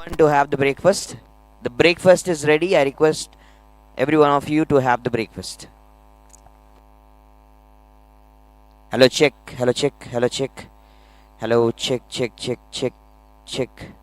everyone to have the breakfast. The breakfast is ready. I request every one of you to have the breakfast. Hello, check. Hello, check. Hello, check. Hello, check, check, check, check, check.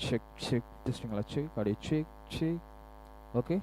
Check, check. Testing ala check. Audio check, check. Okay.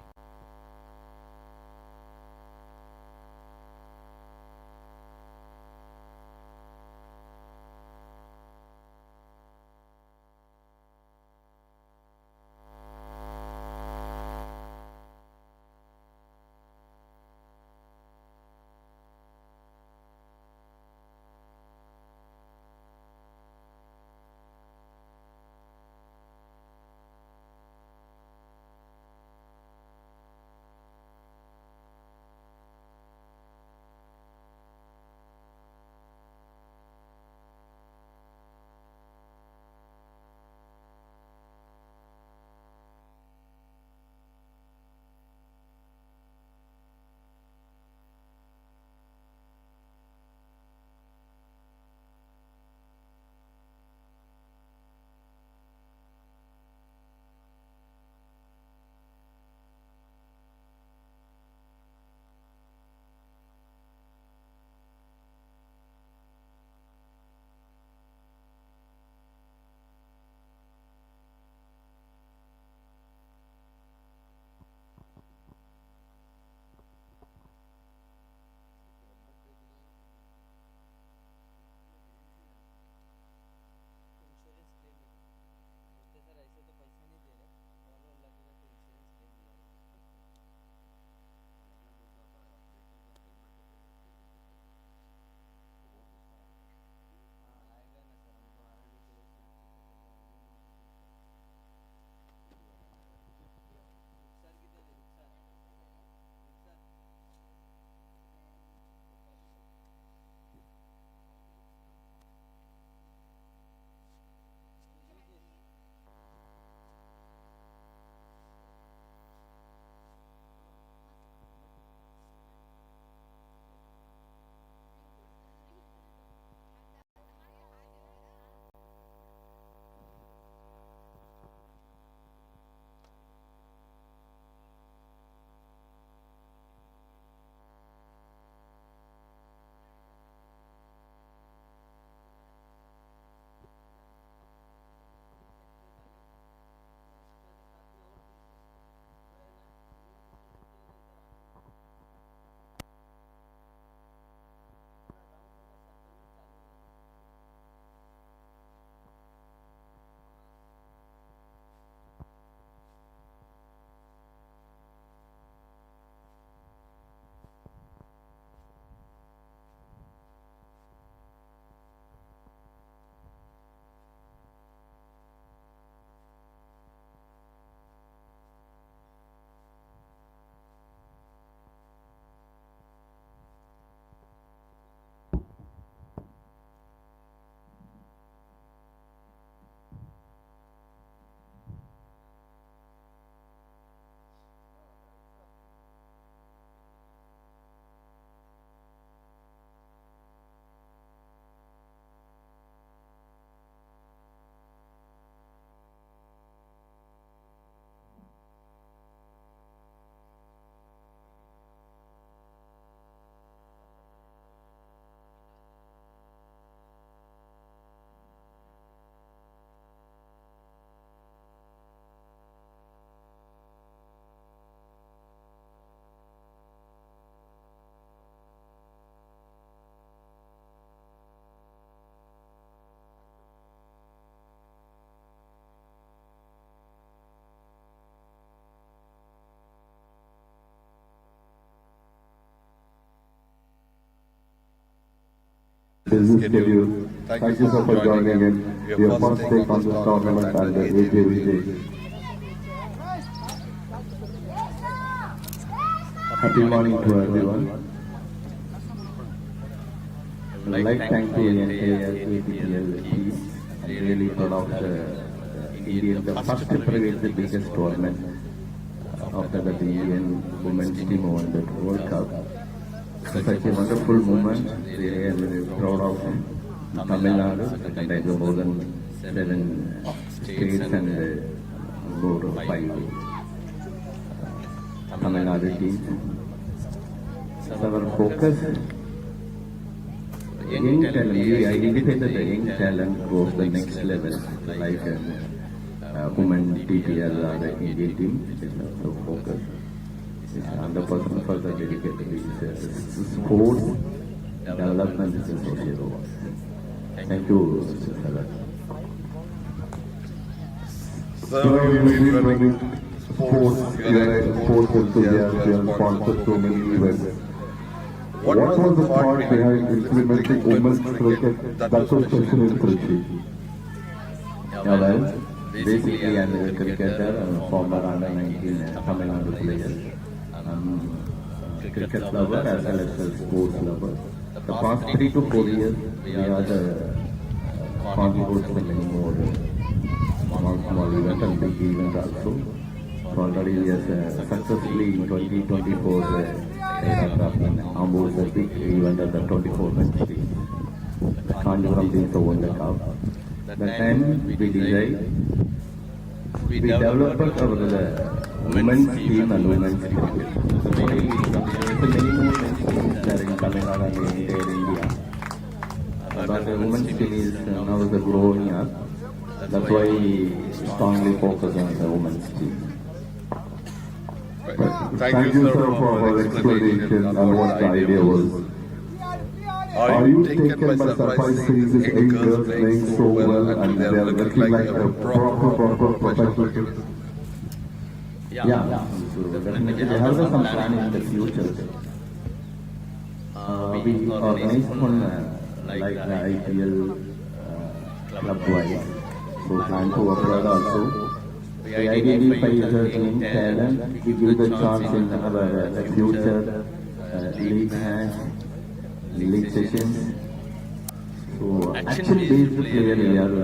busy schedule. Thank you so for joining in. Your first take on this tournament and the AJVJ. Happy morning to everyone. I'd like to thank the entire APPL team. I'm really proud of the first private, the biggest tournament after the Indian women's team won the World Cup. Such a wonderful moment. Really, I'm very proud of Tamil Nadu. I contains more than 7 states and more 5 Tamil Nadu teams. So our focus, young talent, we identified that the young talent goes the next level, like women TPL or the Indian team. This is our focus. 100% for the dedicated sports development is social work. Thank you, Mr. Sagar. So you've been running sports, you're a sports enthusiast, you have sponsored so many events. What was the thought behind implementing women's cricket that was special in Trichy? Yeah, well, basically I'm a cricketer and a former under 19 Tamil Nadu player. Cricket lover as well as a sports lover. The past 3 to 4 years, we are the contributes to many more small events and big events also. So already we have successfully in 2024 onboard the big event at the 24 men's team. The Kanjuram team won the cup. The time we decided, we developed our women's team and women's cricket. So many more men's teams are in Tamil Nadu and entire India. But the women's team is now growing up. That's why we strongly focus on the women's team. Thank you, sir, for our explanation and what the idea was. Are you taken by surprise seeing these 8 girls playing so well and they are looking like a proper professional? Yeah, so definitely they have some plan in the future. We organize one like the IPL club-wise, so plan to abroad also. We identify certain talent, we give the chance in our future league match, league sessions. So action-based player we are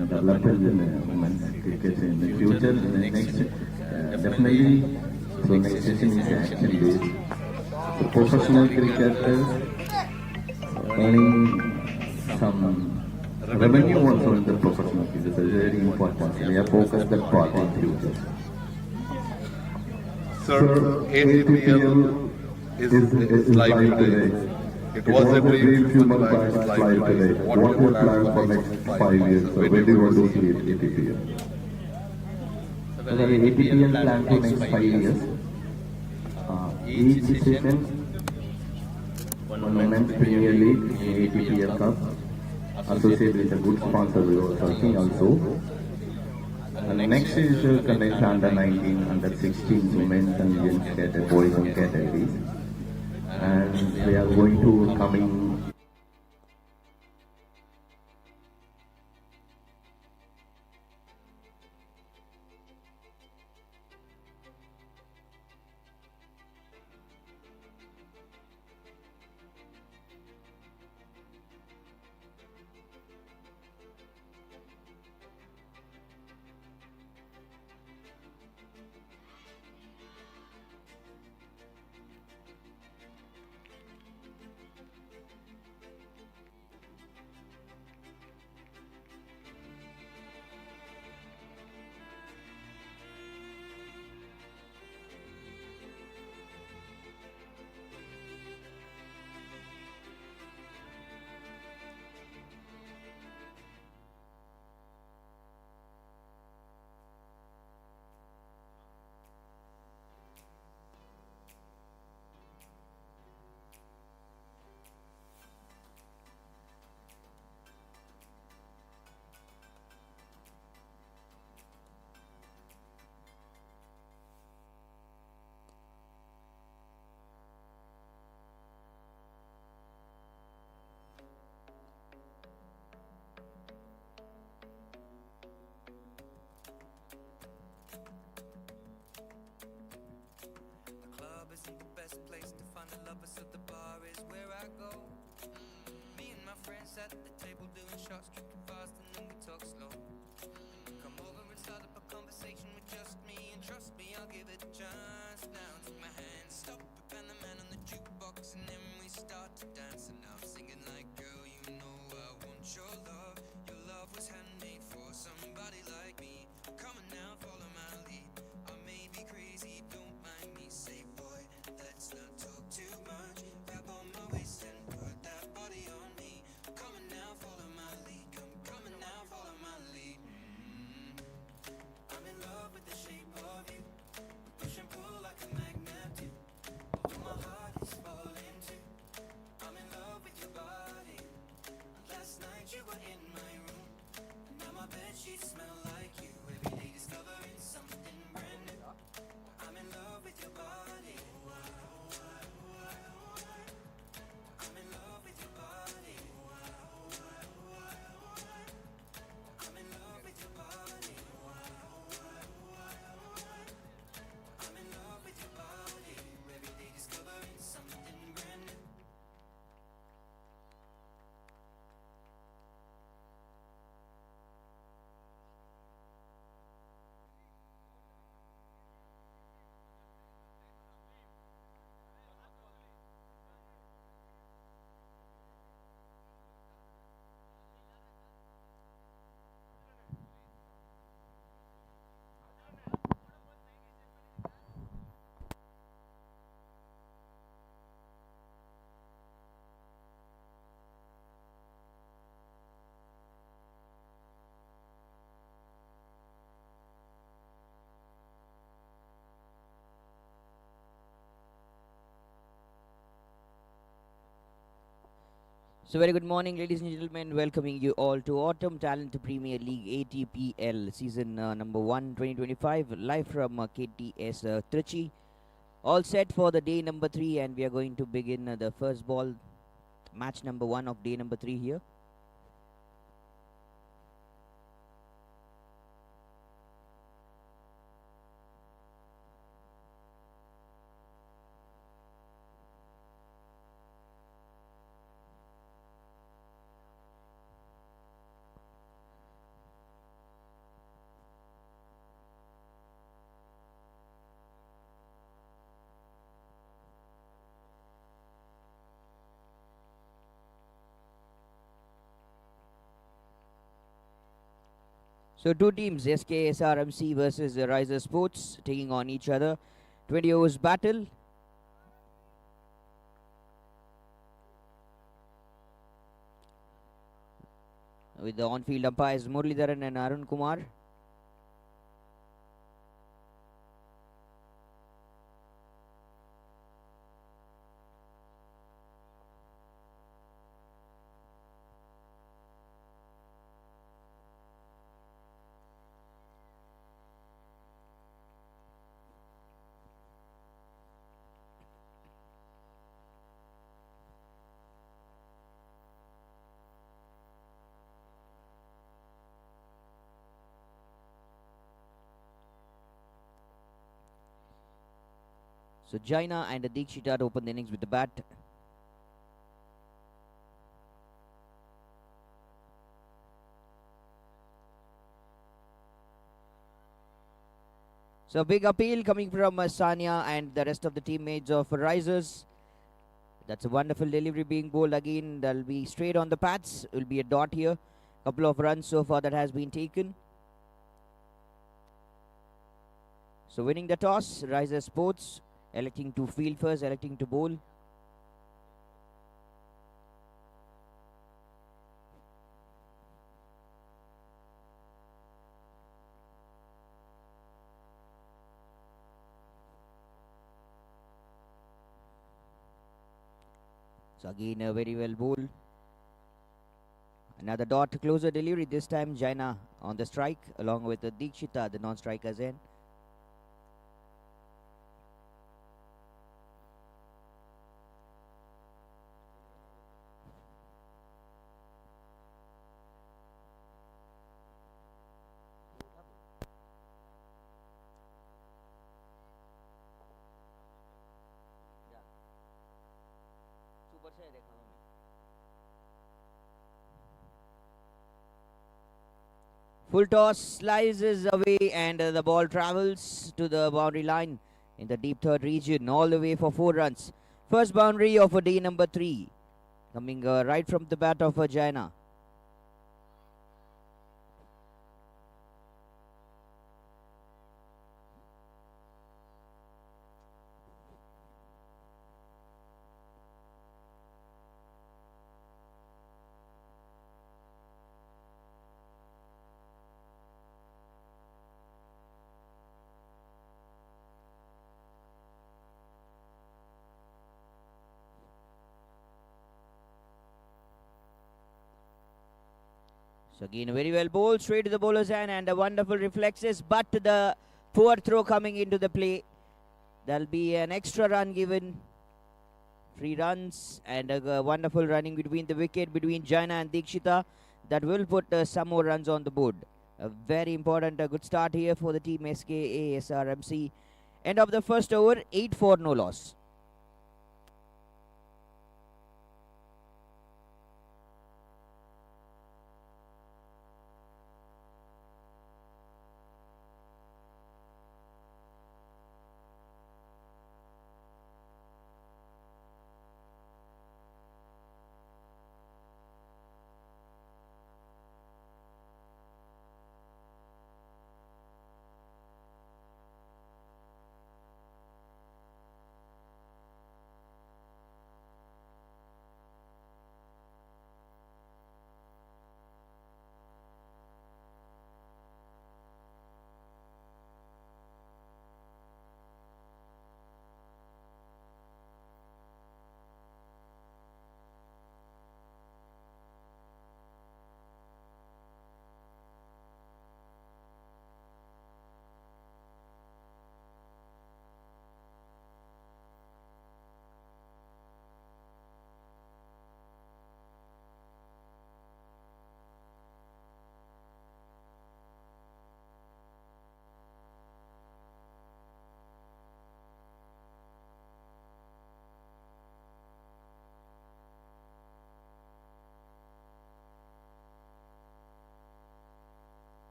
developing in women's cricket in the future. In the next, definitely, so next session is action-based. So professional cricketers earning some revenue also in the professional field is very important. We are focused that part in future. Sir, ATPL is live today. It was a dream few months back, it's live today. What are your plans for next 5 years? Sir? When do you want to see ATPL? So the ATPL plan for next 5 years. Each session, one Women's Premier League, ATPL Cup, associated with a good sponsor we are working also. And the next is contains under 19, under 16 women's and men's categories, boys and categories. And we are going to coming lover, so the bar is where I go. Me and my friends at the table doing shots, tripping fast, and then we talk slow. Come over and start up a conversation with just me, and trust me, I'll give it a chance. Now take my hand, stop it, and the man on the jukebox, and then we start to dance. And now I'm singing like, girl, you know I want your love. Your love was handmade for somebody like me. Come on now, follow my lead. I may be crazy, don't mind me. Say, boy, let's not talk too much. Grab on my waist and put that body on me. Come on now, follow my lead. Come on now, follow my lead. I'm in love with the shape of you. We push and pull like a magnet do. Although my heart is falling too. I'm in love with your body. Last night you were in my room, and now my bedsheets smell like you. Every day discovering something brand new. I'm in love with your body. I'm in love with your body. I'm in love with your body. I'm in love with your body. Every day discovering something brand new. So very good morning, ladies and gentlemen. Welcoming you all to Autumn Talent Premier League ATPL Season number 1 2025, live from KTS Trichy. All set for the day number 3, and we are going to begin the first ball, match number 1 of day number 3 here. So two teams, SKA SRMC versus Riser Sports, taking on each other. 20 overs battle. With the on-field umpires Muralidharan and Arun Kumar. So Jaina and Dikshita to open the innings with the bat. So big appeal coming from Sanya and the rest of the teammates of Risers. That's a wonderful delivery being bowled again. That'll be straight on the pads. Will be a dot here. Couple of runs so far that has been taken. So winning the toss, Riser Sports electing to field first, electing to bowl. So again a very well bowled. Another dot, closer delivery, this time Jaina on the strike along with Dikshita, the non-strikers in. Full toss slices away and the ball travels to the boundary line in the deep third region all the way for 4 runs. First boundary of a day number 3 coming right from the bat of Jaina. So again, very well bowled straight to the bowler's hand and a wonderful reflexes, but the poor throw coming into the play. There'll be an extra run given. 3 runs and a wonderful running between the wicket between Jaina and Dikshita that will put some more runs on the board. A very important, good start here for the team SKA SRMC. End of the first over, 8 for no loss.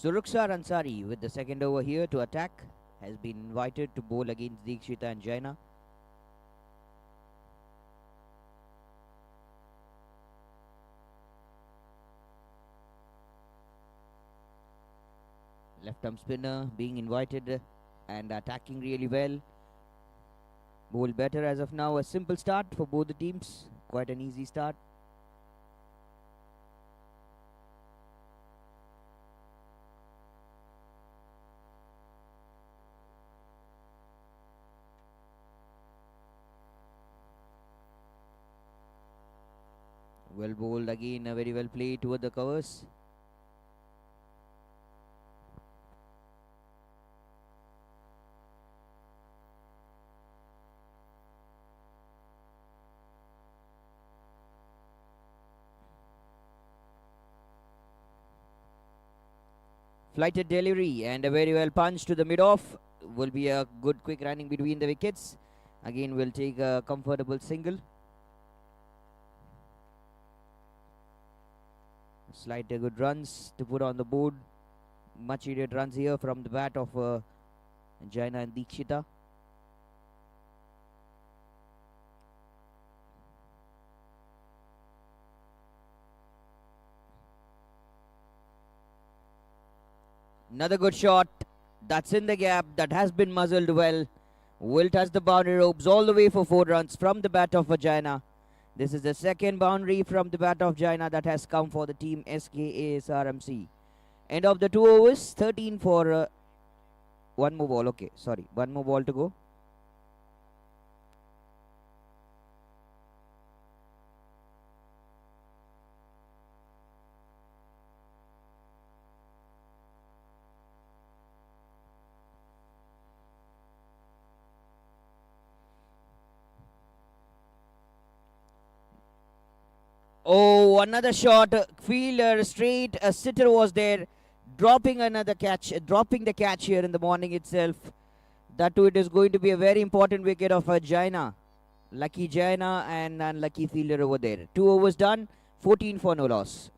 Suruksar Ansari with the second over here to attack has been invited to bowl against Dikshita and Jaina. Left arm spinner being invited and attacking really well. Bowl better as of now. A simple start for both the teams. Quite an easy start. Well bowled again, very well played toward the covers. Flighted delivery and a very well punch to the mid-off. Will be a good quick running between the wickets. Again, will take a comfortable single. Slight good runs to put on the board. Much needed runs here from the bat of Jaina and Dikshita. Another good shot. That's in the gap. That has been muzzled well. Will touch the boundary ropes all the way for 4 runs from the bat of Jaina. This is the second boundary from the bat of Jaina that has come for the team SKA SRMC. End of the 2 overs, 13 for one more ball. Okay, sorry, one more ball to go. Oh, another shot. Fielder straight. A sitter was there, dropping another catch, dropping the catch here in the morning itself. That too, it is going to be a very important wicket of Jaina. Lucky Jaina and unlucky fielder over there. 2 overs done, 14 for no loss.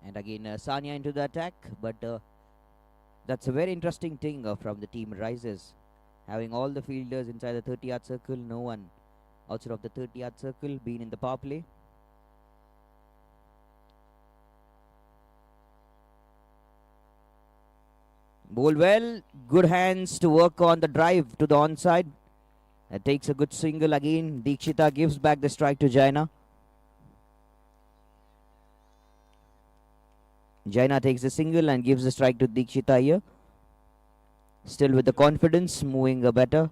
And again, Sanya into the attack, but that's a very interesting thing from the team Rises. Having all the fielders inside the 30-yard circle, no one outside of the 30-yard circle being in the power play. Bowled well, good hands to work on the drive to the onside. Takes a good single again. Dikshita gives back the strike to Jaina. Jaina takes the single and gives the strike to Dikshita here. Still with the confidence, moving better.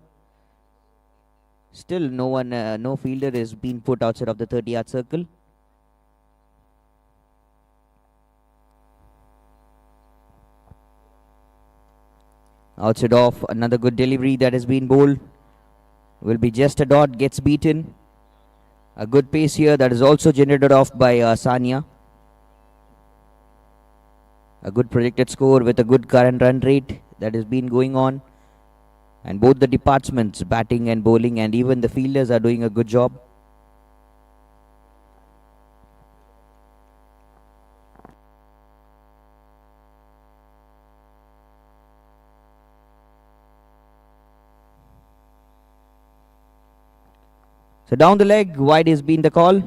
Still no one, no fielder is being put outside of the 30-yard circle. Outside off, another good delivery that has been bowled. Will be just a dot, gets beaten. A good pace here that is also generated off by Sanya. A good projected score with a good current run rate that has been going on. And both the departments, batting and bowling, and even the fielders are doing a good job. So down the leg, wide has been the call.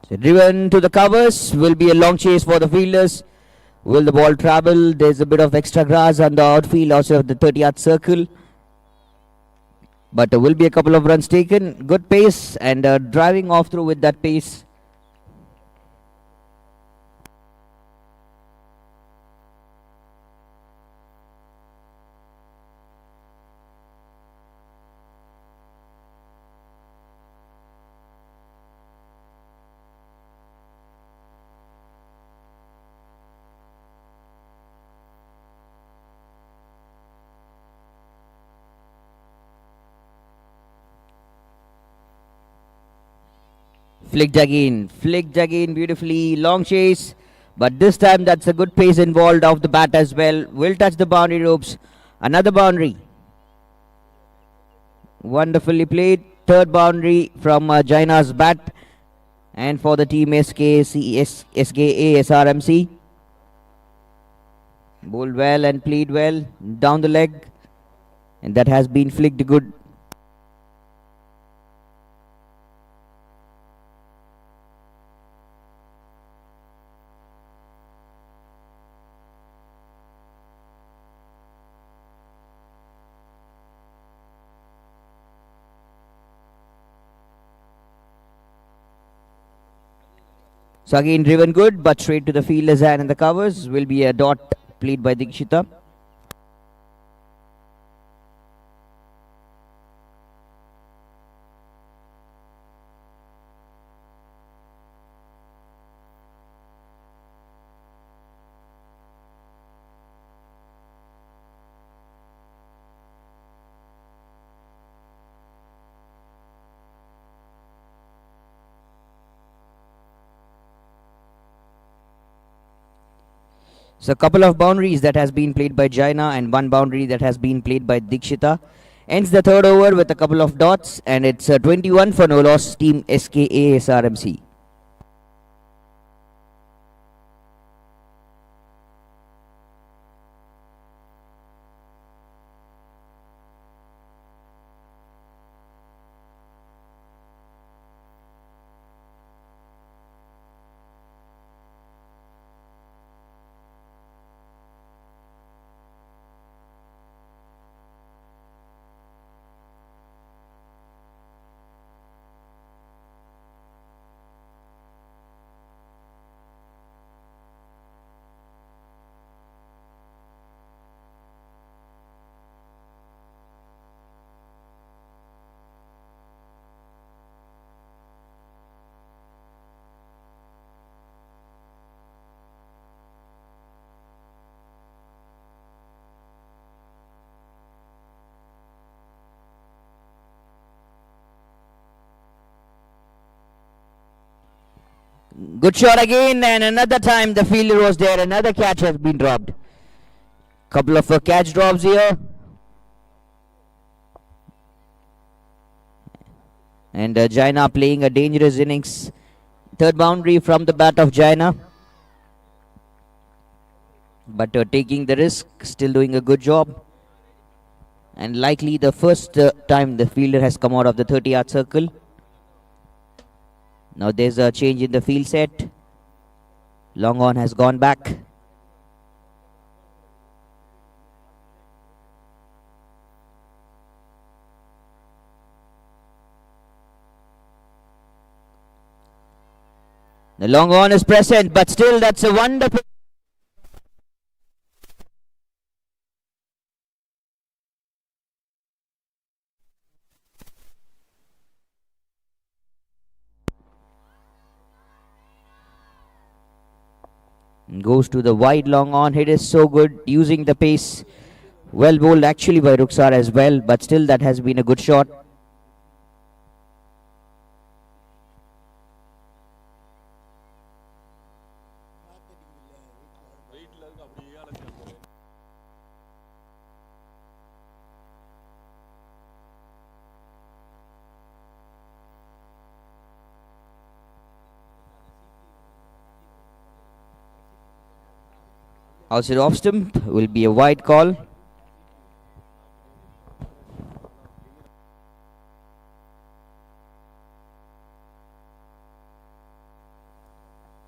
So driven to the covers, will be a long chase for the fielders. Will the ball travel? There's a bit of extra grass on the outfield outside of the 30-yard circle. But there will be a couple of runs taken. Good pace and driving off through with that pace. Flicked again beautifully. Long chase. But this time that's a good pace involved off the bat as well. Will touch the boundary ropes. Another boundary. Wonderfully played. Third boundary from Jaina's bat. And for the team SKA, SRMC. Bowled well and played well. Down the leg. And that has been flicked good. So again driven good, but straight to the fielder's hand and the covers. Will be a dot played by Dikshita. So a couple of boundaries that has been played by Jaina and one boundary that has been played by Dikshita. Ends the third over with a couple of dots, and it's 21 for no loss, team SKA SRMC. Good shot again, and another time the fielder was there. Another catch has been dropped. Couple of catch drops here. And Jaina playing a dangerous innings. Third boundary from the bat of Jaina. But taking the risk, still doing a good job. And likely the first time the fielder has come out of the 30-yard circle. Now there's a change in the field set. Long on has gone back. The long on is present, but still that's a wonderful. Goes to the wide long on. Hit is so good, using the pace. Well bowled actually by Ruksar as well, but still that has been a good shot. Outside off stump will be a wide call.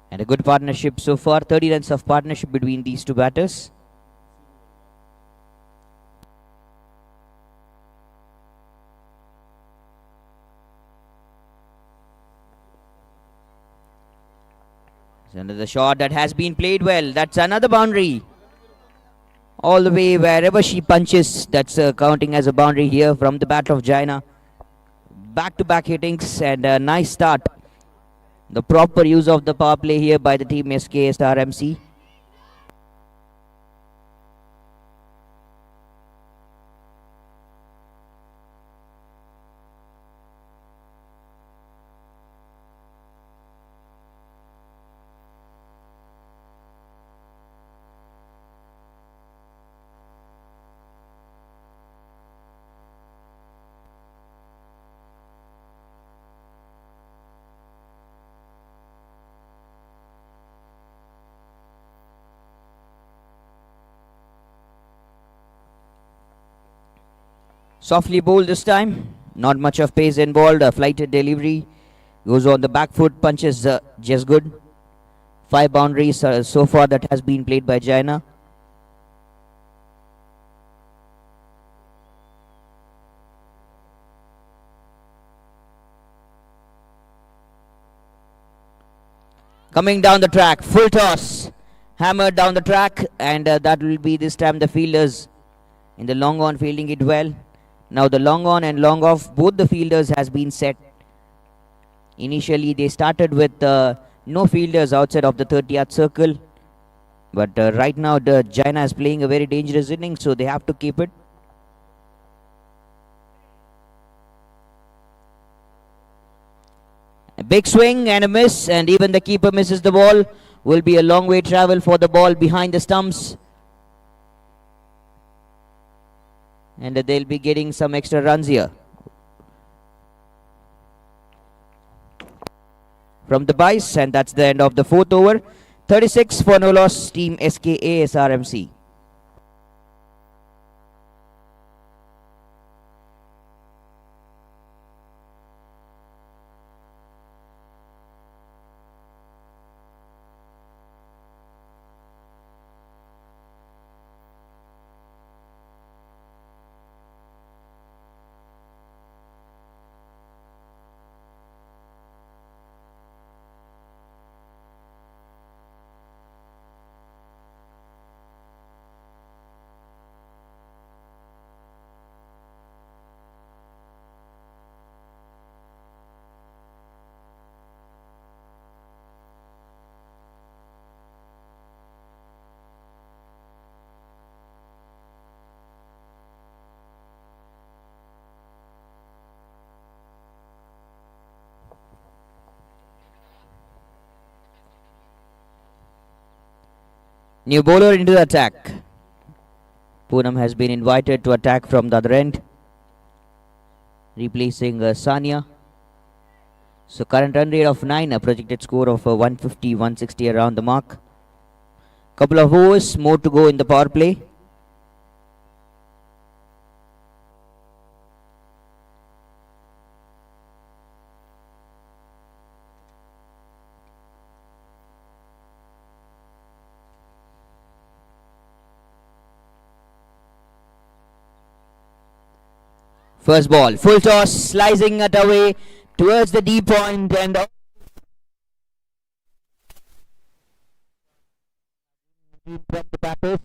And a good partnership so far. 30 runs of partnership between these two batters. Another shot that has been played well. That's another boundary. All the way wherever she punches, that's counting as a boundary here from the bat of Jaina. Back-to-back hittings and a nice start. The proper use of the power play here by the team SKA SRMC. Softly bowled this time. Not much of pace involved. A flighted delivery. Goes on the back foot. Punches just good. 5 boundaries so far that has been played by Jaina. Coming down the track. Full toss. Hammered down the track. And that will be this time the fielders in the long on fielding it well. Now the long on and long off, both the fielders has been set. Initially they started with no fielders outside of the 30-yard circle. But right now the Jaina is playing a very dangerous inning, so they have to keep it. A big swing and a miss, and even the keeper misses the ball. Will be a long way travel for the ball behind the stumps. And they'll be getting some extra runs here. From the base, and that's the end of the 4th over. 36 for no loss, team SKA SRMC. New bowler into the attack. Poonam has been invited to attack from the other end, replacing Sania. So current run rate of 9, a projected score of 150, 160 around the mark. Couple of overs more to go in the power play. First ball, full toss, slicing it away towards the deep point, and from the batters.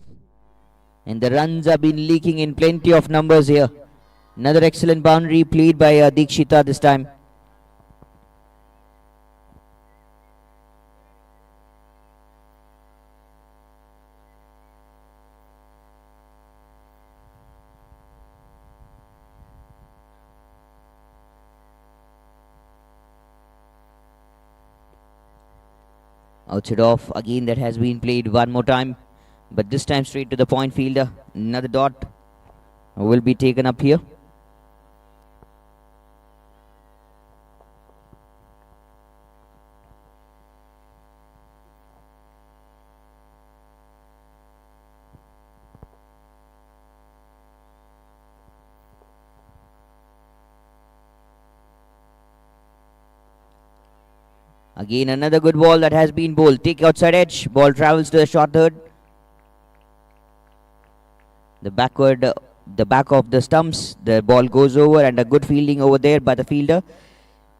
And the runs have been leaking in plenty of numbers here. Another excellent boundary played by Dikshita this time. Outside off again, that has been played one more time, but this time straight to the point fielder. Another dot will be taken up here. Again another good ball that has been bowled. Take outside edge. Ball travels to the short third. The back of the stumps. The ball goes over, and a good fielding over there by the fielder.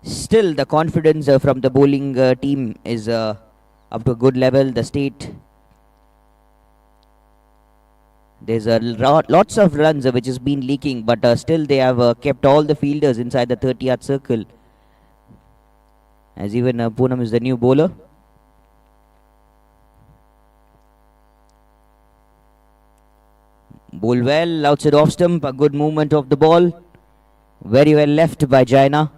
Still the confidence from the bowling team is up to a good level. The state, there's lots of runs which has been leaking, but still they have kept all the fielders inside the 30-yard circle. As even Poonam is the new bowler. Bowl well, outside off stump, a good movement of the ball. Very well left by Jaina.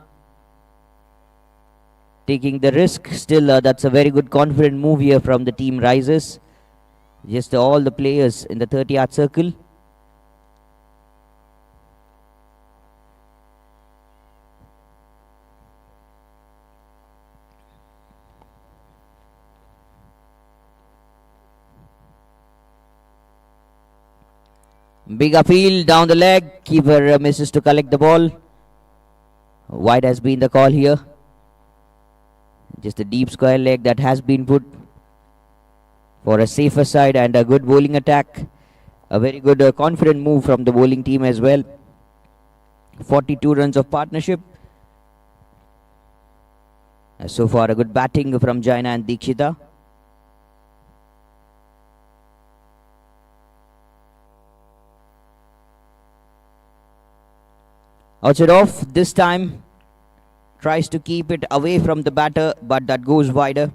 Taking the risk, still that's a very good confident move here from the team Risers. Just all the players in the 30-yard circle. Big appeal down the leg. Keeper misses to collect the ball. Wide has been the call here. Just a deep square leg that has been put for a safer side, and a good bowling attack. A very good confident move from the bowling team as well. 42 runs of partnership. So far a good batting from Jaina and Dikshita. Outside off, this time tries to keep it away from the batter, but that goes wider.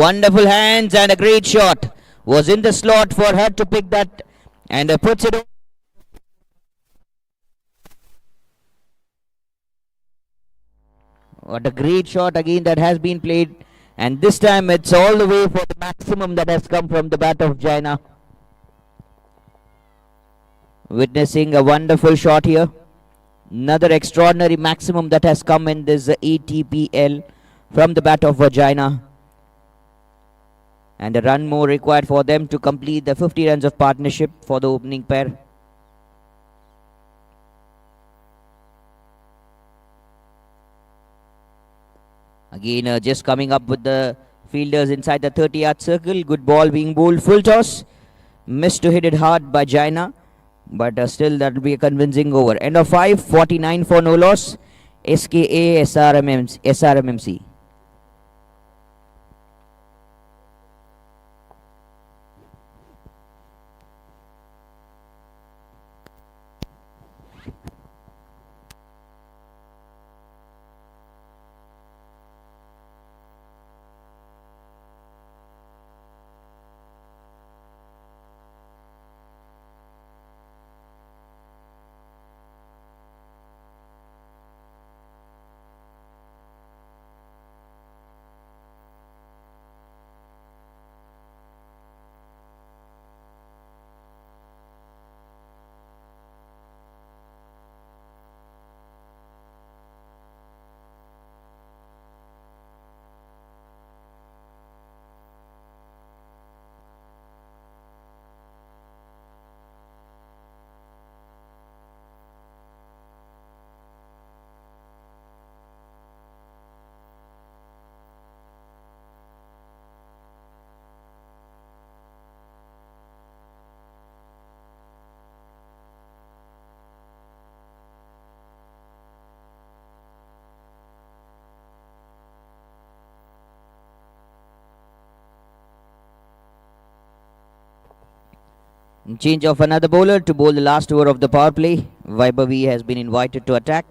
Wonderful hands and a great shot. Was in the slot for her to pick that and puts it over. What a great shot again that has been played. And this time it's all the way for the maximum that has come from the bat of Jaina. Witnessing a wonderful shot here. Another extraordinary maximum that has come in this ATPL from the bat of Vagina. And a run more required for them to complete the 50 runs of partnership for the opening pair. Again, just coming up with the fielders inside the 30-yard circle. Good ball being bowled. Full toss. Missed to hit it hard by Jaina. But still that will be a convincing over. End of 5. 49 for no loss. SKA SRMC. Change of another bowler to bowl the last over of the power play. Vaibhavi has been invited to attack.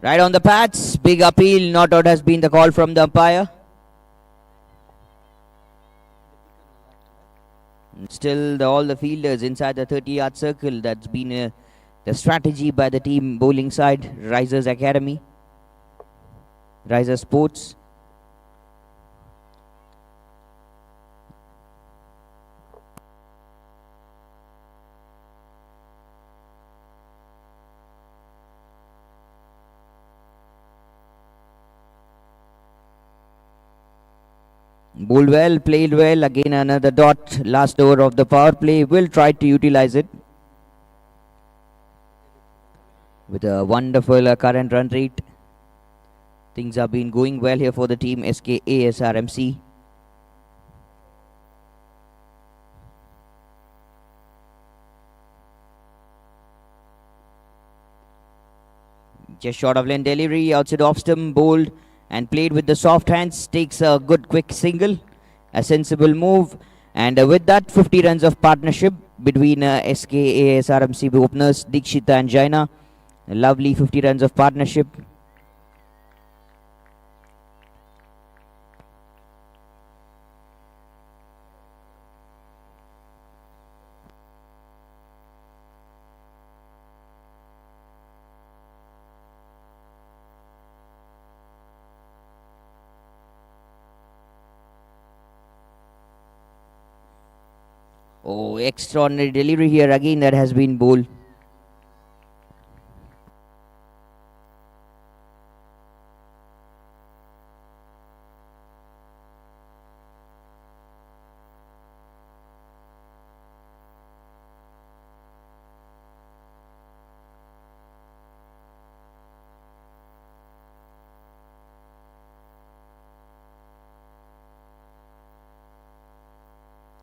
Right on the pads. Big appeal. Not out has been the call from the umpire. Still all the fielders inside the 30-yard circle. That's been the strategy by the team bowling side, Risers Academy, Riser Sports. Bowled well, played well. Again another dot. Last over of the power play. Will try to utilize it with a wonderful current run rate. Things have been going well here for the team SKA SRMC. Just short of lane delivery, outside off stump, bowled and played with the soft hands. Takes a good quick single, a sensible move, and with that 50 runs of partnership between SKA SRMC openers Dikshita and Jaina. A lovely 50 runs of partnership. Oh, extraordinary delivery here again that has been bowled.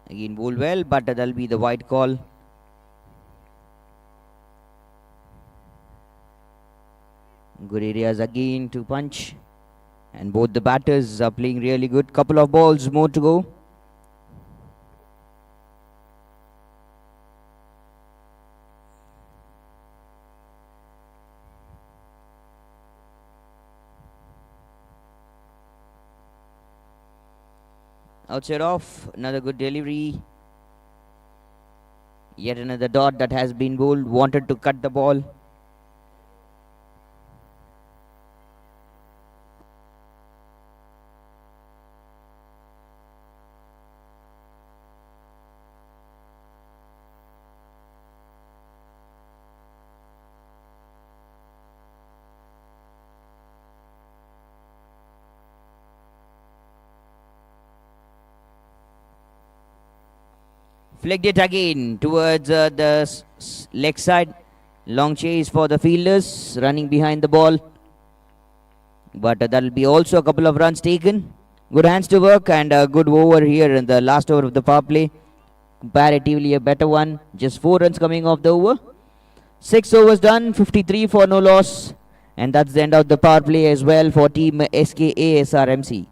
Again bowled well, but that'll be the wide call. Good areas again to punch. And both the batters are playing really good. Couple of balls more to go. Outside off, another good delivery. Yet another dot that has been bowled. Wanted to cut the ball. Flicked it again towards the leg side. Long chase for the fielders running behind the ball. But that will be also a couple of runs taken. Good hands to work and a good over here in the last over of the power play. Comparatively a better one. Just 4 runs coming off the over. 6 overs done, 53 for no loss. And that's the end of the power play as well for team SKA SRMC.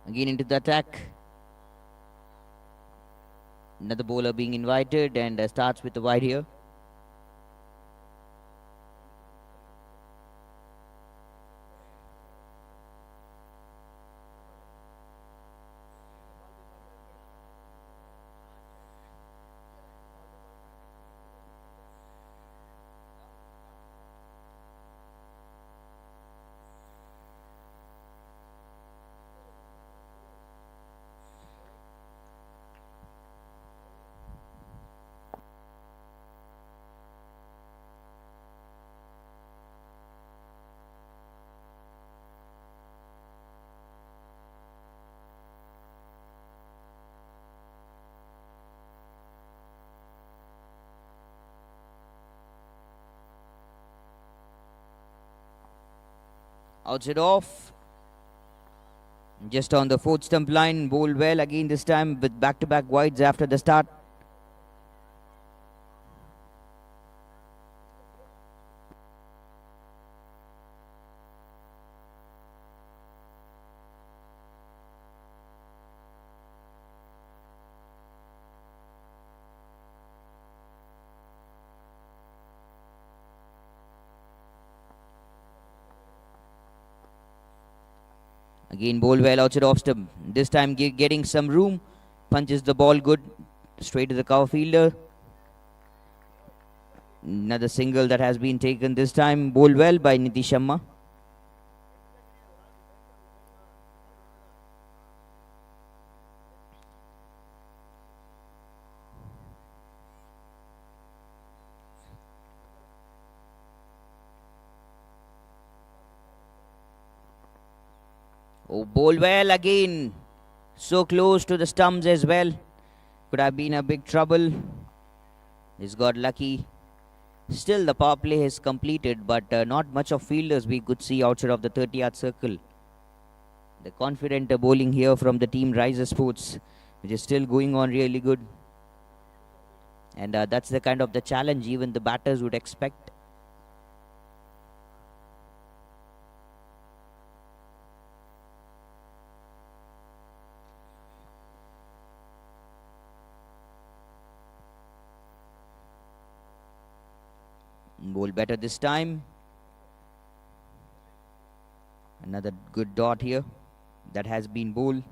Again into the attack. Another bowler being invited and starts with the wide here. Outside off. Just on the 4th stump line. Bowled well again this time with back-to-back wides after the start. Again bowled well outside off stump. This time getting some room. Punches the ball good. Straight to the cover fielder. Another single that has been taken this time. Bowled well by Nitish Sharma. Oh, bowled well again. So close to the stumps as well. Could have been a big trouble. He's got lucky. Still the power play is completed, but not much of fielders we could see outside of the 30-yard circle. The confident bowling here from the team Riser Sports, which is still going on really good. And that's the kind of the challenge even the batters would expect. Bowl better this time. Another good dot here that has been bowled.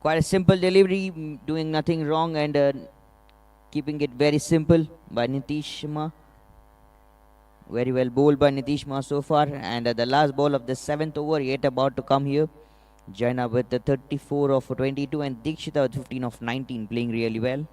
Quite a simple delivery, doing nothing wrong and keeping it very simple by Nitish Sharma. Very well bowled by Nitish Sharma so far. And the last ball of the 7th over yet about to come here. Jaina with the 34 of 22 and Dikshita with 15 of 19, playing really well.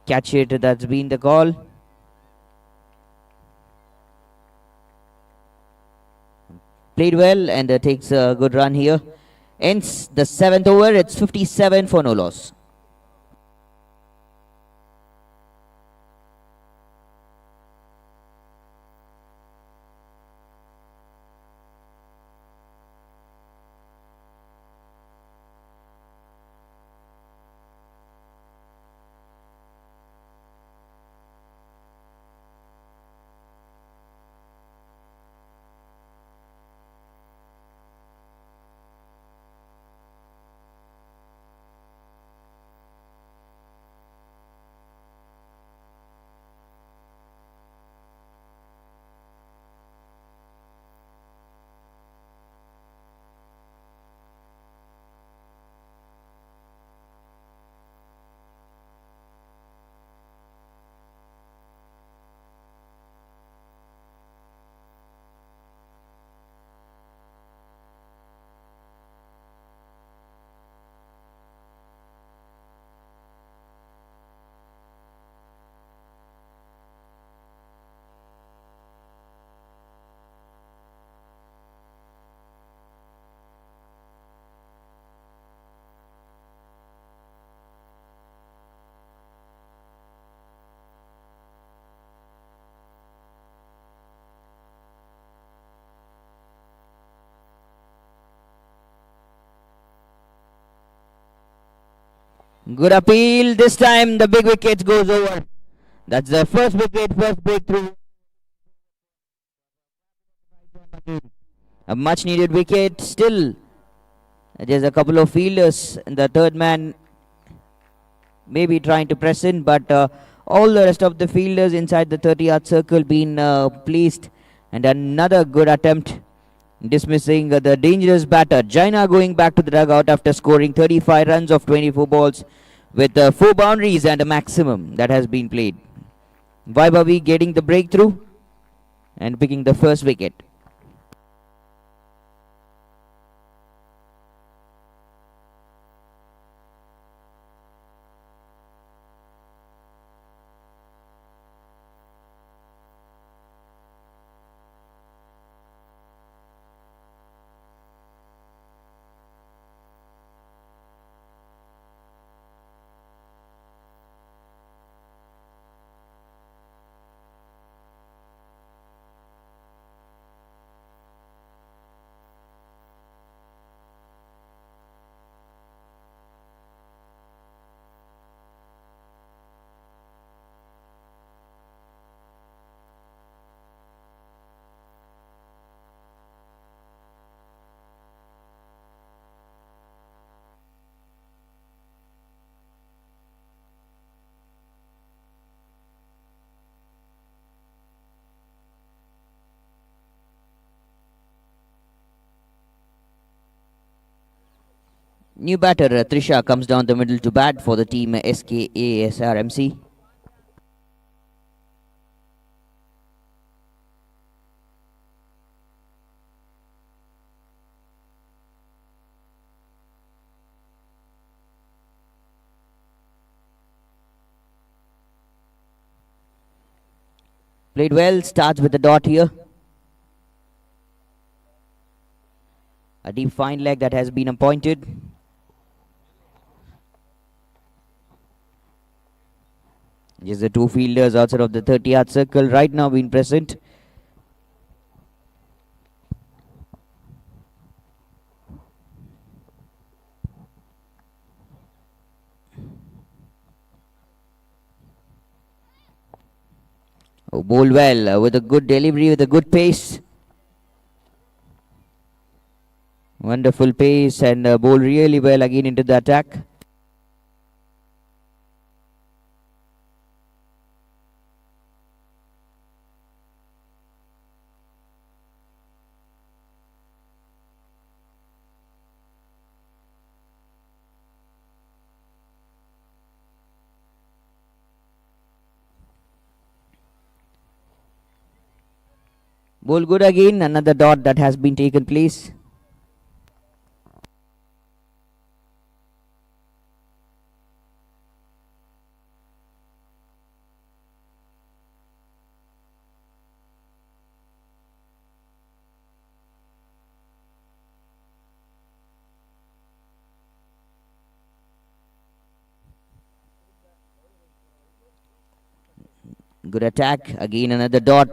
Catch it, that's been the call. Played well and takes a good run here. Ends the 7th over, it's 57 for no loss. Good appeal. This time the big wicket goes over. That's the first wicket, first breakthrough. A much needed wicket. Still, there's a couple of fielders. And the third man may be trying to press in, but all the rest of the fielders inside the 30-yard circle been placed. And another good attempt, dismissing the dangerous batter. Jaina going back to the dugout after scoring 35 runs of 24 balls with 4 boundaries and a maximum that has been played. Vaibhavi getting the breakthrough and picking the first wicket. New batter Trisha comes down the middle to bat for the team SKA SRMC. Played well, starts with the dot here. A deep fine leg that has been appointed. Just the 2 fielders outside of the 30-yard circle right now being present. Oh, bowled well with a good delivery, with a good pace. Wonderful pace and bowled really well again into the attack. Ball good again, another dot that has been taken place. Good attack, again another dot.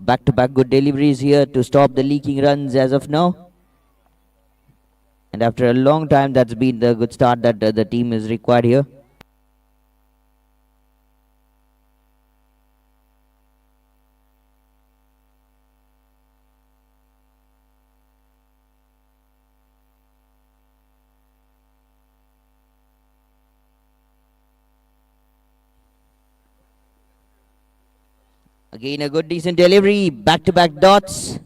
Back to back good deliveries here to stop the leaking runs as of now. And after a long time, that's been the good start that the team is required here. Again a good decent delivery, back to back dots.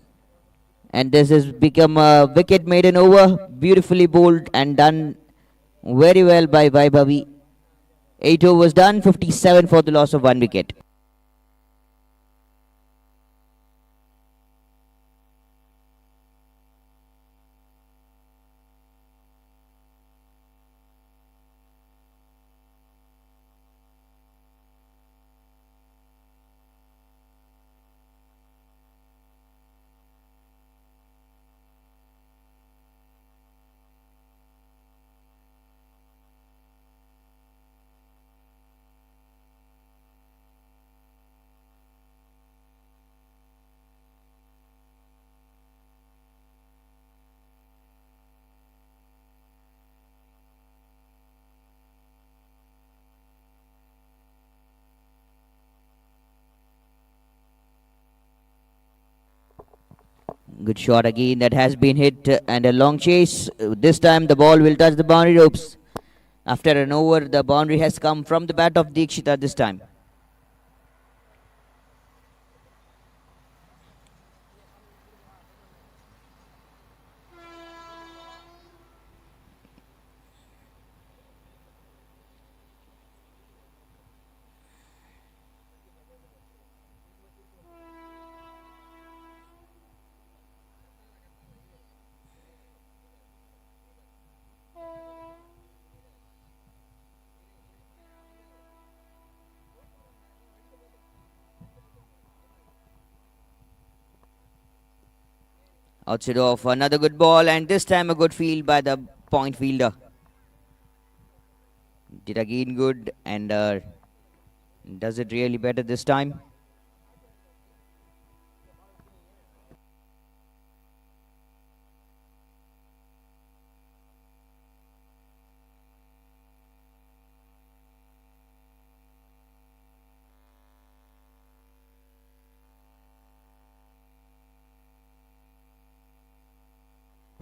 And this has become a wicket maiden over. Beautifully bowled and done very well by Bhavi. 8 overs done, 57 for the loss of 1 wicket. Good shot again that has been hit and a long chase. This time the ball will touch the boundary ropes. After an over, the boundary has come from the bat of Dikshita this time. Outside off, another good ball, and this time a good field by the point fielder. Did again good, and does it really better this time?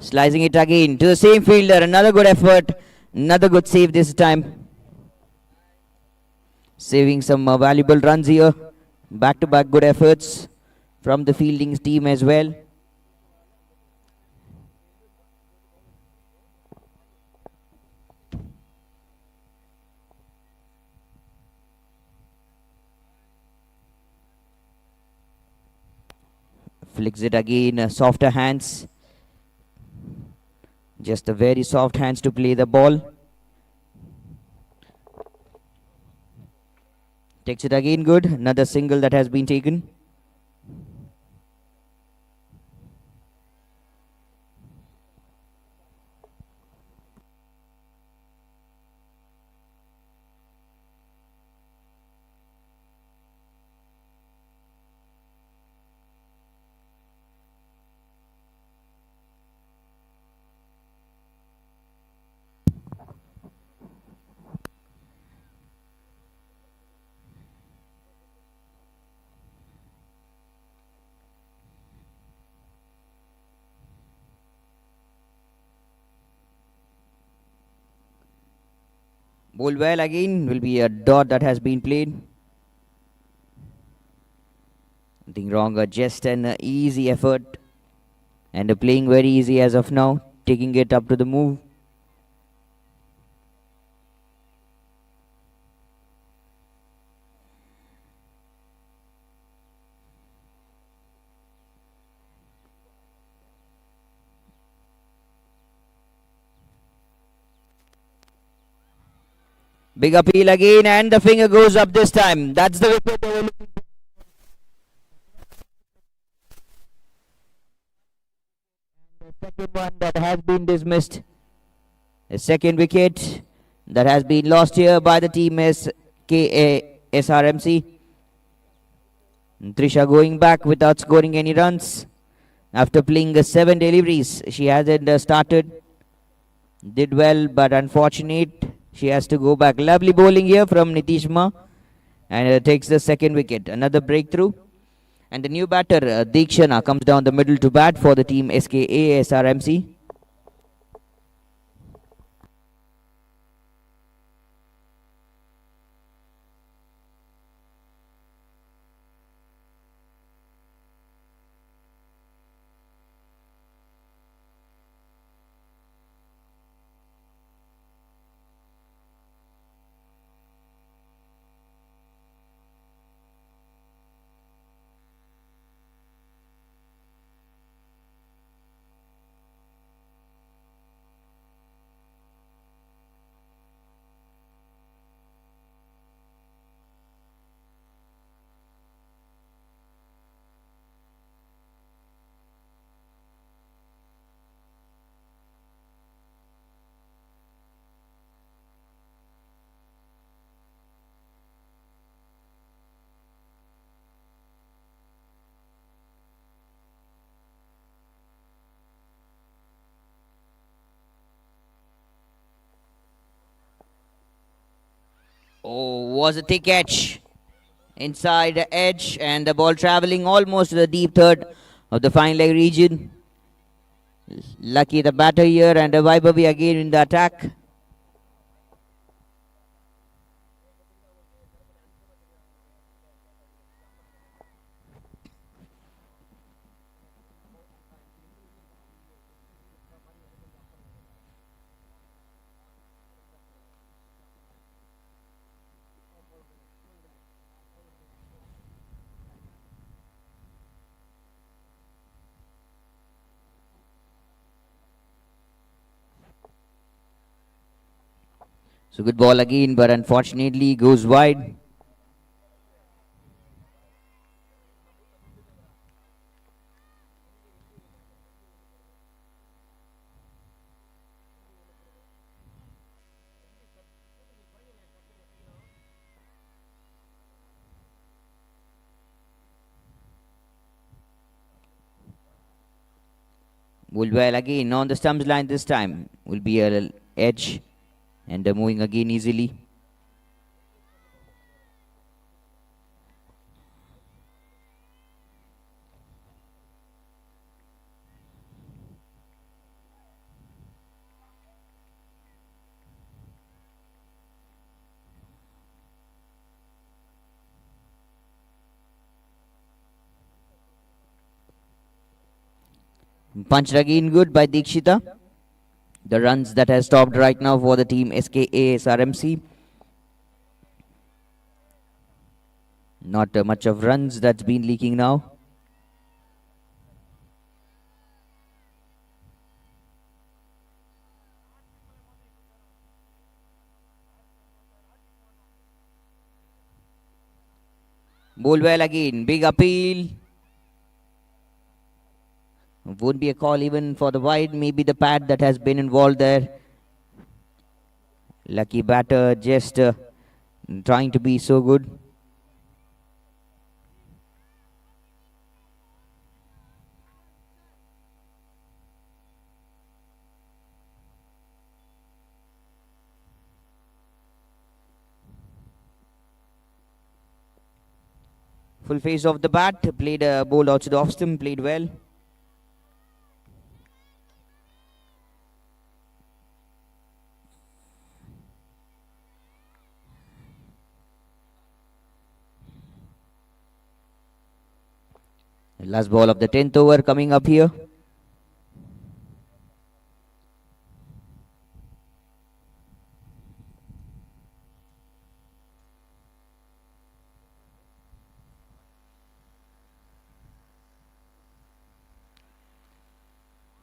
Slicing it again to the same fielder. Another good effort. Another good save this time. Saving some valuable runs here. Back to back good efforts from the fielding team as well. Flicks it again. Softer hands. Just a very soft hands to play the ball. Takes it again good. Another single that has been taken. Bowled well again. Will be a dot that has been played. Nothing wrong. Just an easy effort. And playing very easy as of now. Taking it up to the move. Big appeal again, and the finger goes up this time. That's the wicket they were looking for. The second one that has been dismissed. The second wicket that has been lost here by the team SKA SRMC. Trisha going back without scoring any runs. After playing 7 deliveries, she hasn't started. Did well, but unfortunate. She has to go back. Lovely bowling here from Nitishma, and takes the second wicket. Another breakthrough. And the new batter, Deekshana, comes down the middle to bat for the team SKA SRMC. Oh, was a thick edge. Inside the edge, and the ball travelling almost to the deep third of the fine leg region. Lucky the batter here, and Vaibhavi again in the attack. So good ball again, but unfortunately goes wide. Will well again on the stumps line this time. Will be a edge, and moving again easily. Punched again good by Dikshita. The runs that has stopped right now for the team SKA SRMC. Not much of runs that's been leaking now. Bowled well again. Big appeal. Won't be a call even for the wide. Maybe the pad that has been involved there. Lucky batter just trying to be so good. Full face of the bat. Played a ball out to the off stump. Played well. Last ball of the 10th over coming up here.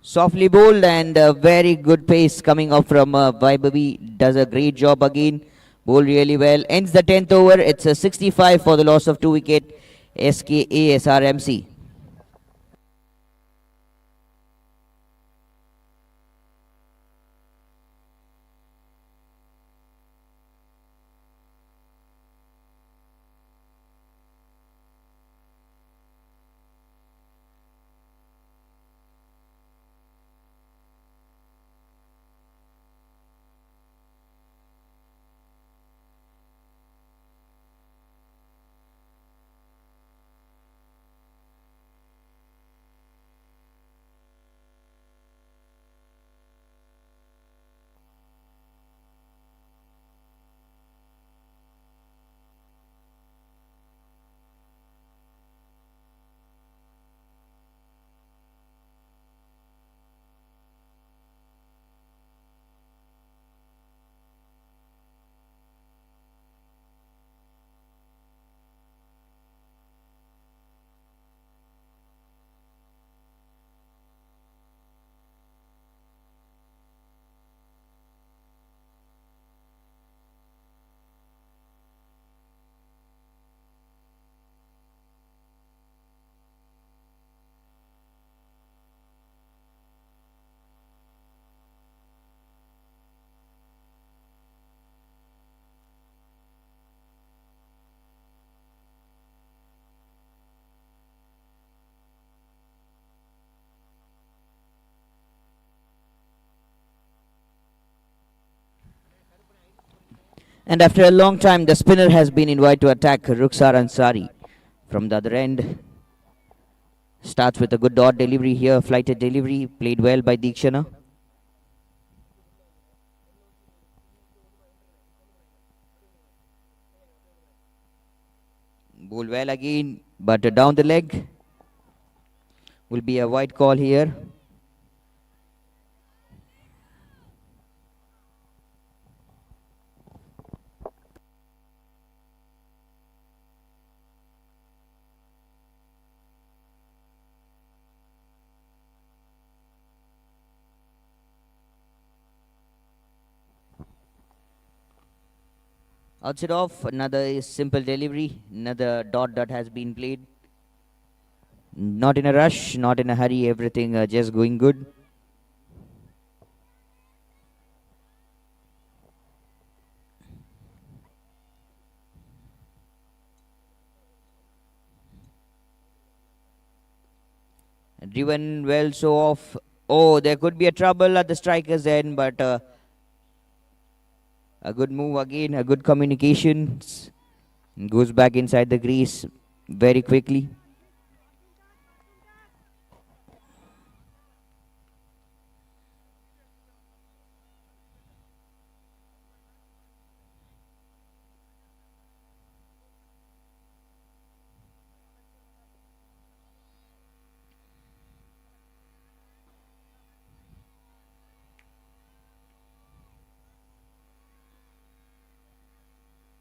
Softly bowled, and very good pace coming up from Vaibhavi. Does a great job again. Bowled really well. Ends the 10th over. It's a 65 for the loss of 2 wicket. SKA SRMC. And after a long time, the spinner has been invited to attack Rukhsar Ansari from the other end. Starts with a good dot delivery here, flighted delivery, played well by Deekshana. Bowled well again, but down the leg. Will be a wide call here. Outside off, another simple delivery, another dot that has been played. Not in a rush, not in a hurry, everything just going good. Driven well, so off. Oh, there could be a trouble at the striker's end, but a good move again, a good communication. Goes back inside the crease very quickly.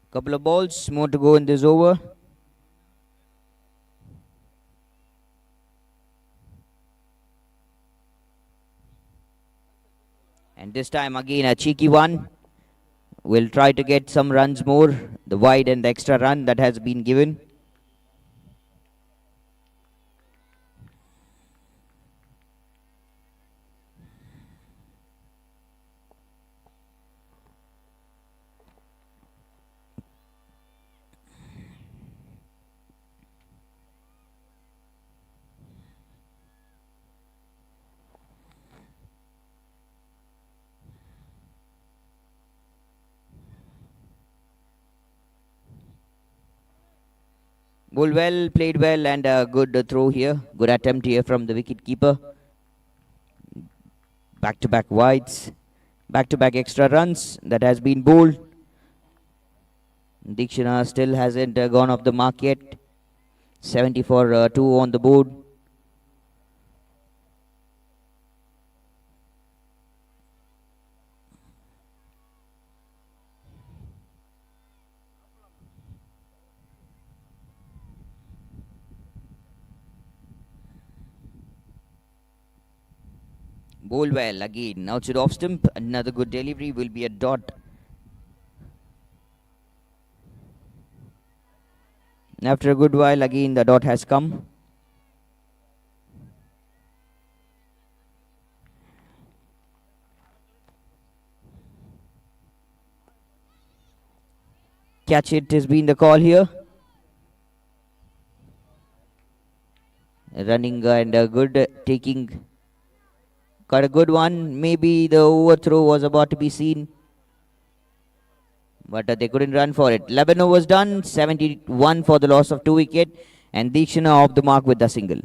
Couple of balls, more to go in this over. And this time again a cheeky one. We'll try to get some runs more. The wide and the extra run that has been given. Bowled well, played well, and a good throw here. Good attempt here from the wicket keeper. Back-to-back wides, back-to-back extra runs that has been bowled. Deekshana still hasn't gone off the mark yet. 70 for 2 on the board. Bowled well again. Outside off stump. Another good delivery will be a dot. After a good while, again the dot has come. Catch it has been the call here. Running and a good taking. Got a good one. Maybe the overthrow was about to be seen, but they couldn't run for it. 11 overs done, 71 for the loss of 2 wicket, and Dikshana off the mark with the single.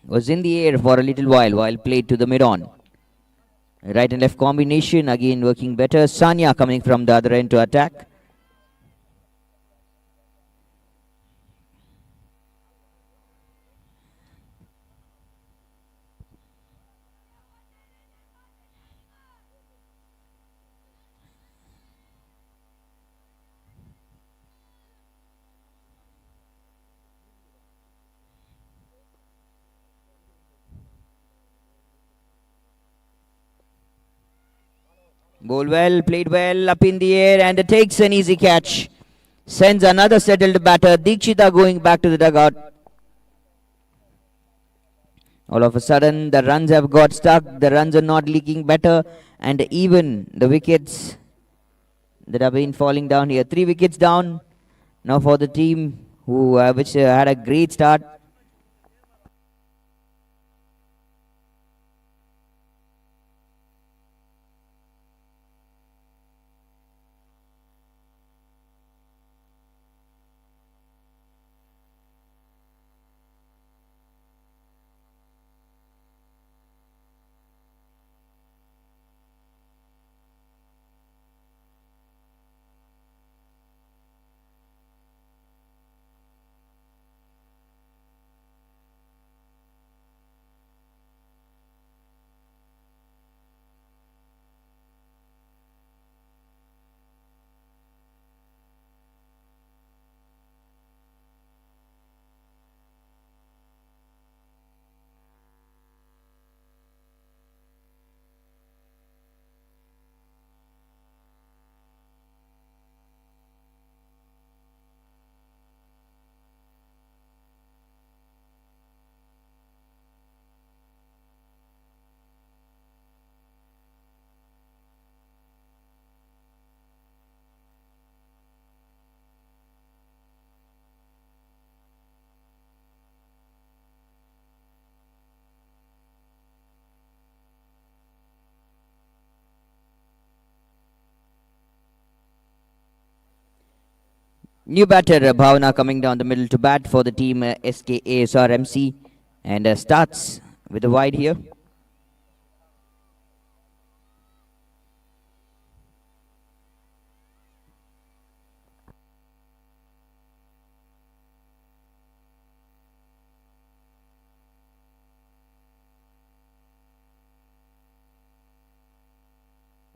Was in the air for a little while played to the mid-on. Right and left combination again working better. Sanya coming from the other end to attack. Ball well, played well, up in the air and takes an easy catch. Sends another settled batter. Dikshita going back to the dugout. All of a sudden, the runs have got stuck. The runs are not leaking better. And even the wickets that have been falling down here. 3 wickets down now for the team which had a great start. New batter Bhavana coming down the middle to bat for the team SKA SRMC and starts with a wide here.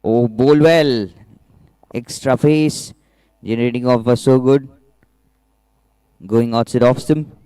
Oh, ball well. Extra pace. Generating off was so good. Going outside off stump.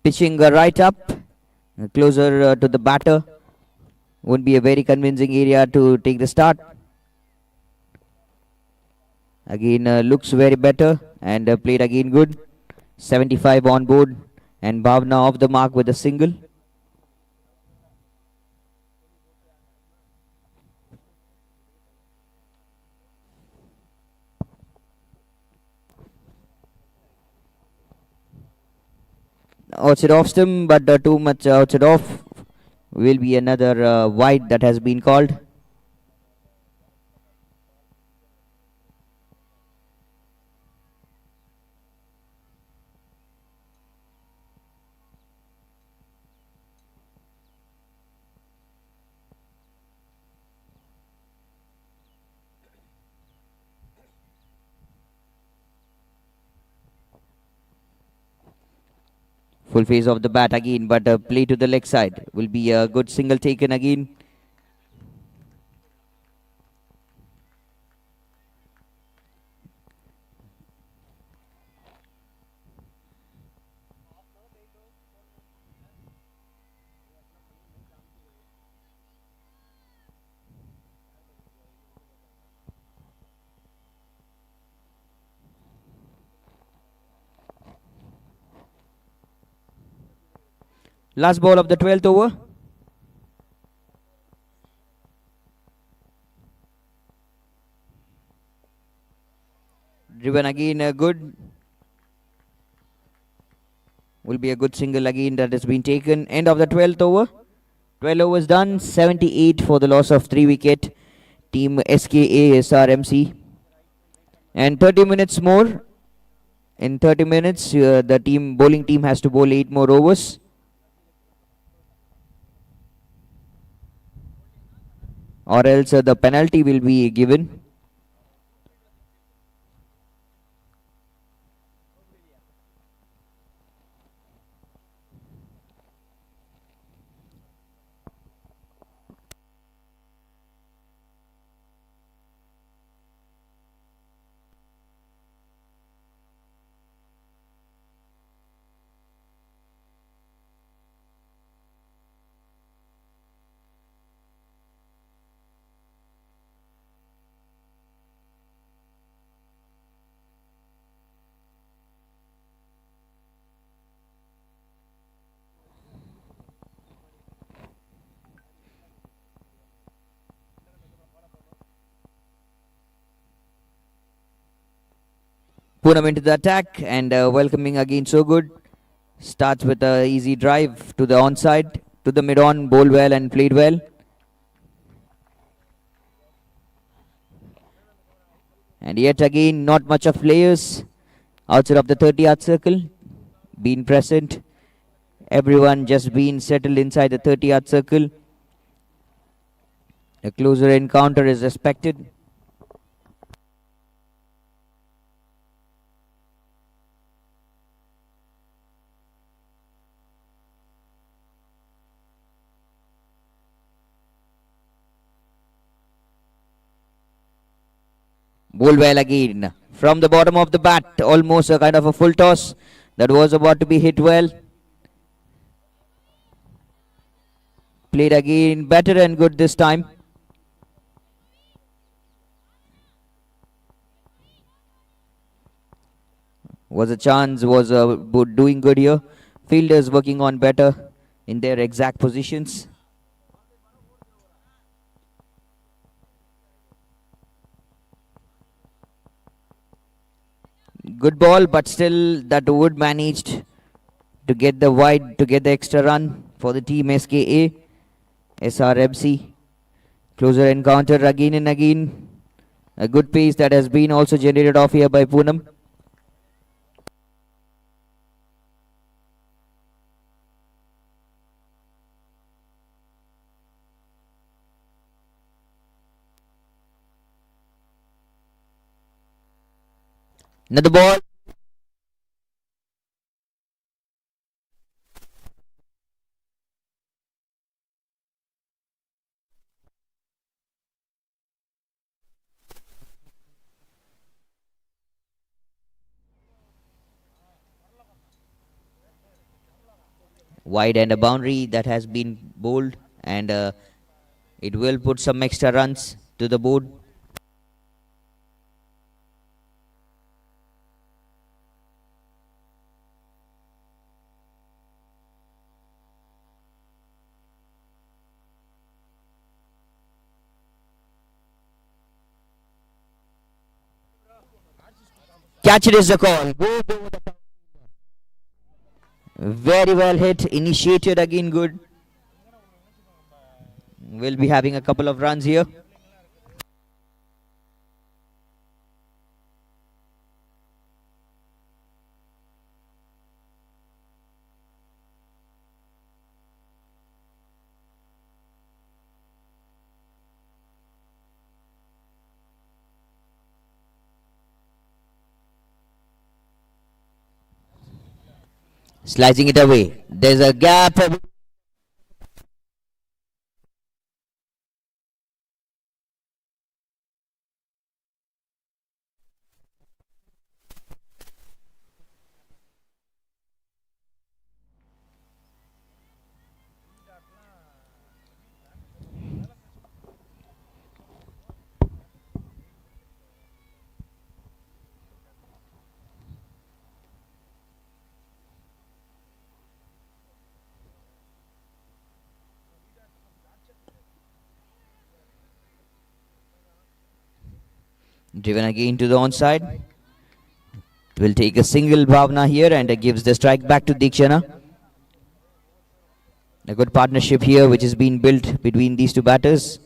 Pitching right up, closer to the batter. Won't be a very convincing area to take the start. Again looks very better and played again good. 75 on board and Bhavna off the mark with a single. Outside off stump, but too much outside off. Will be another wide that has been called. Full phase of the bat again, but play to the leg side. Will be a good single taken again. Last ball of the 12th over. Driven again, good. Will be a good single again that has been taken. End of the 12th over. 12 overs done. 78 for the loss of 3 wicket. Team SKA SRMC. And 30 minutes more. In 30 minutes, the bowling team has to bowl 8 more overs. Or else the penalty will be given. Poonam into the attack and welcoming again so good. Starts with a easy drive to the onside, to the mid-on, bowled well and played well. And yet again, not much of players outside of the 30-yard circle been present. Everyone just been settled inside the 30-yard circle. A closer encounter is expected. Bowled well again. From the bottom of the bat, almost a kind of a full toss. That was about to be hit well. Played again, better and good this time. Was a chance, was doing good here. Fielders working on better in their exact positions. Good ball, but still that Wood managed to get the wide, to get the extra run for the team SKA. SRMC. Closer encounter again and again. A good pace that has been also generated off here by Poonam. Another ball. wide and a boundary that has been bowled, and it will put some extra runs to the board. Catch it is the call. Very well hit. Initiated again good. We'll be having a couple of runs here. Slicing it away. There's a gap. Driven again to the onside. Will take a single Bhavna here and gives the strike back to Dikshana. A good partnership here which has been built between these two batters.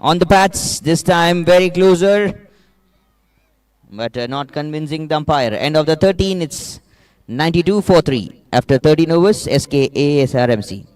On the pads, this time very closer, but not convincing the umpire. End of the 13, it's 92 for 3 after 13 overs. SKA SRMC.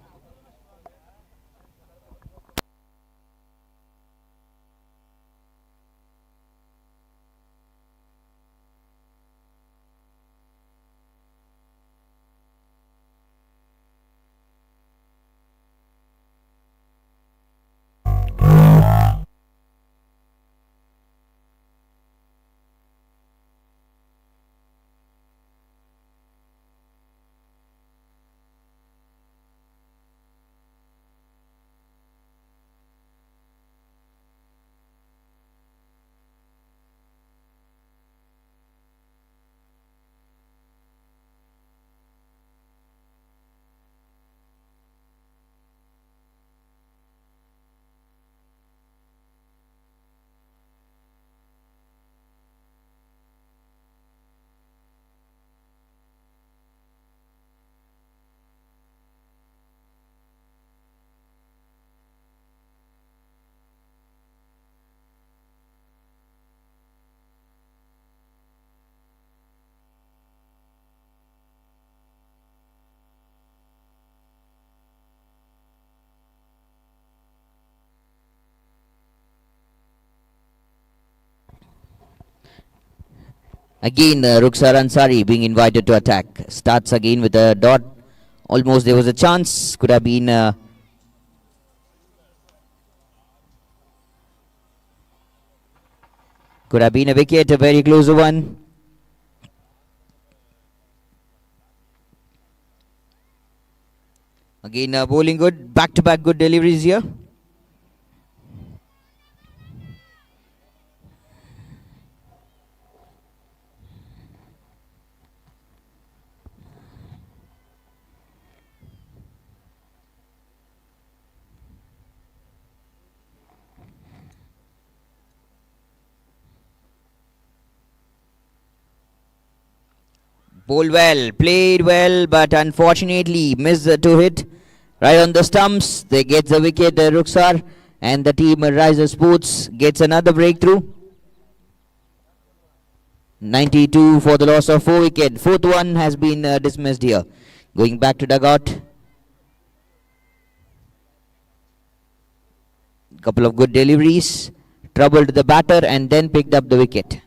Again, Rukhsar Ansari being invited to attack. Starts again with a dot. Almost there was a chance. Could have been a wicket, a very close one. Again, bowling good. Back-to-back good deliveries here. Bowled well, played well, but unfortunately missed to hit right on the stumps. They get the wicket, Rukhsar, and the team Riser Sports gets another breakthrough. 92 for the loss of 4 wickets. Fourth one has been dismissed here. Going back to dugout. Couple of good deliveries. troubled the batter and then picked up the wicket.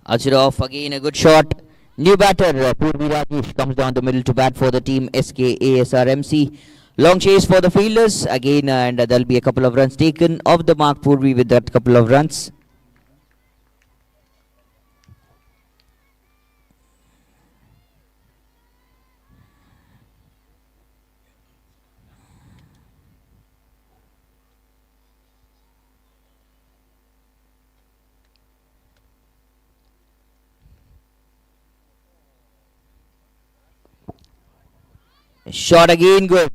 Acharov again a good shot. New batter Purvi Rajesh comes down the middle to bat for the team SKA SRMC. Long chase for the fielders again, and there'll be a couple of runs taken off the mark. Purvi with that couple of runs. Shot again, good.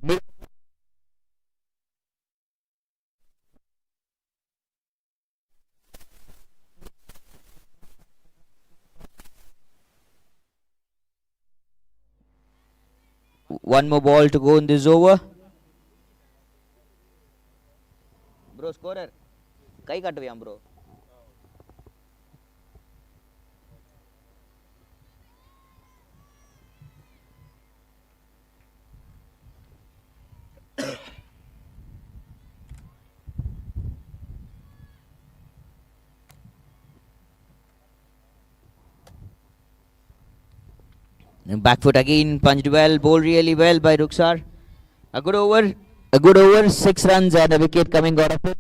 One more ball to go in this over. Bro, scorer. Kai kattuviyam, bro. Back foot again, punched well, bowled really well by Ruksar. A good over, 6 runs and a wicket coming out of it.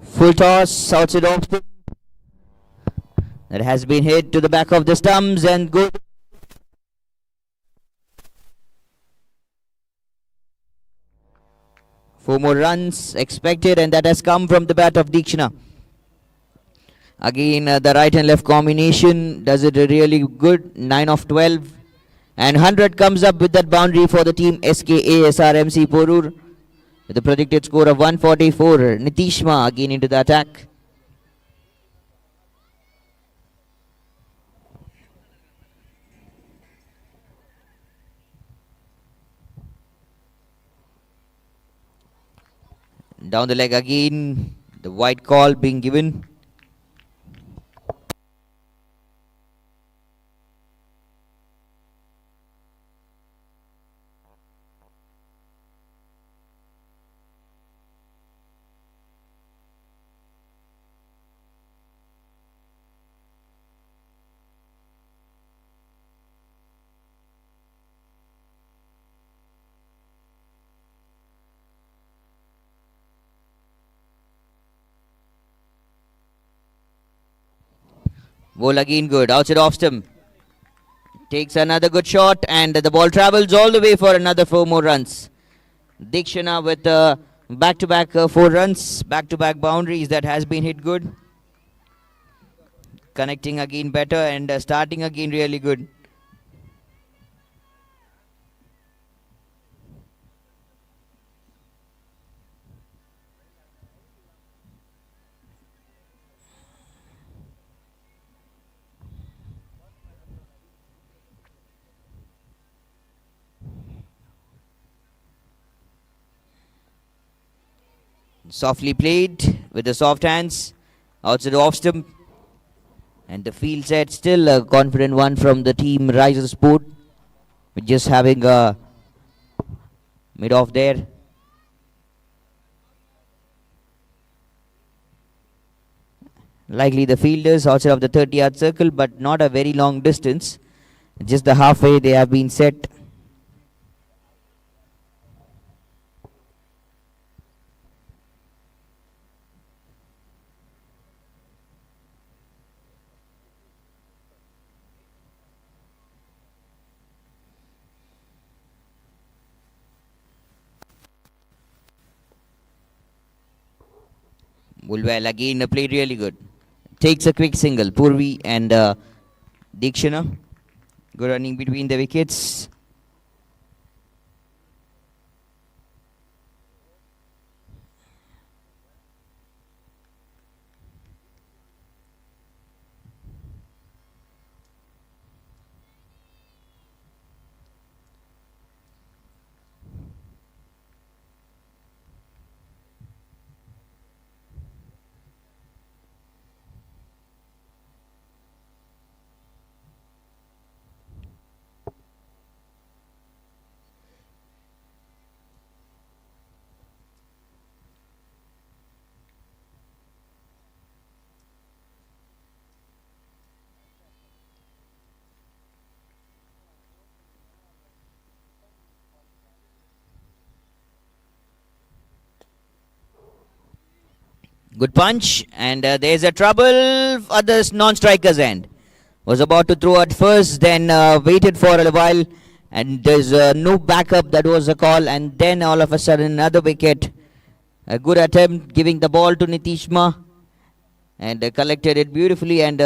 Full toss, outside off. That has been hit to the back of the stumps and good. Four more runs expected, and that has come from the bat of Deekshana. Again, the right and left combination does it really good. 9 of 12. And 100 comes up with that boundary for the team SKA SRMC Porur. With a predicted score of 144. Nitishma again into the attack. Down the leg again. The white call being given. Ball again good. Outside off stump. Takes another good shot and the ball travels all the way for another 4 more runs. Dikshana with back-to-back 4 runs, back-to-back boundaries that has been hit good. Connecting again better and starting again really good. Softly played with the soft hands. Outside off stump. And the field set still a confident one from the team Riser Sport. With just having a mid off there. Likely the fielders outside of the 30-yard circle, but not a very long distance. Just the halfway they have been set. Bulwell again played really good. Takes a quick single. Purvi and Dikshana. Good running between the wickets. Good punch, and there's a trouble at the non-striker's end. Was about to throw at first, then waited for a while, and there's no backup. That was a call, and then all of a sudden another wicket. A good attempt, giving the ball to Nitishma, and collected it beautifully and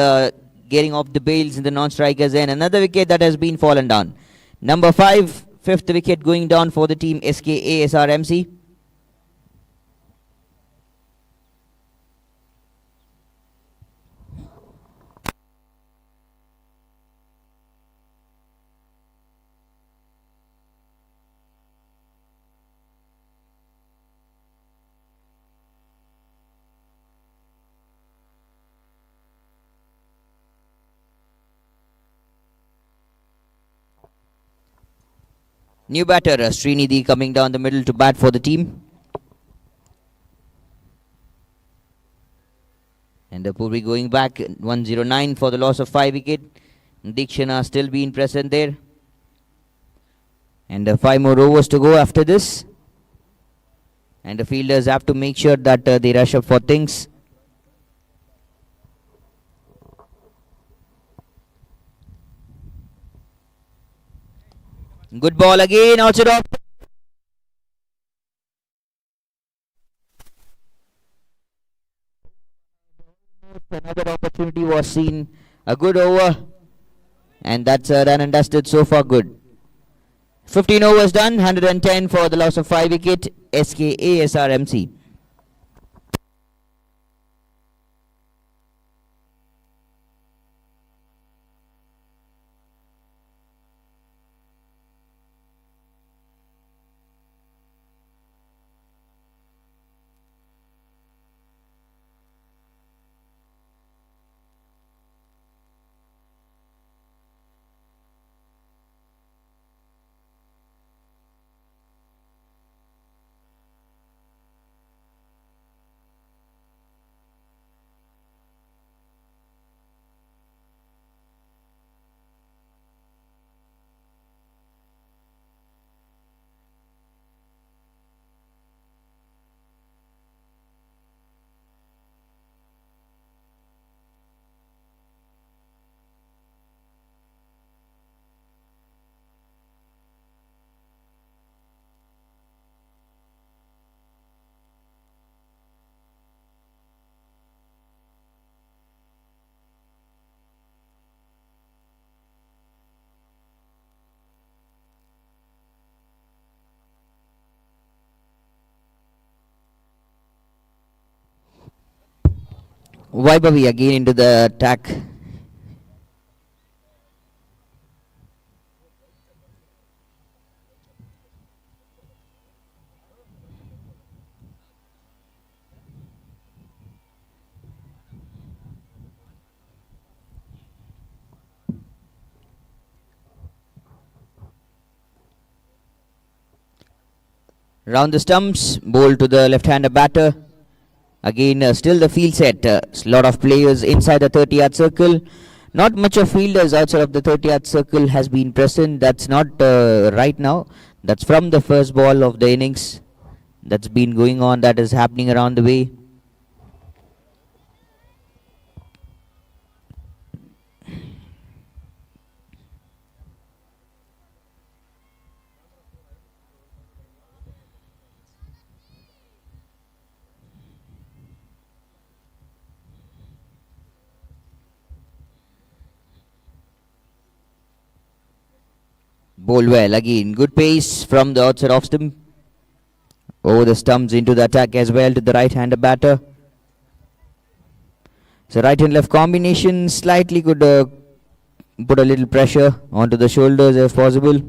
getting off the bails in the non-striker's end. Another wicket that has been fallen down. Number 5, fifth wicket going down for the team SKA SRMC. New batter, Srinidhi coming down the middle to bat for the team. And the Puri going back, 109 for the loss of 5 wicket. Dikshana still being present there. And 5 more overs to go after this. And the fielders have to make sure that they rush up for things. Good ball again, outside off. Another opportunity was seen. A good over. And that's a run and dusted so far good. 15 overs done, 110 for the loss of 5 wicket. SKA SRMC. Vaibhavi again into the attack. Round the stumps, ball to the left-hander batter. Again, still the field set. Lot of players inside the 30-yard circle. Not much of fielders outside of the 30-yard circle has been present. That's not right now. That's from the first ball of the innings. That's been going on. That is happening around the way. Ball well again. Good pace from the outside off stump. Over the stumps into the attack as well to the right-hander batter. So right and left combination slightly could put a little pressure onto the shoulders if possible.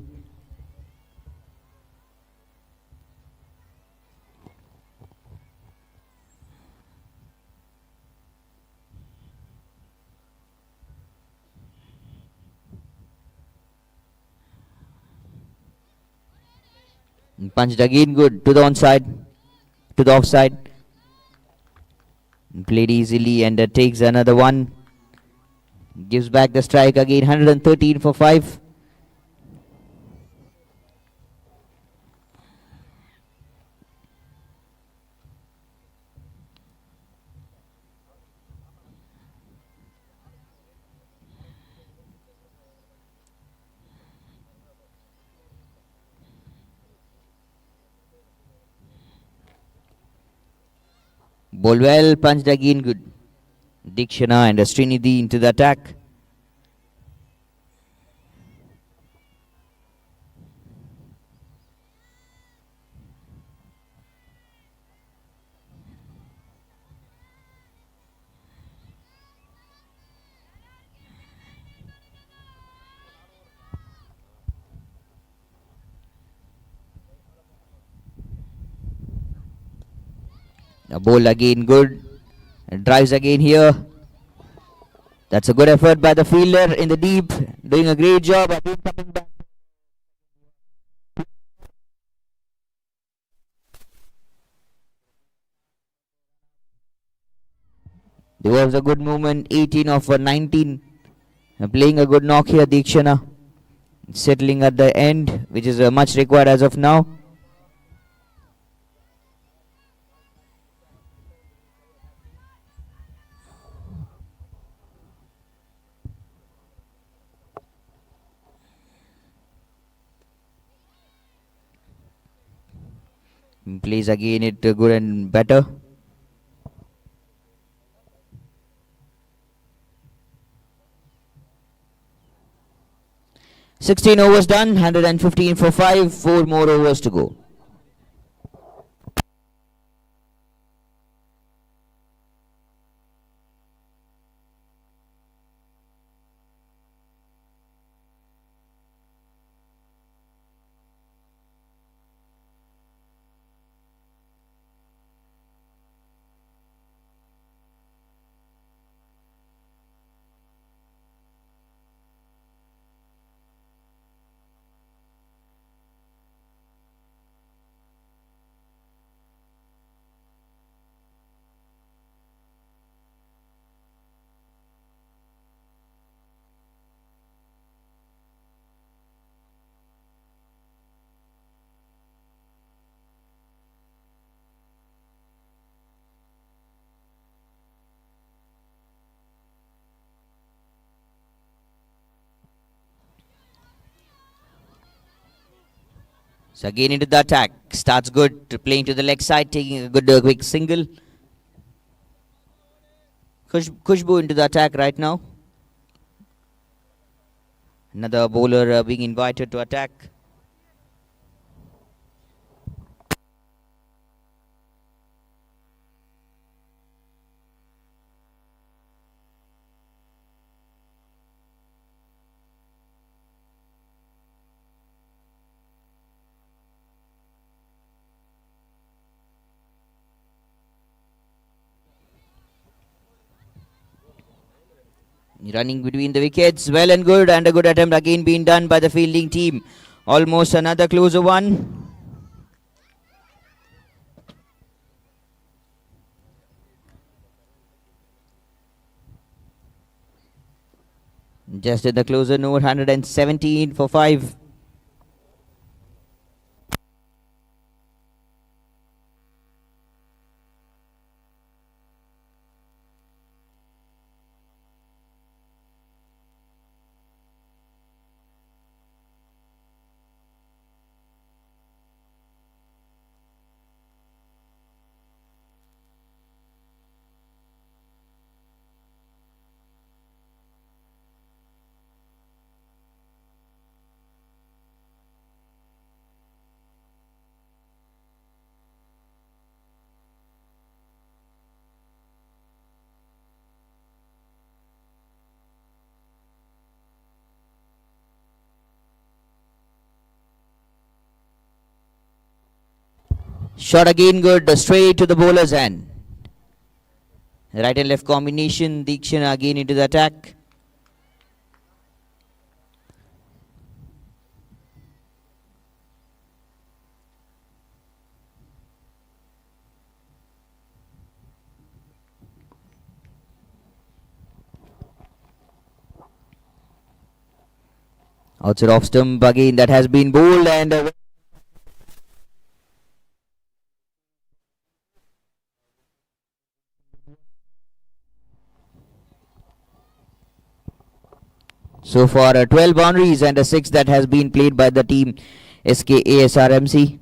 Punched again good to the onside, to the offside. Played easily and takes another one. Gives back the strike again, 113 for 5. Ball well, punched again good. Dikshana and Srinidhi into the attack. The ball again good. And drives again here. That's a good effort by the fielder in the deep. Doing a great job. Again coming back. There was a good movement. 18 of 19. Playing a good knock here, Dikshana. Settling at the end, which is much required as of now. Plays again it good and better. "16 overs done, 115 for 5, 4 more overs to go." So again into the attack. Starts good, playing to the leg side, taking a good quick single. Khushbu into the attack right now. Another bowler being invited to attack. Running between the wickets, well and good, and a good attempt again being done by the fielding team. Almost another closer one. Just in the closer note, 117 for 5. Shot again good, straight to the bowler's hand. Right and left combination, Deekshana again into the attack. Outside off stump again, that has been bowled, and so far 12 boundaries and a 6 that has been played by the team SKA SRMC.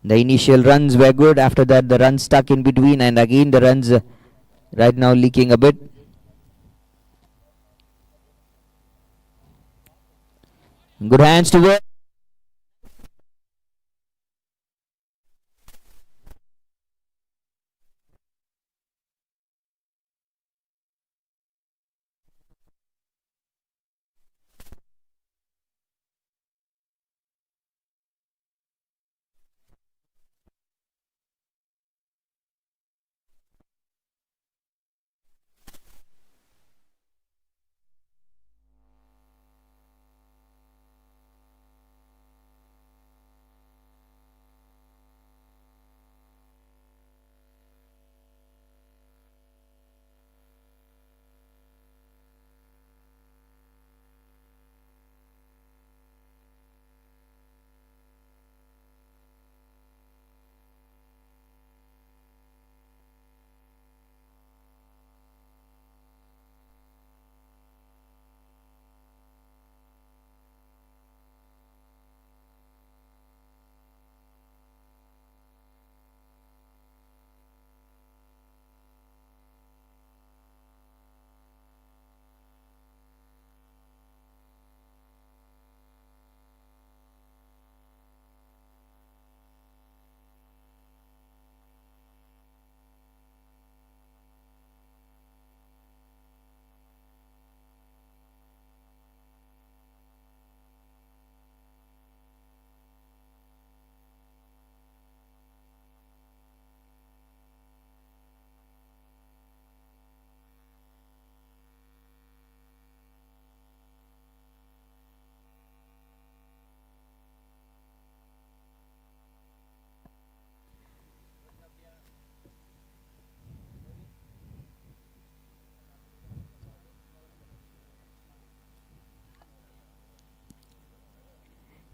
The initial runs were good, after that the runs stuck in between, and again the runs right now leaking a bit. Good hands to work.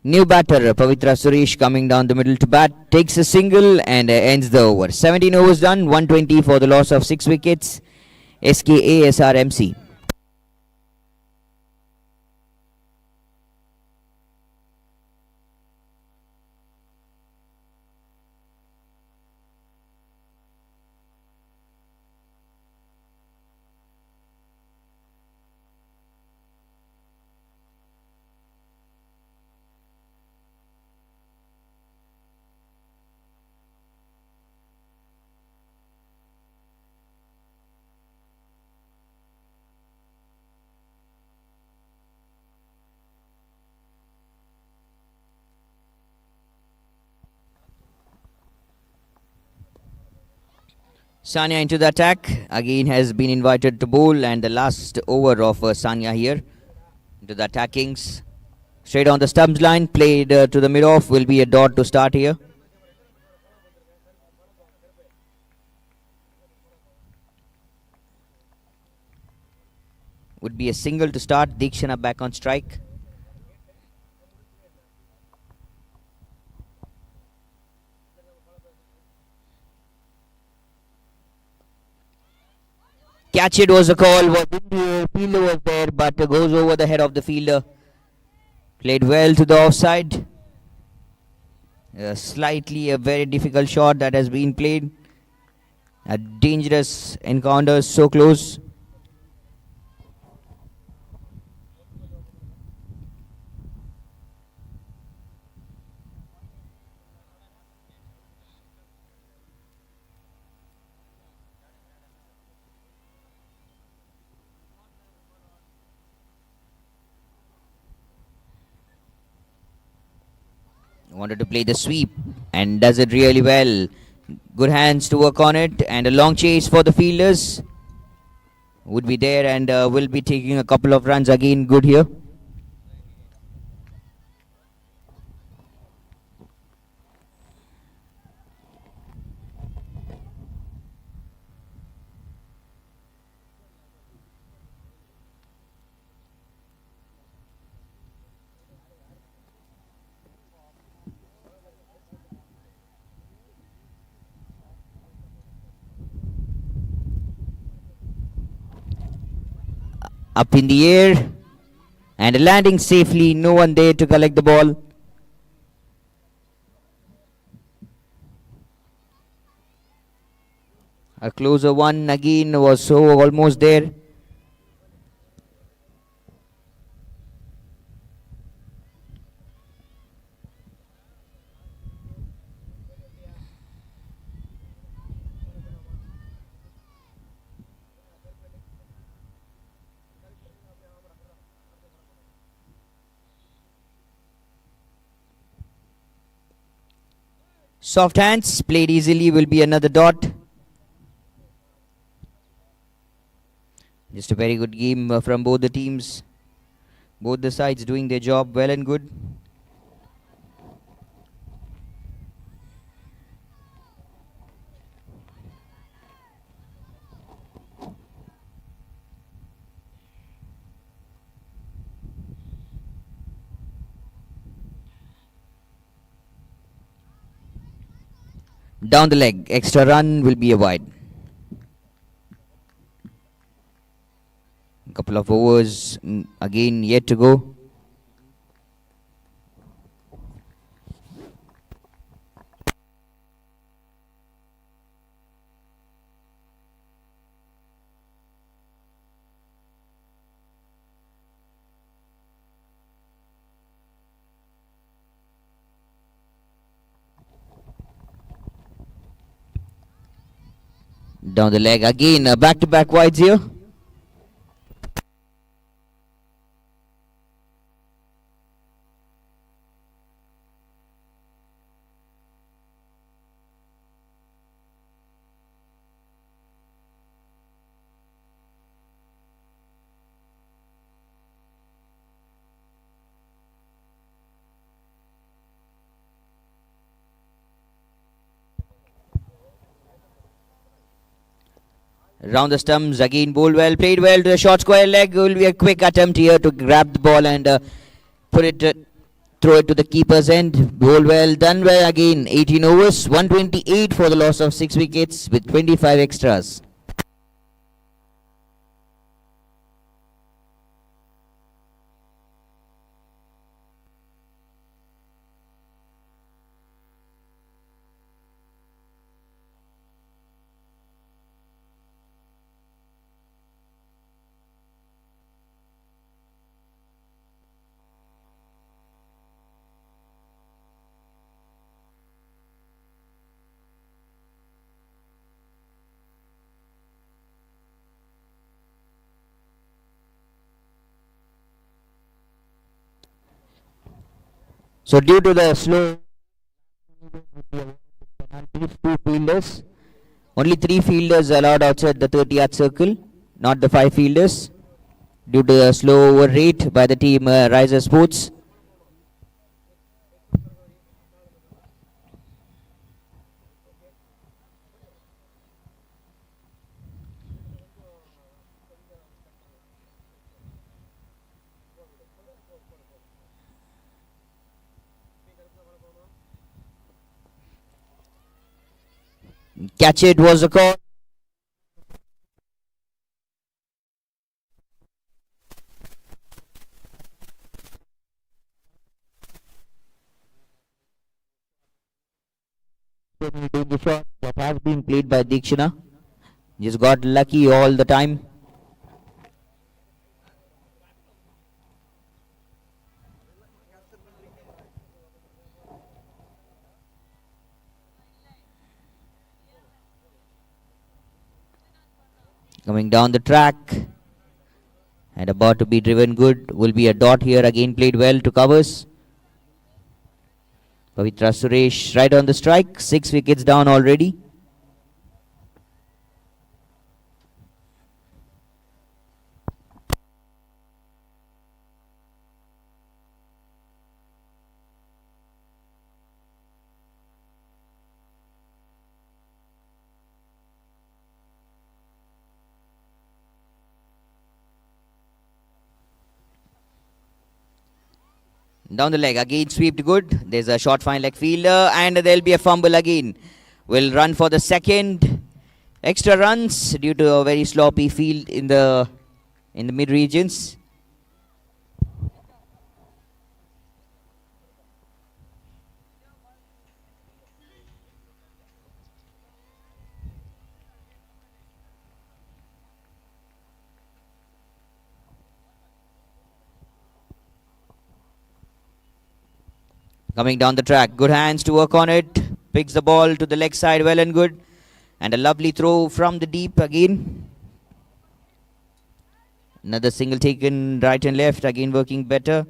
New batter Pavitra Suresh coming down the middle to bat, takes a single and ends the over. 17 overs done, 120 for the loss of 6 wickets. SKA SRMC. Sanya into the attack. Again has been invited to bowl, and the last over of Sanya here into the attackings. Straight on the stumps line, played to the mid-off, will be a dot to start here. Would be a single to start. Dikshana back on strike. Catch it was a call. Was in the air. Fielder was there, but goes over the head of the fielder. Played well to the offside. Slightly a very difficult shot that has been played. A dangerous encounter, so close. Wanted to play the sweep and does it really well. Good hands to work on it, and a long chase for the fielders. Would be there and will be taking a couple of runs again. Good here. Up in the air and landing safely. No one there to collect the ball. A closer one again was so almost there. Soft hands played easily, will be another dot. Just a very good game from both the teams. Both the sides doing their job well and good. Down the leg, extra run will be a wide. A couple of overs again yet to go. Down the leg again, back-to-back wides here. Round the stumps again, bowl well, played well to the short square leg. Will be a quick attempt here to grab the ball and put it, throw it to the keeper's end. Bowl well, done well again. 18 overs, 128 for the loss of 6 wickets with 25 extras. So due to the slow penalties, 2 fielders Only 3 fielders allowed outside the 30-yard circle, not the 5 fielders, due to a slow over rate by the team Riser Sports. Catch it was a call. The shot that has been played by Dikshana. Just got lucky all the time. Coming down the track and about to be driven good will be a dot here. Again played well to covers. Pavitra Suresh right on the strike. 6 wickets down already. Down the leg, again swept good. There's a short fine leg fielder and there'll be a fumble again. Will run for the second. Extra runs due to a very sloppy field in the mid regions. Coming down the track, good hands to work on it. Picks the ball to the leg side, well and good. And a lovely throw from the deep again. Another single taken right and left, again working better.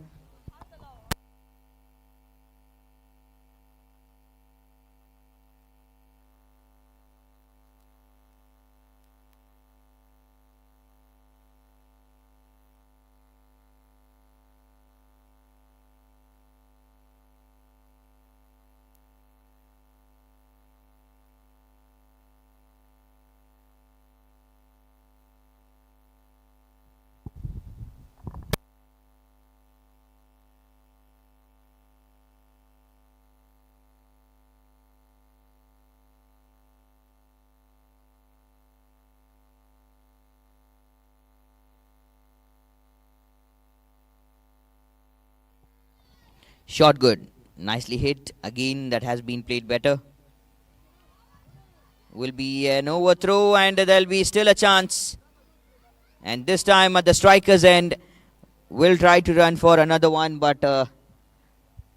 Shot good. Nicely hit. Again, that has been played better. Will be an overthrow and there'll be still a chance. And this time at the striker's end, will try to run for another one, but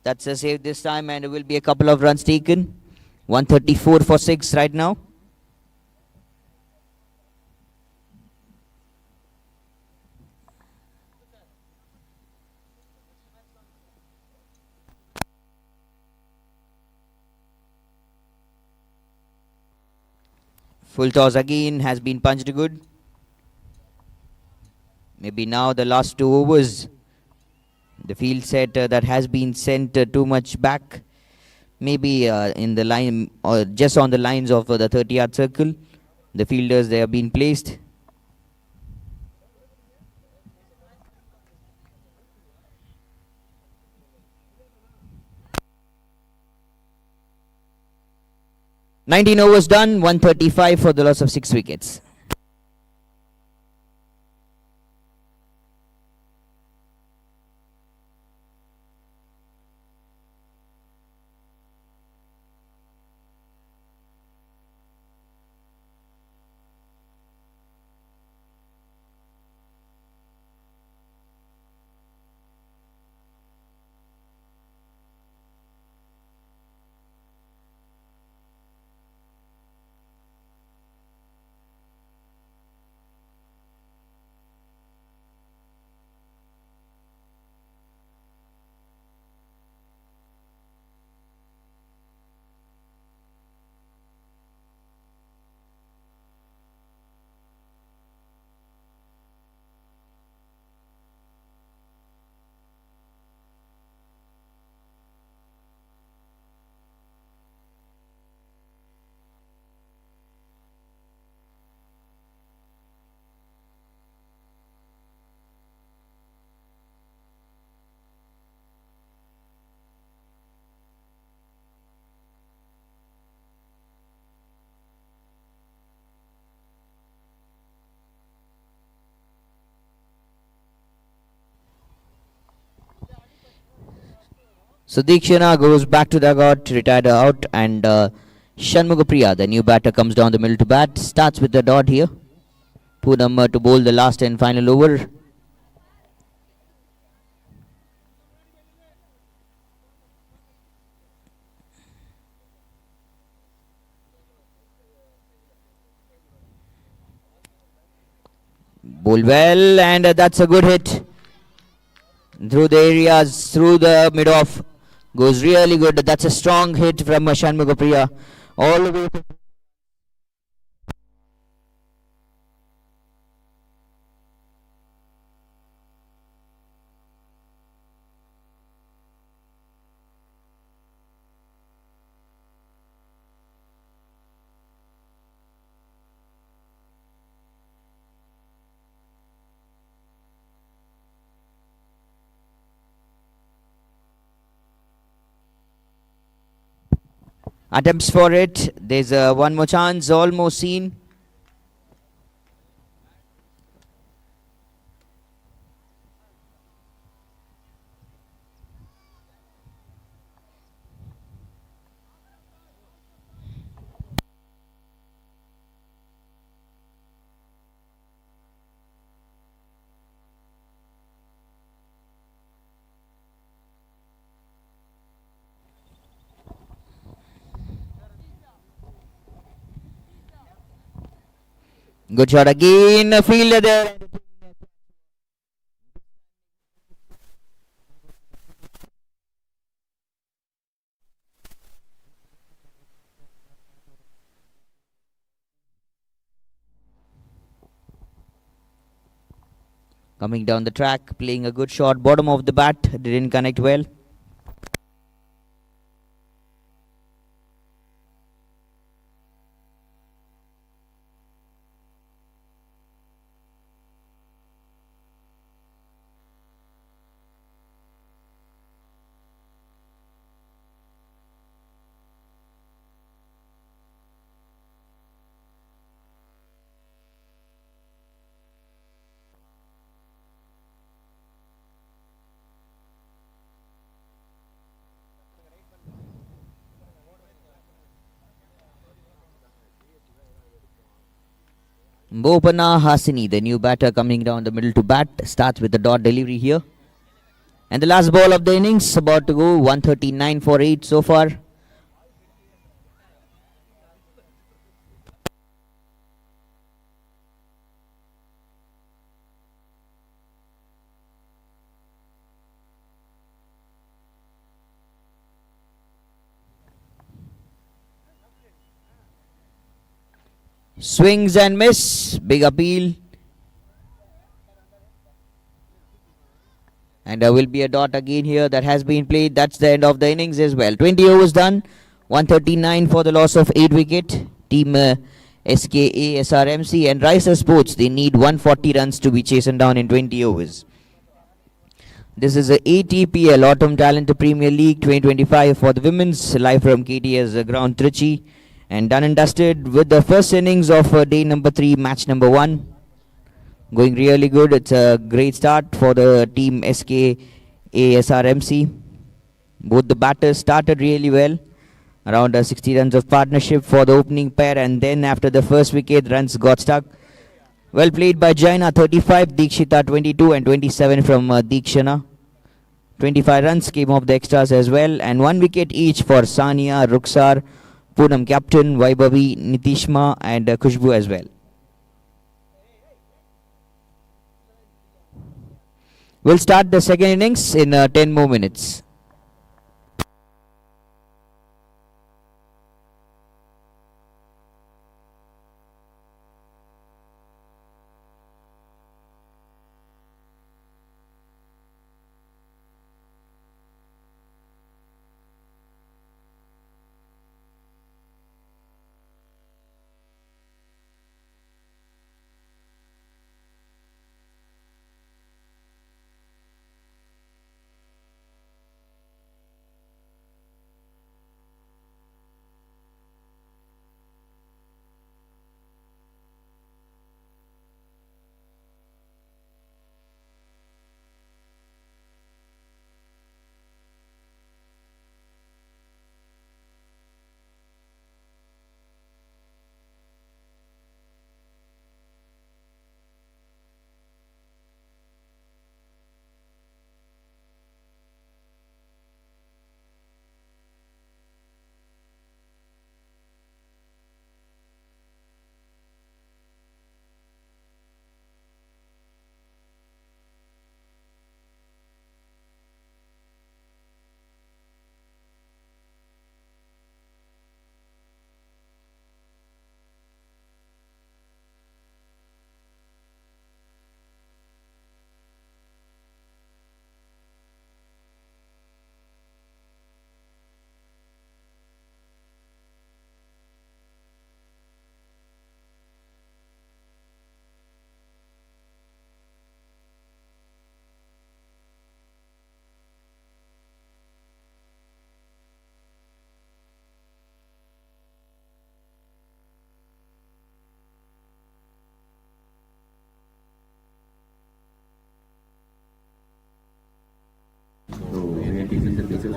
that's a save this time and it will be a couple of runs taken. 134 for 6 right now. Full toss again has been punched good. Maybe now the last 2 overs. The field set that has been sent too much back. Maybe in the line or just on the lines of the 30-yard circle. The fielders, they have been placed. "19 overs done, 135 for the loss of 6 wickets. So Deekshana goes back to dugout, retired out, and Shanmugapriya, the new batter, comes down the middle to bat. Starts with the dot here. Poonam to bowl the last and final over. Bowl well, and that's a good hit. Through the areas, through the mid-off. Goes really good. That's a strong hit from Shanmugapriya. All the way to attempts for it. There's one more chance, almost seen. Good shot again. Fielder there. Coming down the track, playing a good shot. Bottom of the bat, didn't connect well. Bopana Hasini, the new batter, coming down the middle to bat, starts with the dot delivery here. And the last ball of the innings, about to go, 139 for 8 so far. Swings and miss, big appeal. And there will be a dot again here that has been played. That's the end of the innings as well. 20 overs done, 139 for the loss of 8 wicket. Team SKA, SRMC and Ricer Sports, they need 140 runs to be chased down in 20 overs. This is the ATPL Autumn Talent Premier League 2025 for the women's, live from KTS ground Trichy. And done and dusted with the first innings of day number 3, match number 1. Going really good. It's a great start for the team SKA SRMC. Both the batters started really well. Around 60 runs of partnership for the opening pair, and then after the first wicket, runs got stuck. Well played by Jaina, 35, Deekshita 22 and 27 from Deekshana. 25 runs came off the extras as well, and 1 wicket each for Sania, Ruksar, Poonam captain, Vaibhavi, Nitishma and Khushbu as well. We'll start the second innings in 10 more minutes.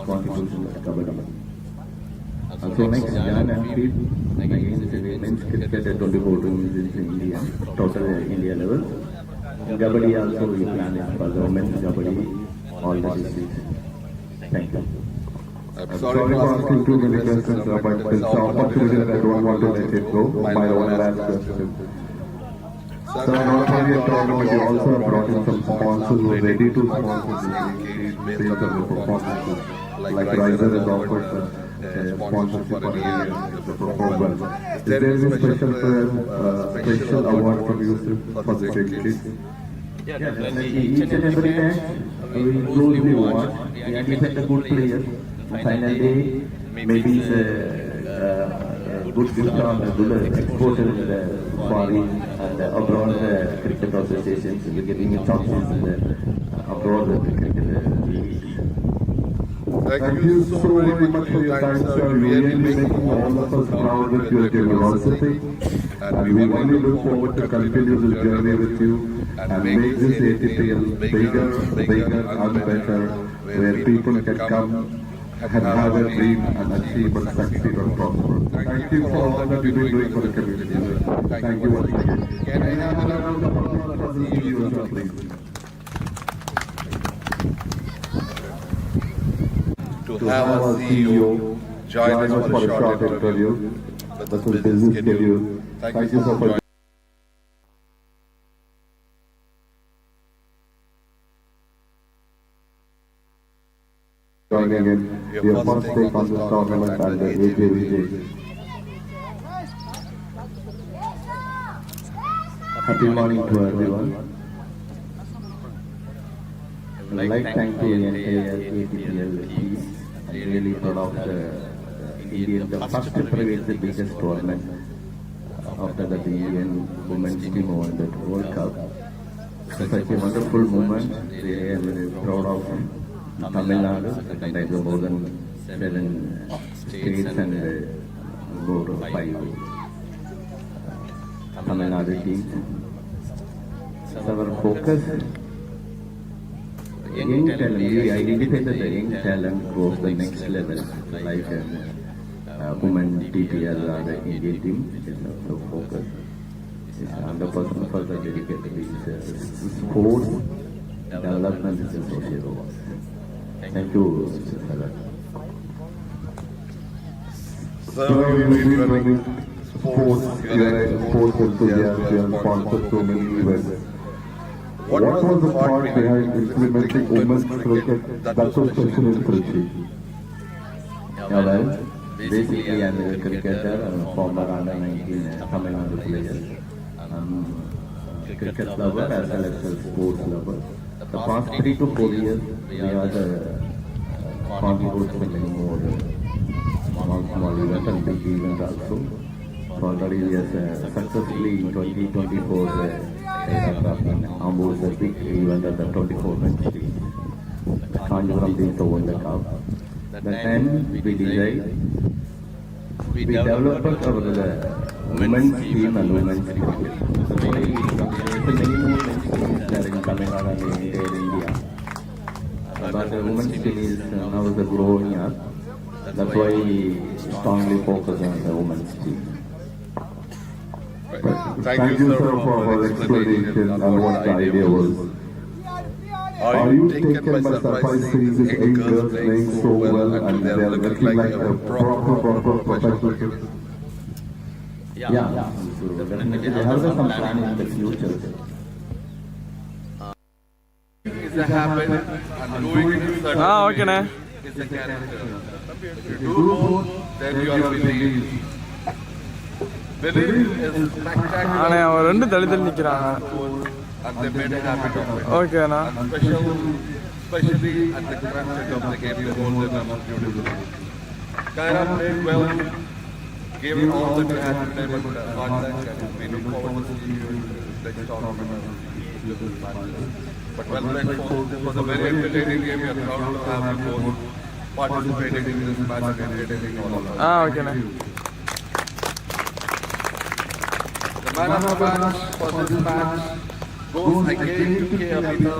contribution of Kabaddi. Also next, Jan and Pete against the women's cricket at 24 teams in India, total India level. In Kabaddi also we plan it for the women's Kabaddi, all the districts. Thank you. I'm sorry for asking too many questions, but it's an opportunity that I don't want to let it go. My own last question. So not only a tournament, you also have brought in some sponsors who are ready to sponsor the league based on the performances. Like Riser has offered sponsorship for a year if they perform well. Is there any special award from you for the kids? Yeah, definitely. Each and every match we closely watch. We identify the good players. Final day, maybe the good good exposure in the foreign and abroad cricket associations. We're getting chances in the abroad cricket leagues. Thank you so very much for your time, sir. You really making all of us proud with your generosity. And we really look forward to continue this journey with you and make this ATPL bigger, and better, where people can come and have a dream and achieve and succeed and prosper. Thank you for all that you've been doing for the community. Thank you once again. Can I have a round of applause for the CEO, sir, please? To have a CEO join us for a short interview with this busy schedule. Thank you so much. Joining in your first take on this tournament and the AJVJ. Happy morning to everyone. I'd like to thank the entire ATPL team. I'm really proud of the the first private, the biggest tournament after the Indian women's team won the World Cup. Such a wonderful moment. We are very proud of Tamil Nadu, and more than 7 states and more 5 Tamil Nadu teams. So our focus, young talent, we identified that the young talent goes the next level, like women TPL or the Indian team is also focus. Is 100% for the dedicated sports development is social. Thank you, Mr. Salat. Sir, you've been running sports enthusiasts and sponsored so many events. What was the thought behind implementing women's cricket that was special in Trichy? Yeah, well, basically I'm a cricketer, I'm a former under 19 Tamil Nadu player. I'm a cricket lover as well as a sports lover. The past 3 to 4 years, we are contributing many more small events and big events also. So already we are successfully in 2024 almost a big event at the 24 men's team. Kanjuram team to win the cup. Then we developed our women's team and women's cricket. So many more men's teams are in Tamil Nadu and in India. But the women's team is now growing up. That's why we strongly focus on the women's team. Thank you, sir, for our explanation and what the idea was. Are you taken by surprise seeing these 8 girls playing so well and they are looking like a proper professional? Yeah, so definitely they have some plan in the future. It's a habit and doing it certainly is a character. If you do both, then you are believed. Believe is spectacular. ஆனா அவன் ரெண்டு தள்ளி தள்ளி நிக்கிறாங்க. And they made a habit of it. ஓகேண்ணா. And especially at the crunch of the game, they hold them up beautifully. Kaira played well, gave all that you had today, but hard luck, and we look forward to seeing you in the next tournament. But well played, folks. It was a very entertaining game. We are proud to have you both participating in this match and entertaining all of us. ஓகேண்ணா. The man of the match for this match goes again to K. Abhita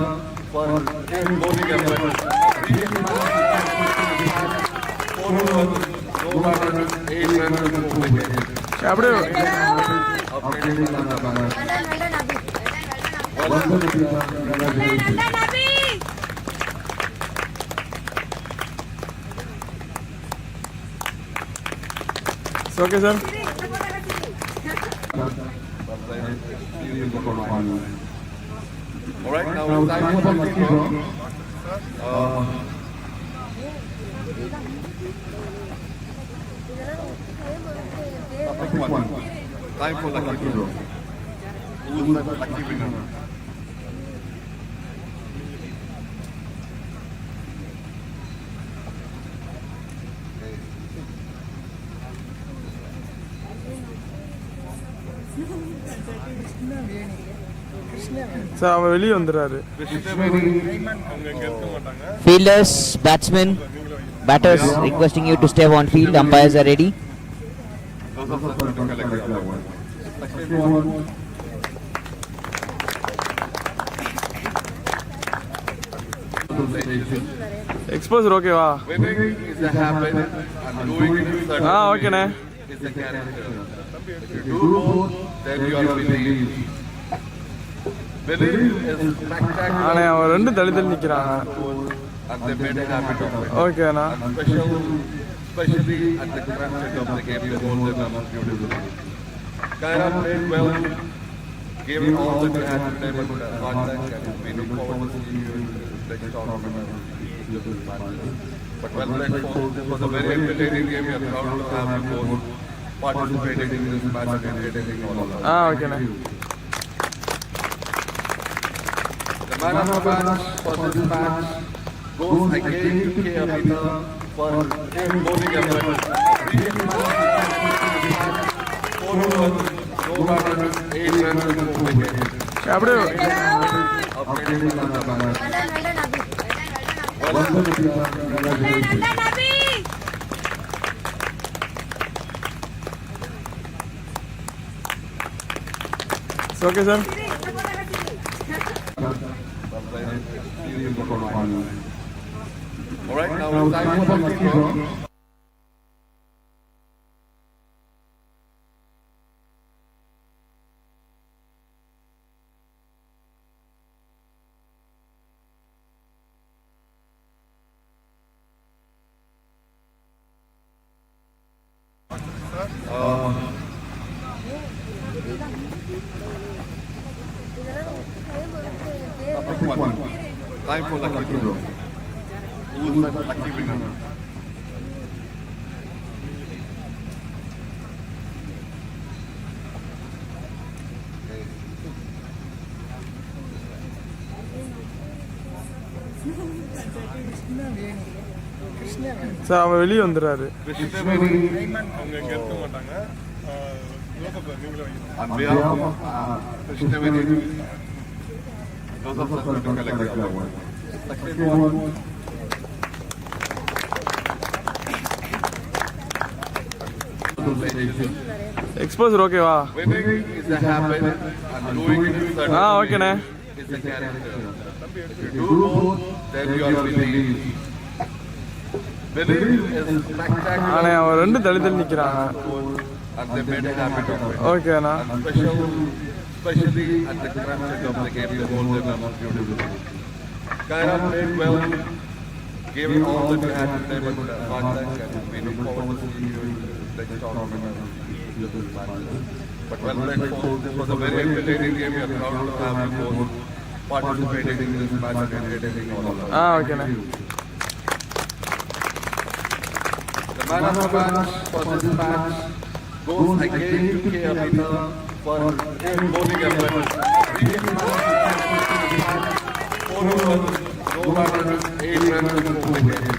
for bowling effort. 4 overs, no runs, 8 runs and 4 wickets. அப்படியே Updating on the batter. Okay sir. All right, now time for lucky draw. Time for lucky draw. Who's the lucky winner? Sir அவன் வெளியே வந்துடுறாரு. Fielders, batsmen, batters requesting you to step on field. Umpires are ready. Exposure ஓகேவா? Winning is a habit and doing it ஆ ஓகேண்ணே. is a character. If you do both, then you are winning. Winning is spectacular ஆனே அவன் ரெண்டு தள்ளி நிக்கிறான். and they made a habit of it. ஓகேண்ணா. Especially at the crunch end of the game, they hold their numbers beautifully. Kaira played well, gave it all that he had today, but hard luck, and we look forward to seeing you in the next tournament. But well played, folks. This was a very entertaining game. We are proud to have you both participating in this match and entertaining all of us. ஆ ஓகேண்ணே. The man of the match for this match goes again to K.A.T.TUM for his bowling effort. 4 overs, no runs, 8 runs and 4 wickets. அப்படியே Updating on the batter. Okay sir. All right, now time for lucky draw. Time for lucky draw. Who's the lucky winner? Sir அவன் வெளியே வந்துடுறாரு. On behalf of Krishnaveri, those of us who took a lucky award. Exposure ஓகேவா? Winning is a habit and doing it ஆ ஓகேண்ணே. is a character. If you do both, then you are winning. Winning is spectacular ஆனே அவன் ரெண்டு தள்ளி நிக்கிறான். and they made a habit of it. ஓகேண்ணா. Especially at the crunch end of the game, they hold their numbers beautifully. Kaira played well, gave it all that he had today, but hard luck, and we look forward to seeing you in the next tournament. But well played, folks. This was a very entertaining game. We are proud to have you both participating in this match and entertaining all of us. ஆ ஓகேண்ணே. The man of the match for this match goes again to K.A.T.TUM for his bowling effort. 4 overs, no runs, 8 runs and 4 wickets.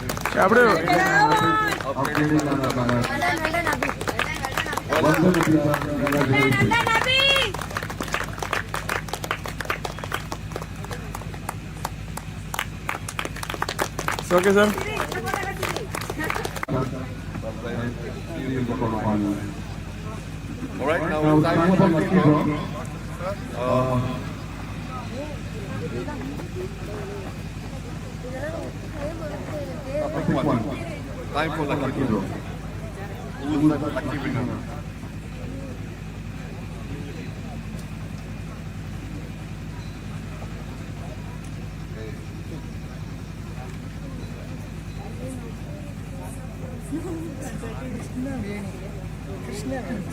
அப்படியே Updating on the batter. Okay sir. All right, now time for lucky draw. Pick one. Time for lucky draw. Who's the lucky winner?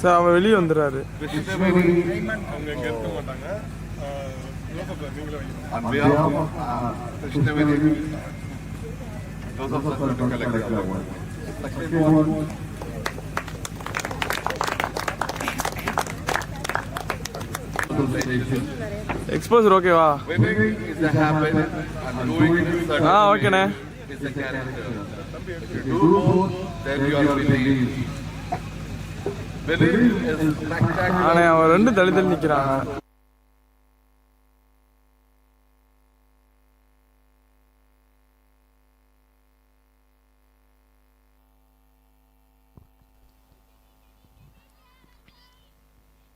Sir அவன் வெளியே வந்துடுறாரு. On behalf of Krishnavedi, Joseph Sir to collect the award. Exposure ஓகேவா? Winning is a habit and doing it is ஆ ஓகேண்ணே. a character. If you do both, then you are winning. Winning is spectacular. ஆனால் அவன் ரெண்டு தள்ளி தள்ளி நிற்கிறான்.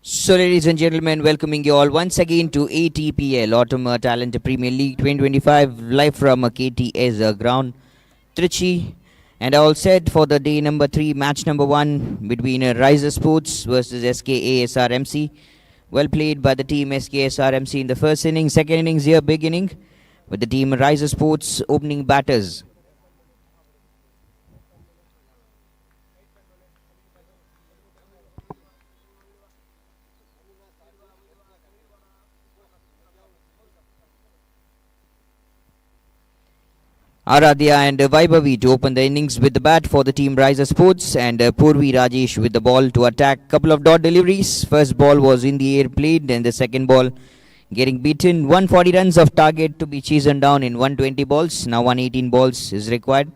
So, ladies and gentlemen, welcoming you all once again to ATPL Autumn Talent Premier League 2025, live from KTS ground, Trichy, and all set for the day number 3, match number 1 between Riser Sports versus SKA SRMC. Well played by the team SKA SRMC in the first inning. Second innings here, big inning, with the team Riser Sports opening batters. Aradhya and Vaibhavi to open the innings with the bat for the team Riser Sports, and Purvi Rajesh with the ball to attack. Couple of dot deliveries. First ball was in the air played, and the second ball getting beaten. 140 runs of target to be chastened down in 120 balls. Now 118 balls is required.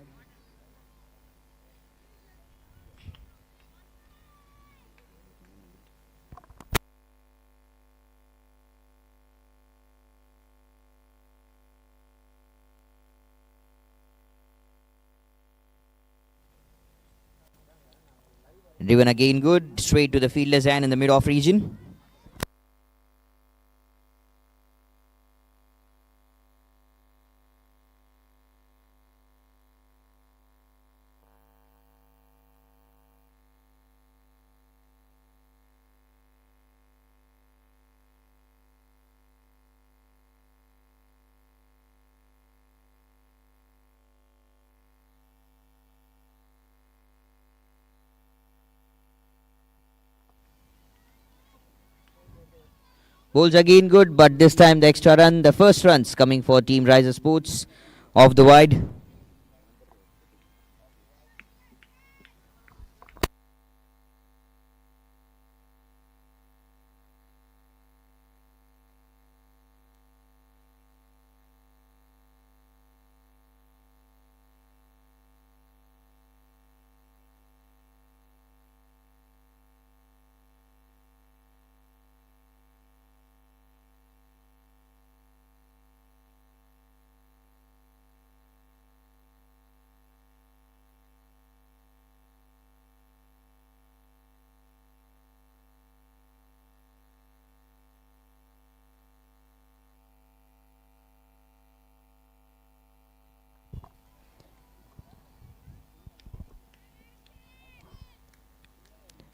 Driven again good, straight to the fielder's hand in the mid-off region. Bowls again good, but this time the extra run, the first runs coming for Team Riser Sports off the wide.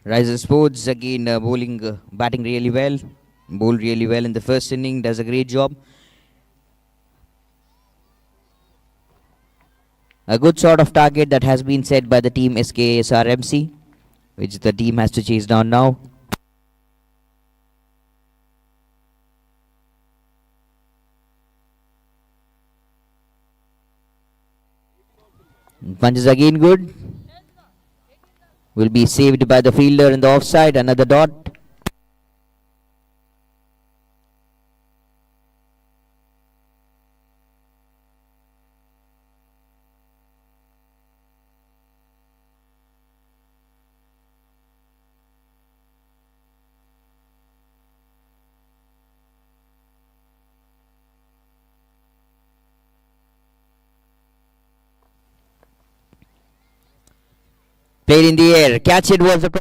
Riser Sports again batting really well, bowled really well in the first inning, does a great job. A good sort of target that has been set by the team SKA SRMC, which the team has to chase down now. Punches again good. Will be saved by the fielder in the offside. Another dot. Played in the air. Catch it was the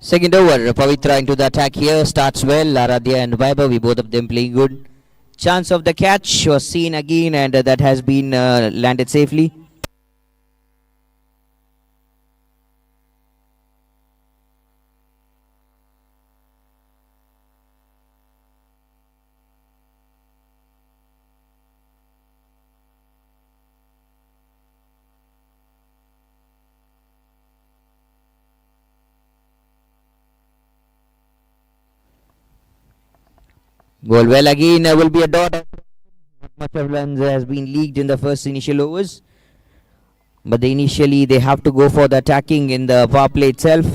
Second over, Pavitra into the attack here. Starts well. Aradhya and Vaibhavi, both of them playing good. Chance of the catch was seen again, and that has been landed safely. Ball well again, will be a dot. Much of runs has been leaked in the first initial overs. But initially they have to go for the attacking in the power play itself.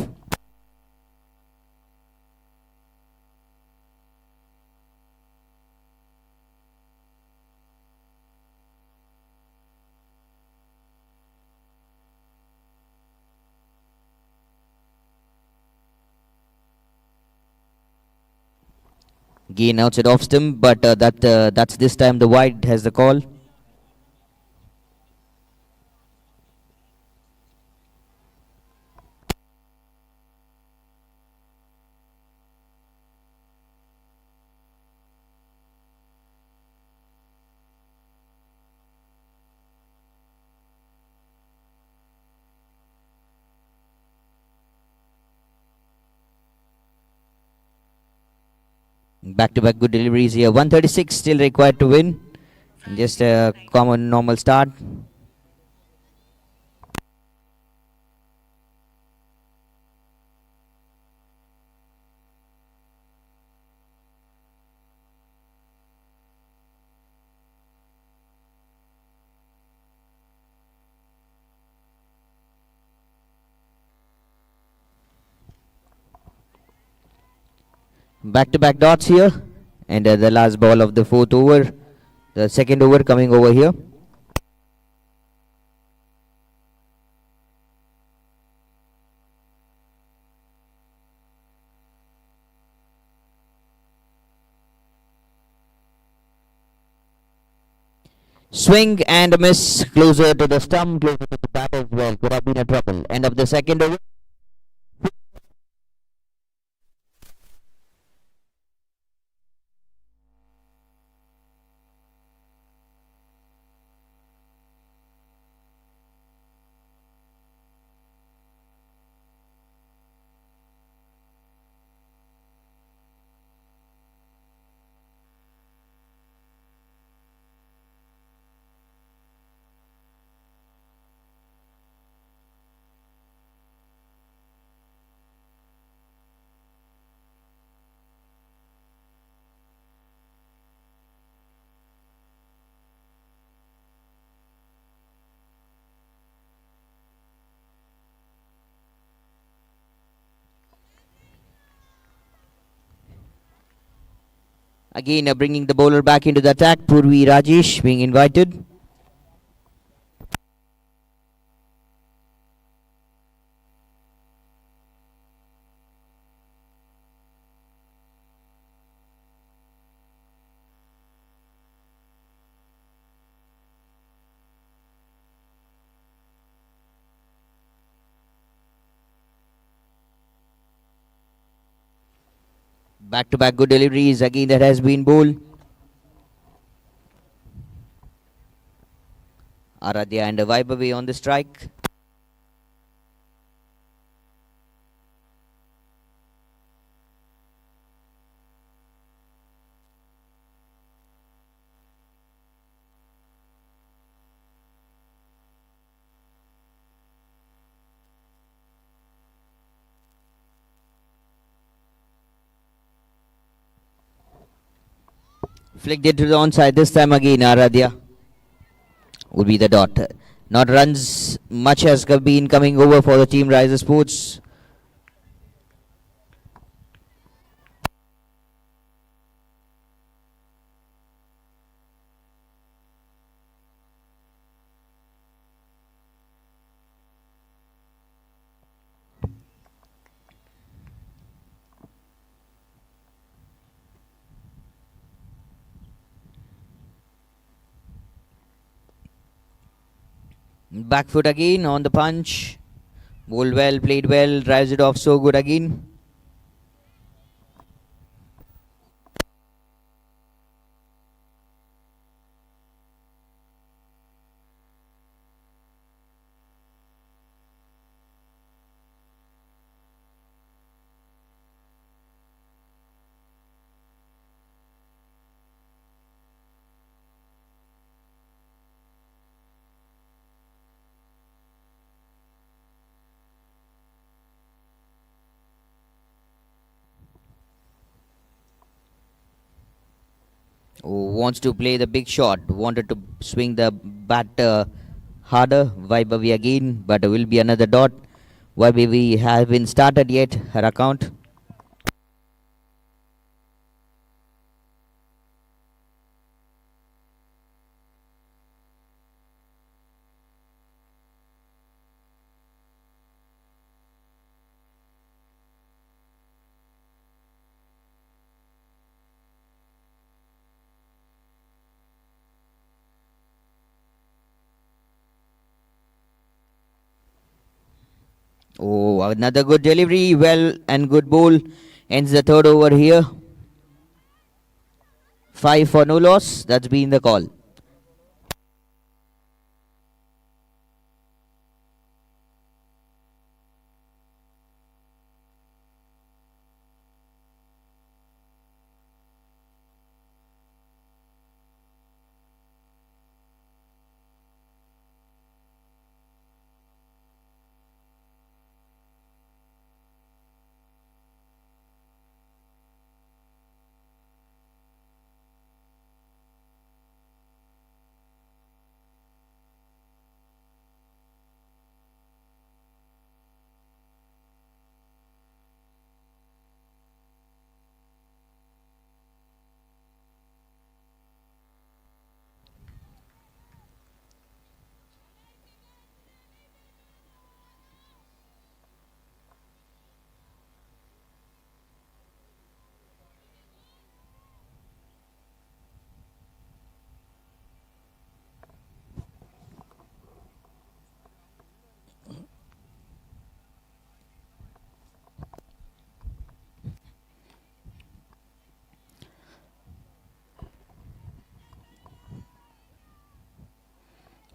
Gain outside off stump, but that's this time the wide has the call. Back-to-back good deliveries here. 136 still required to win. Just a common normal start. Back-to-back dots here, and the last ball of the fourth over, the second over coming over here. Swing and a miss, closer to the stump, closer to the bat as well. Could have been a trouble. End of the second over. Again, bringing the bowler back into the attack. Purvi Rajesh being invited. Back-to-back good deliveries. Again, that has been bowled. Aradhya and Vaibhavi on the strike. Flicked it to the onside. This time again, Aradhya would be the dot. Not runs much has been coming over for the team Riser Sports. Back foot again on the punch. Bowled well, played well, drives it off so good again. who wants to play the big shot, wanted to swing the bat harder. Vaibhavi again, but will be another dot. Vaibhavi haven't started yet her account. Oh, another good delivery, well and good ball. Ends the third over here. 5 for no loss. That's been the call.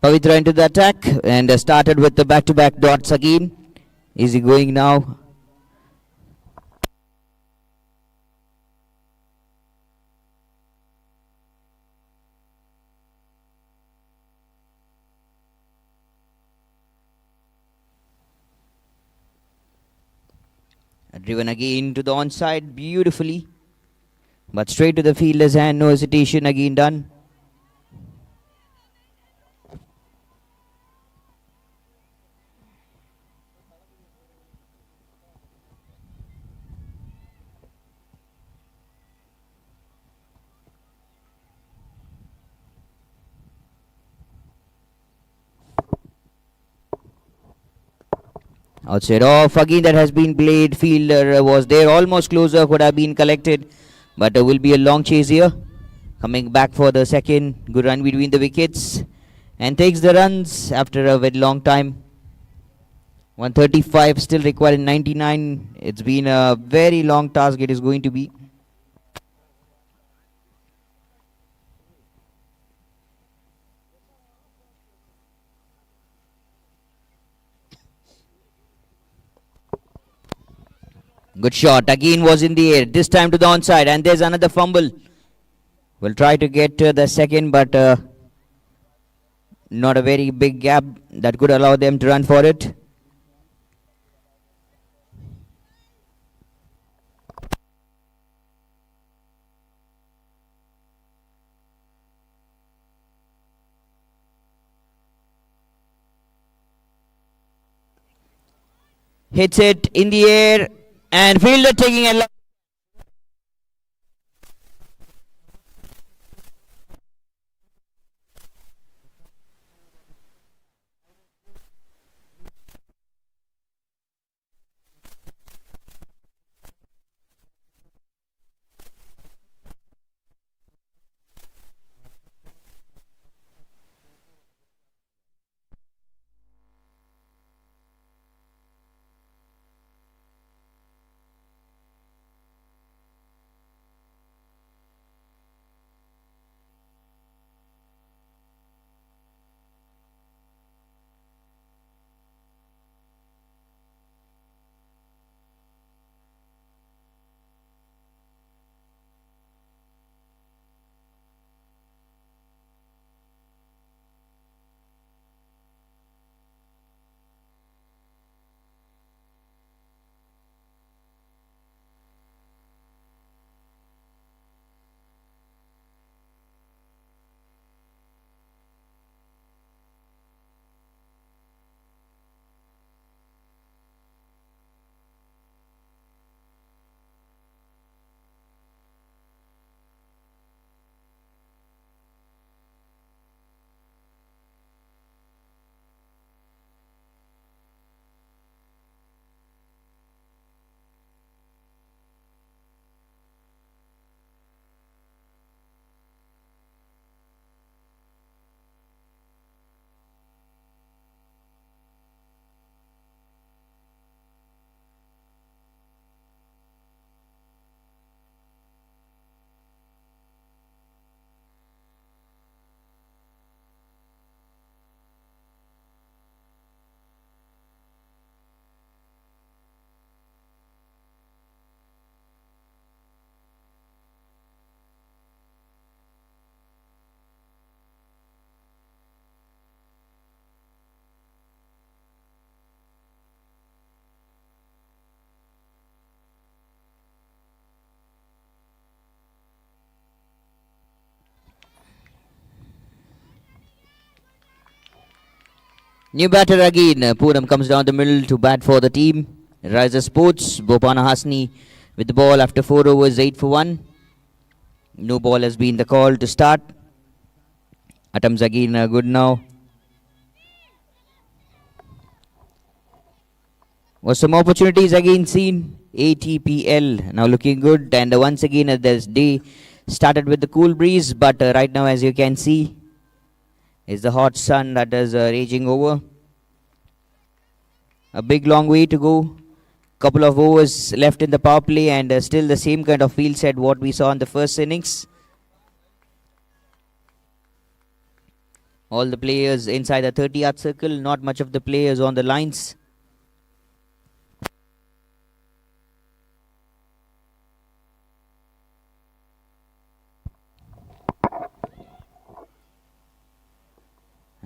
Pavitra into the attack and started with the back-to-back dots again. Is he going now? Driven again to the onside beautifully. But straight to the fielder's hand, no hesitation again done. Outside off again, that has been played. Fielder was there, almost closer, could have been collected, but will be a long chase here. Coming back for the second, good run between the wickets and takes the runs after a very long time. 135 still required in 99. It's been a very long task it is going to be. Good shot. Again was in the air. This time to the onside. And there's another fumble. We'll try to get the second, but not a very big gap that could allow them to run for it. Hits it in the air. And fielder taking a New batter again. Poonam comes down the middle to bat for the team. Riser Sports. Bopana Hasni with the ball after 4 overs, 8 for 1. No ball has been the call to start. Attempts again good now. Was some opportunities again seen. ATPL now looking good, and once again this day started with the cool breeze, but right now, as you can see, is the hot sun that is raging over. A big long way to go. Couple of overs left in the power play, and still the same kind of field set what we saw in the first innings. All the players inside the 30-yard circle, not much of the players on the lines.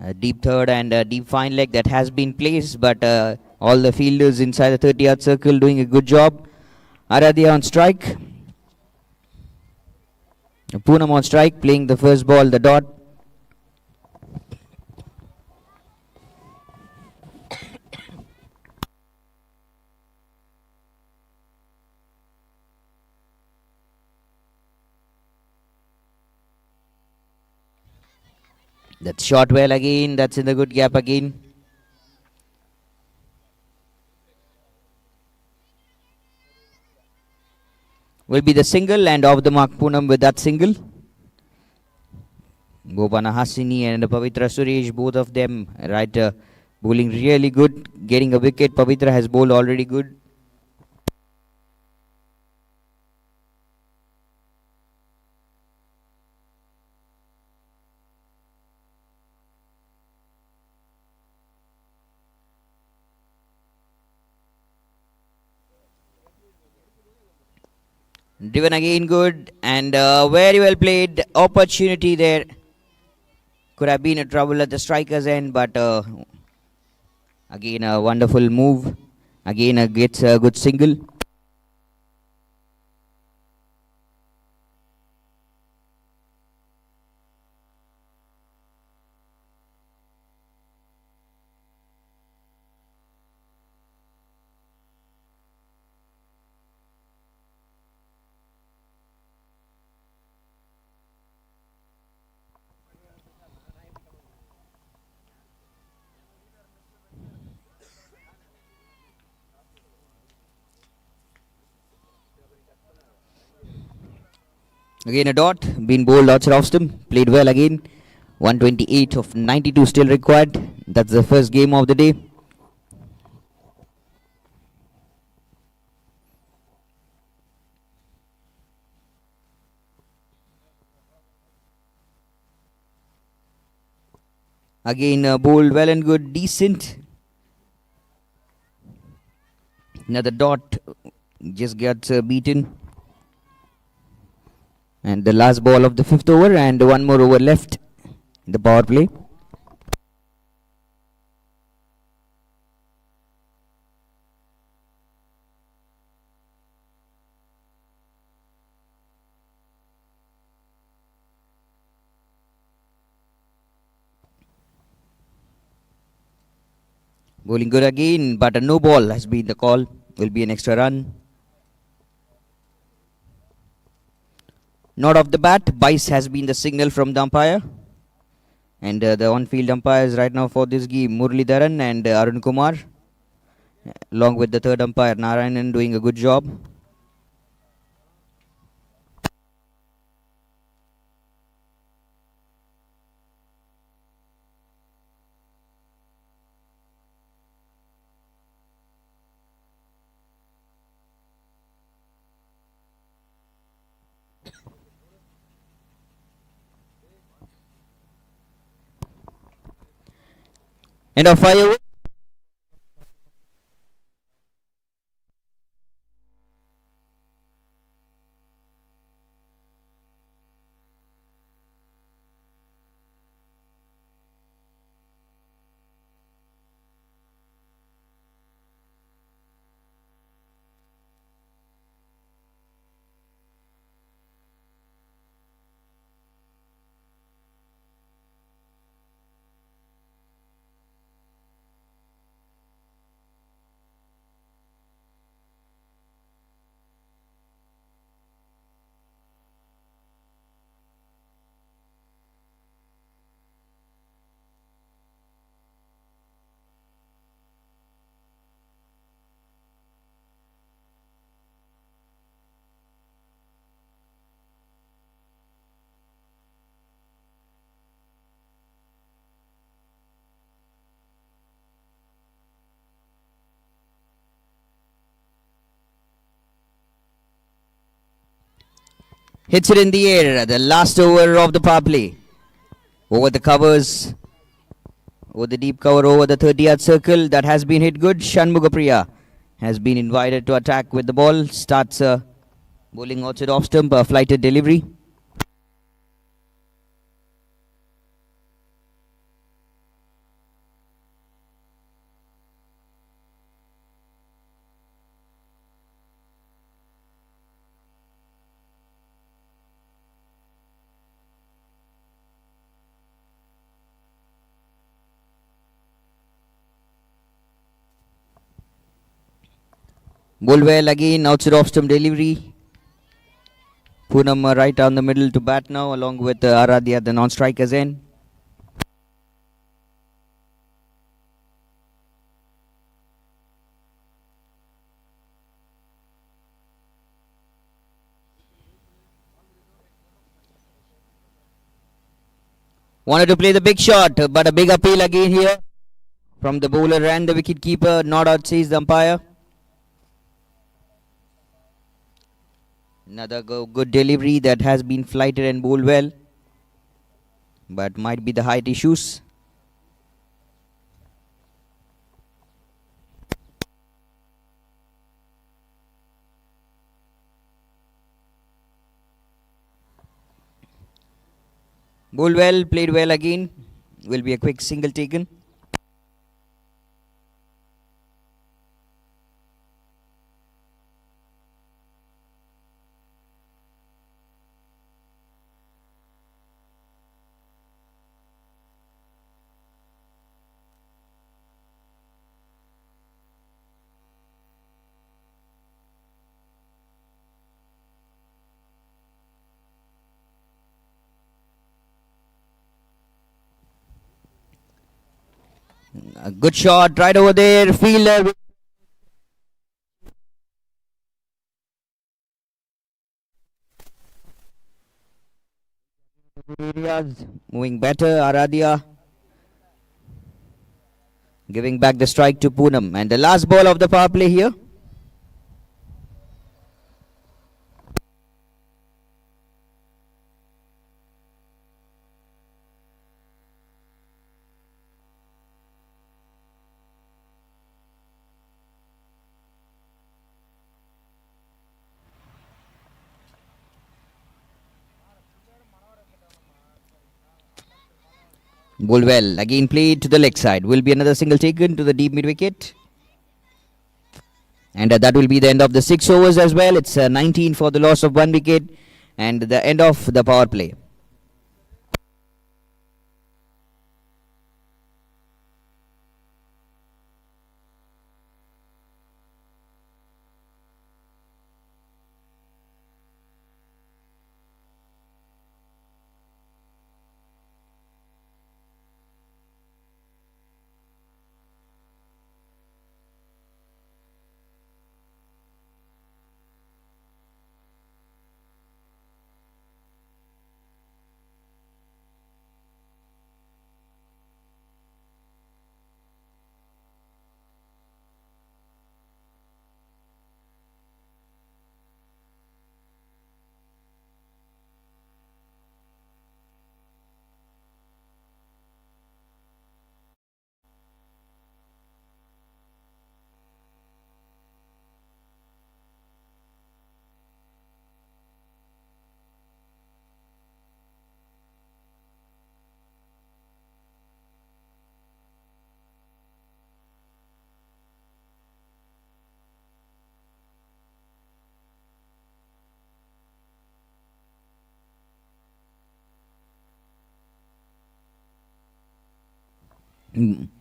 A deep third and a deep fine leg that has been placed, but all the fielders inside the 30-yard circle doing a good job. Aradhya on strike. Poonam on strike, playing the first ball, the dot. That's shot well again. That's in the good gap again. Will be the single, and off the mark Poonam with that single. Bopana Hasini and Pavitra Suresh, both of them right bowling really good, getting a wicket. Pavitra has bowled already good. Driven again good, and very well played. Opportunity there. Could have been a trouble at the striker's end, but again a wonderful move. Again gets a good single. Again a dot, been bowled outside off stump, played well again. 128 of 92 still required. That's the first game of the day. Again bowled well and good, decent. Another dot, just gets beaten. And the last ball of the 5th over, and one more over left in the power play. Bowling good again, but a no ball has been the call. Will be an extra run. Not off the bat. Bice has been the signal from the umpire. And the on-field umpires right now for this game, Muralidharan and Arun Kumar. Along with the third umpire, Narayanan, doing a good job. End of 5 overs. Hits it in the air. The last over of the power play. Over the covers. Over the deep cover, over the 30-yard circle. That has been hit good. Shanmugapriya has been invited to attack with the ball. Starts bowling outside off stump. A flighted delivery. Bowled well again, outside off stump delivery. Poonam right down the middle to bat now, along with Aradhya, the non-strikers in. Wanted to play the big shot, but a big appeal again here from the bowler and the wicket keeper. Not out, says the umpire. Another good delivery that has been flighted and bowled well, but might be the height issues. Bowled well, played well again. Will be a quick single taken. A good shot right over there. Fielder. Areas moving better. Aradhya giving back the strike to Poonam. And the last ball of the power play here. Bowled well. Again played to the leg side. Will be another single taken to the deep mid wicket. And that will be the end of the 6 overs as well. It's 19 for the loss of 1 wicket. And the end of the power play.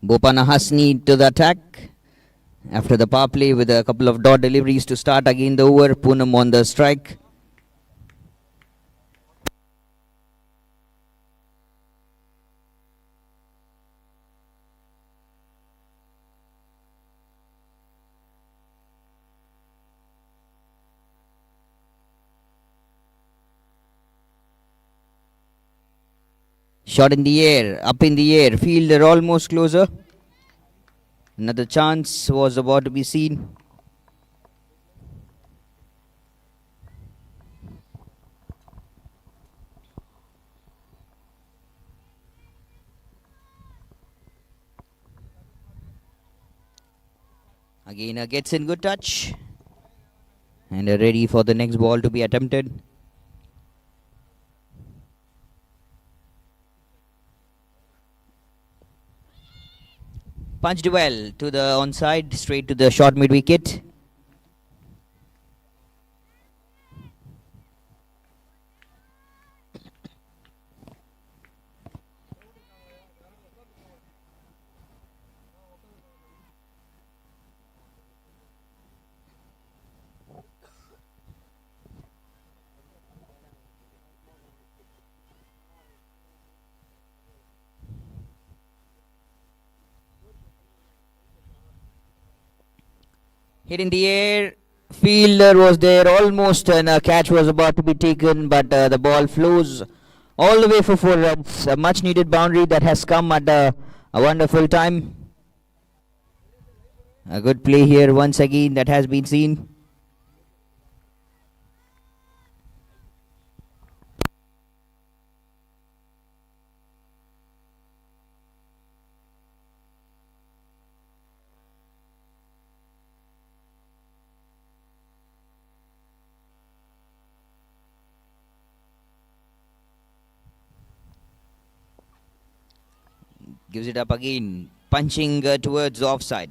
Bopana Hasni to the attack after the power play with a couple of dot deliveries to start again the over. Poonam on the strike. Shot in the air, up in the air, fielder almost closer. Another chance was about to be seen. Again, gets in good touch. And ready for the next ball to be attempted. Punched well to the onside, straight to the short mid wicket. Hit in the air. Fielder was there almost, and a catch was about to be taken, but the ball flows all the way for 4 runs. A much needed boundary that has come at a wonderful time. A good play here once again that has been seen. Gives it up again, punching towards the offside.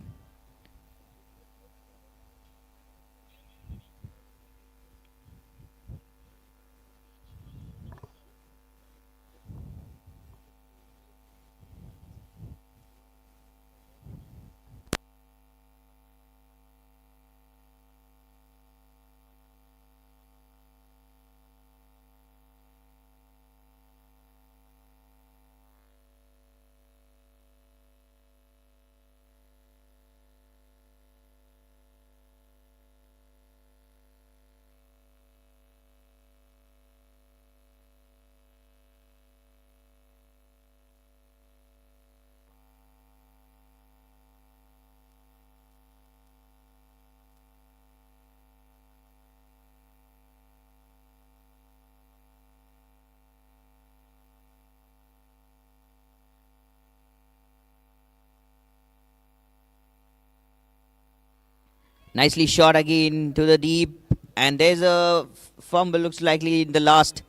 Nicely shot again to the deep, and there's a fumble, looks likely in the last.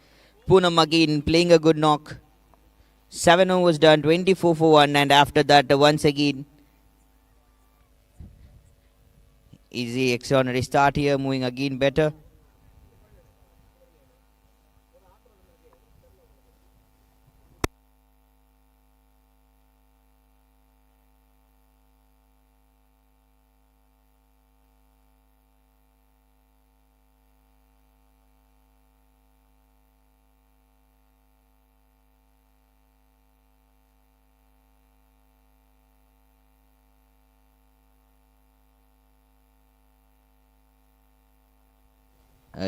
Poonam again playing a good knock. 7 overs done, 24 for 1, and after that, once again, easy extraordinary start here, moving again better.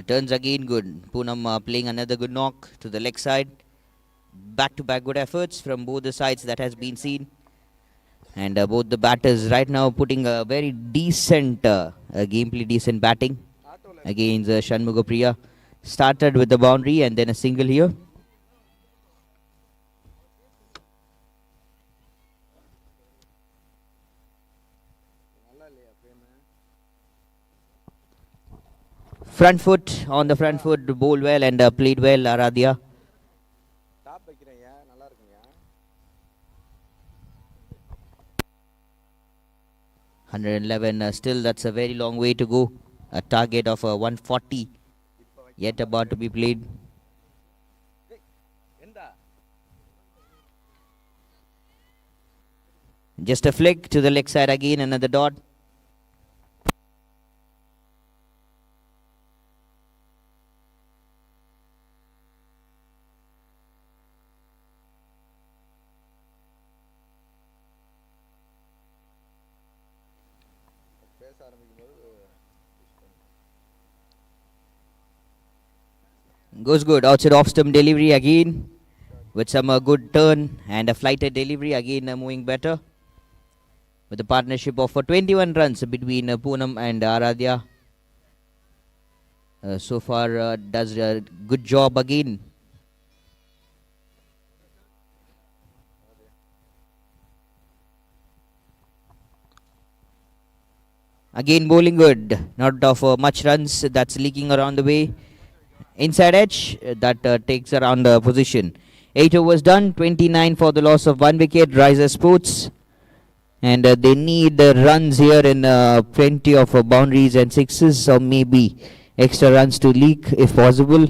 Turns again good. Poonam playing another good knock to the leg side. Back-to-back good efforts from both the sides that has been seen. And both the batters right now putting a very decent, gameplay decent batting against Shanmugapriya. Started with the boundary and then a single here. Front foot, on the front foot, bowled well and played well, Aradhya. 111, still that's a very long way to go. A target of 140 yet about to be played. Just a flick to the leg side again, another dot. Goes good, outside off stump delivery again with some good turn and a flighted delivery again, moving better with a partnership of 21 runs between Poonam and Aradhya. So far does a good job again. Again bowling good. Not of much runs. That's leaking around the way. Inside edge. That takes around the position. 8 overs done. 29 for the loss of 1 wicket. Riser Sports. And they need runs here in plenty of boundaries and sixes, or maybe extra runs to leak if possible.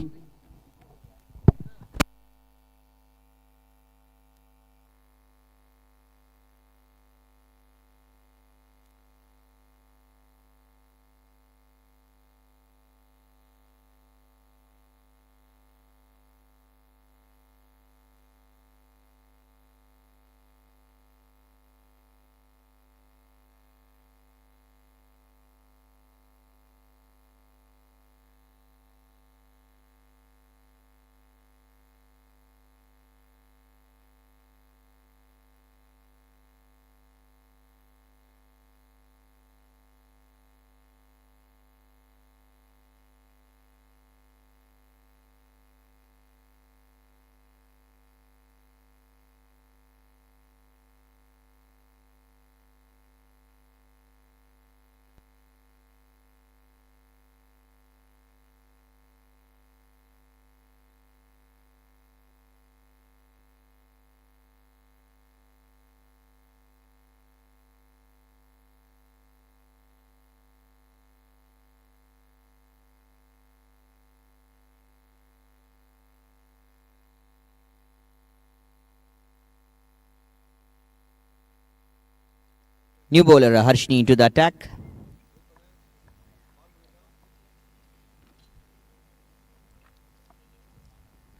New bowler Harshni into the attack.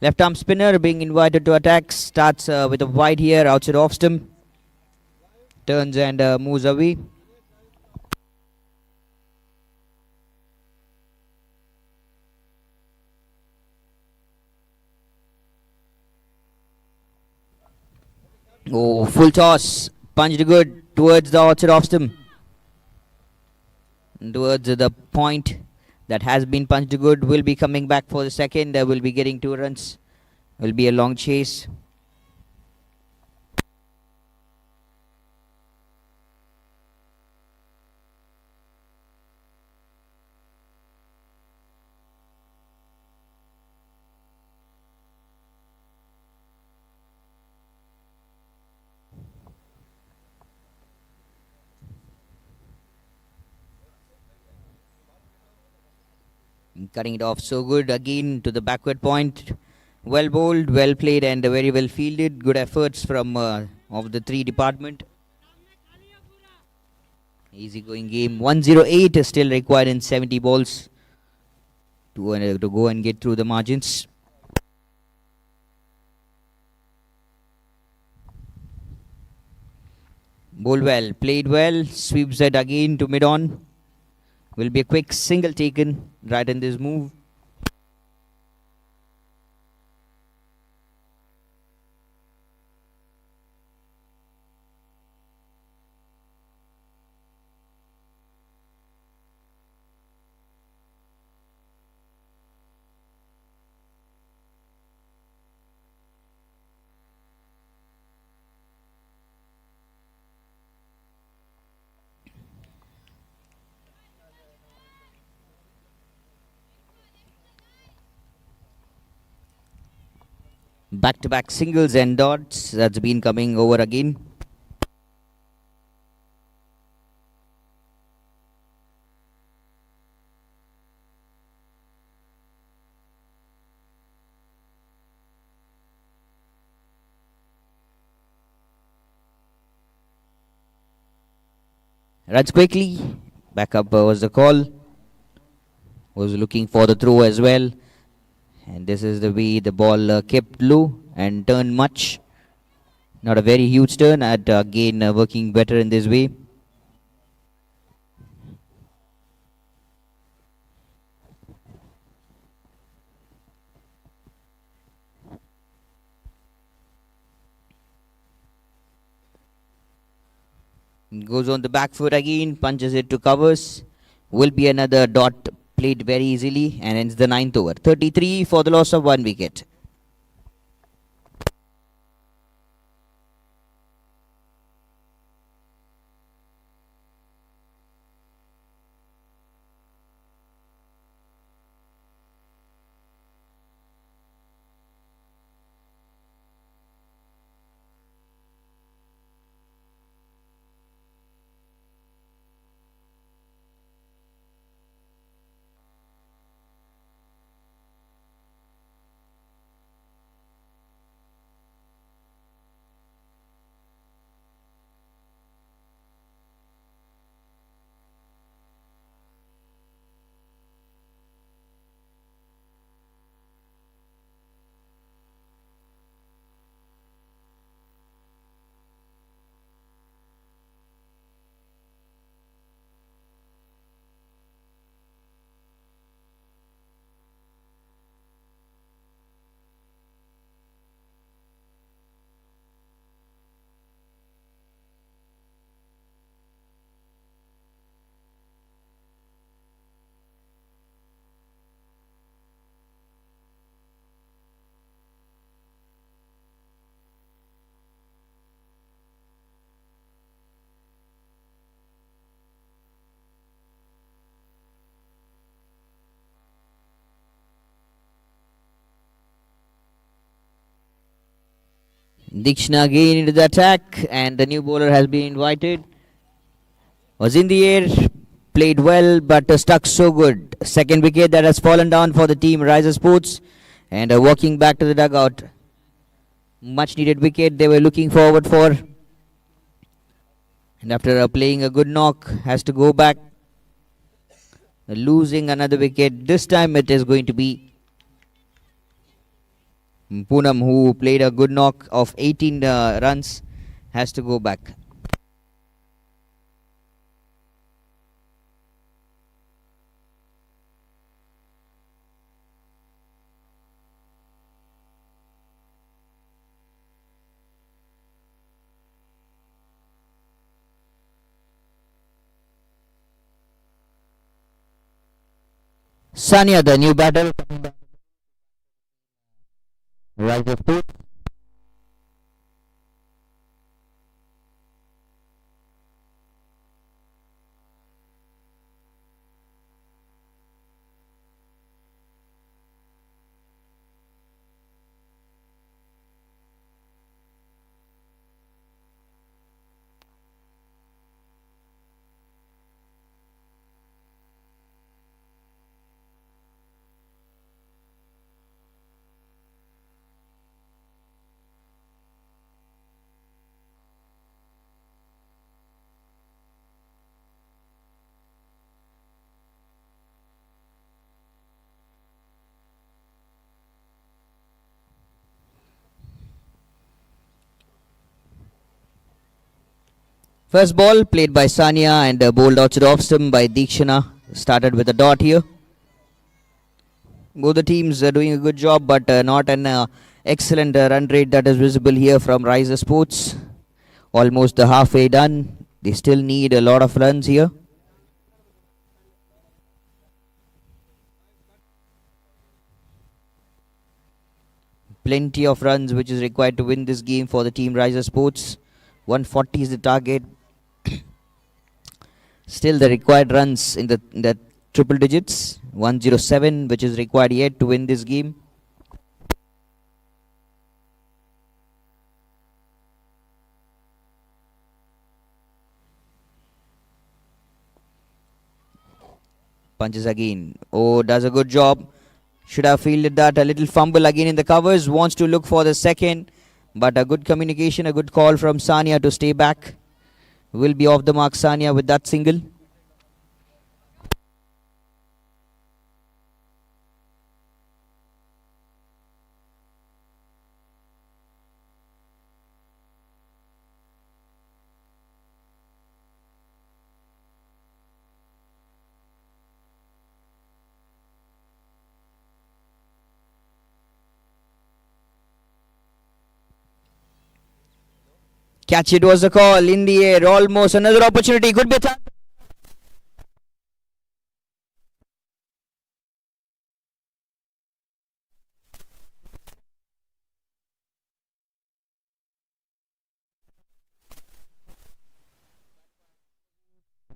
Left arm spinner being invited to attack. Starts with a wide here outside off stump. Turns and moves away. Oh, full toss. Punched good towards the outside off stump. Towards the point that has been punched good. Will be coming back for the second. Will be getting 2 runs. Will be a long chase. Cutting it off so good again to the backward point. Well bowled, well played, and very well fielded. Good efforts from of the 3 department. Easy going game. 108 is still required in 70 balls to go and get through the margins. Bowled well, played well. Sweeps it again to mid on. Will be a quick single taken right in this move. Back-to-back singles and dots. That's been coming over again. Runs quickly. Back up was the call. Was looking for the throw as well. And this is the way the ball kept low and turned much. Not a very huge turn. Again working better in this way. Goes on the back foot again, punches it to covers. Will be another dot played very easily and ends the 9th over. 33 for the loss of 1 wicket. Dikshna again into the attack, and the new bowler has been invited. Was in the air, played well, but stuck so good. Second wicket that has fallen down for the team Riser Sports, and walking back to the dugout. Much needed wicket they were looking forward for. And after playing a good knock, has to go back. Losing another wicket. This time it is going to be Poonam, who played a good knock of 18 runs, has to go back. Sania, the new batter, coming back. Right of foot. First ball played by Sania and bowled outside off stump by Dikshana. Started with a dot here. Both the teams are doing a good job, but not an excellent run rate that is visible here from Riser Sports. Almost halfway done. They still need a lot of runs here. Plenty of runs which is required to win this game for the team Riser Sports. 140 is the target. Still the required runs in the triple digits. 107 which is required yet to win this game. Punches again. Oh, does a good job. Should have fielded that. A little fumble again in the covers. Wants to look for the second. But a good communication, a good call from Sania to stay back. Will be off the mark, Sania, with that single. Catch it was a call in the air. Almost another opportunity. Could be a time.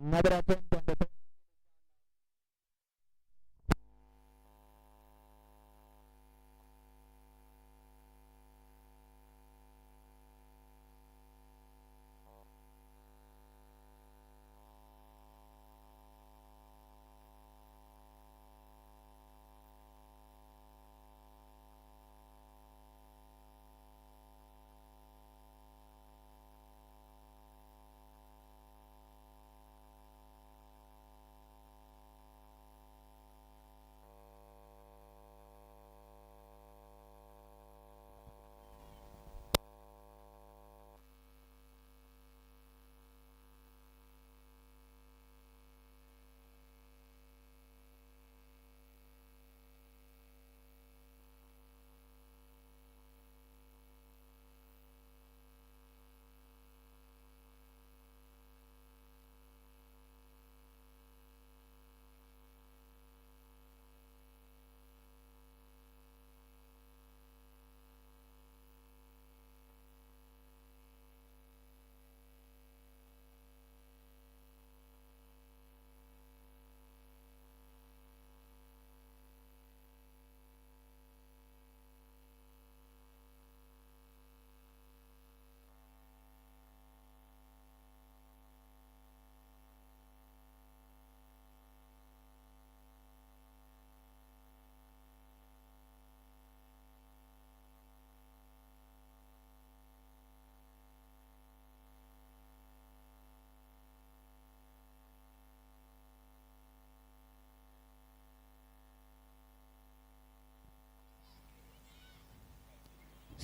Another attempt on the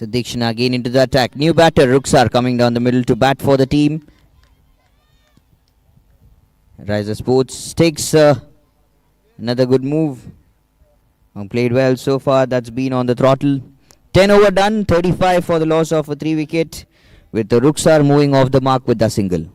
So Dikshana again into the attack. New batter Ruksar coming down the middle to bat for the team. Riser Sports takes another good move. Played well so far. That's been on the throttle. 10 over done. 35 for the loss of a 3 wicket. With the Ruksar moving off the mark with a single.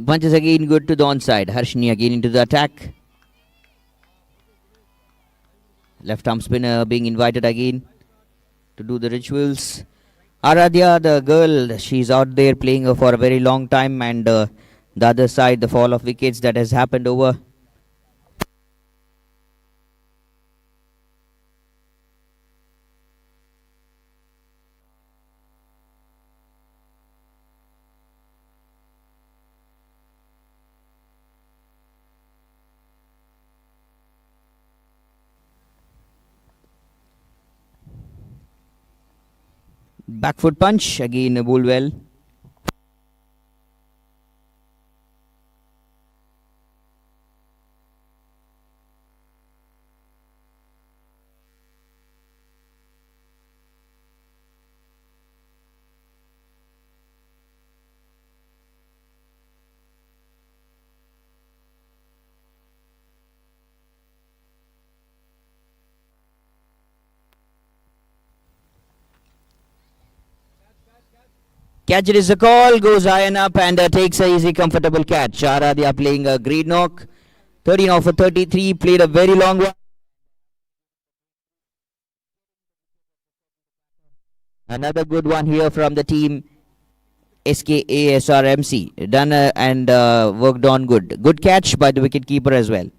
Punches again good to the onside. Harshini again into the attack. Left arm spinner being invited again to do the rituals. Aradhya, the girl, she's out there playing for a very long time, and the other side, the fall of wickets that has happened over. Back foot punch, again bowled well. Catch it is a call, goes high and up and takes a easy comfortable catch. Aradhya playing a great knock. 13 off for 33, played a very long one. Another good one here from the team SKA SRMC. Done and worked on good. Good catch by the wicketkeeper as well.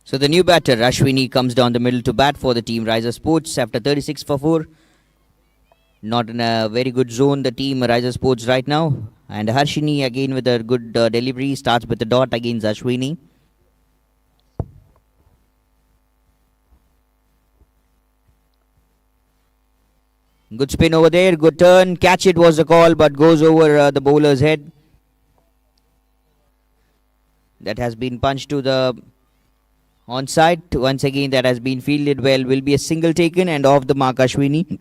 So the new batter, Ashwini, comes down the middle to bat for the team Riser Sports after 36 for 4. Not in a very good zone, the team Riser Sports right now. And Harshini again with a good delivery, starts with the dot against Ashwini. Good spin over there, good turn. Catch it was the call, but goes over the bowler's head. That has been punched to the onside. Once again, that has been fielded well. Will be a single taken and off the mark Ashwini.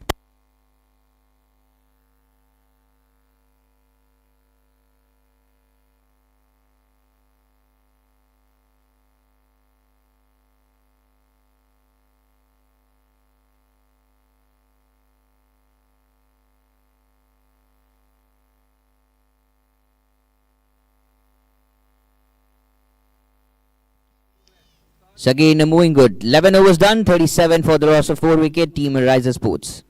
So again, moving good. 11 overs done, 37 for the loss of 4 wicket. Team Riser Sports.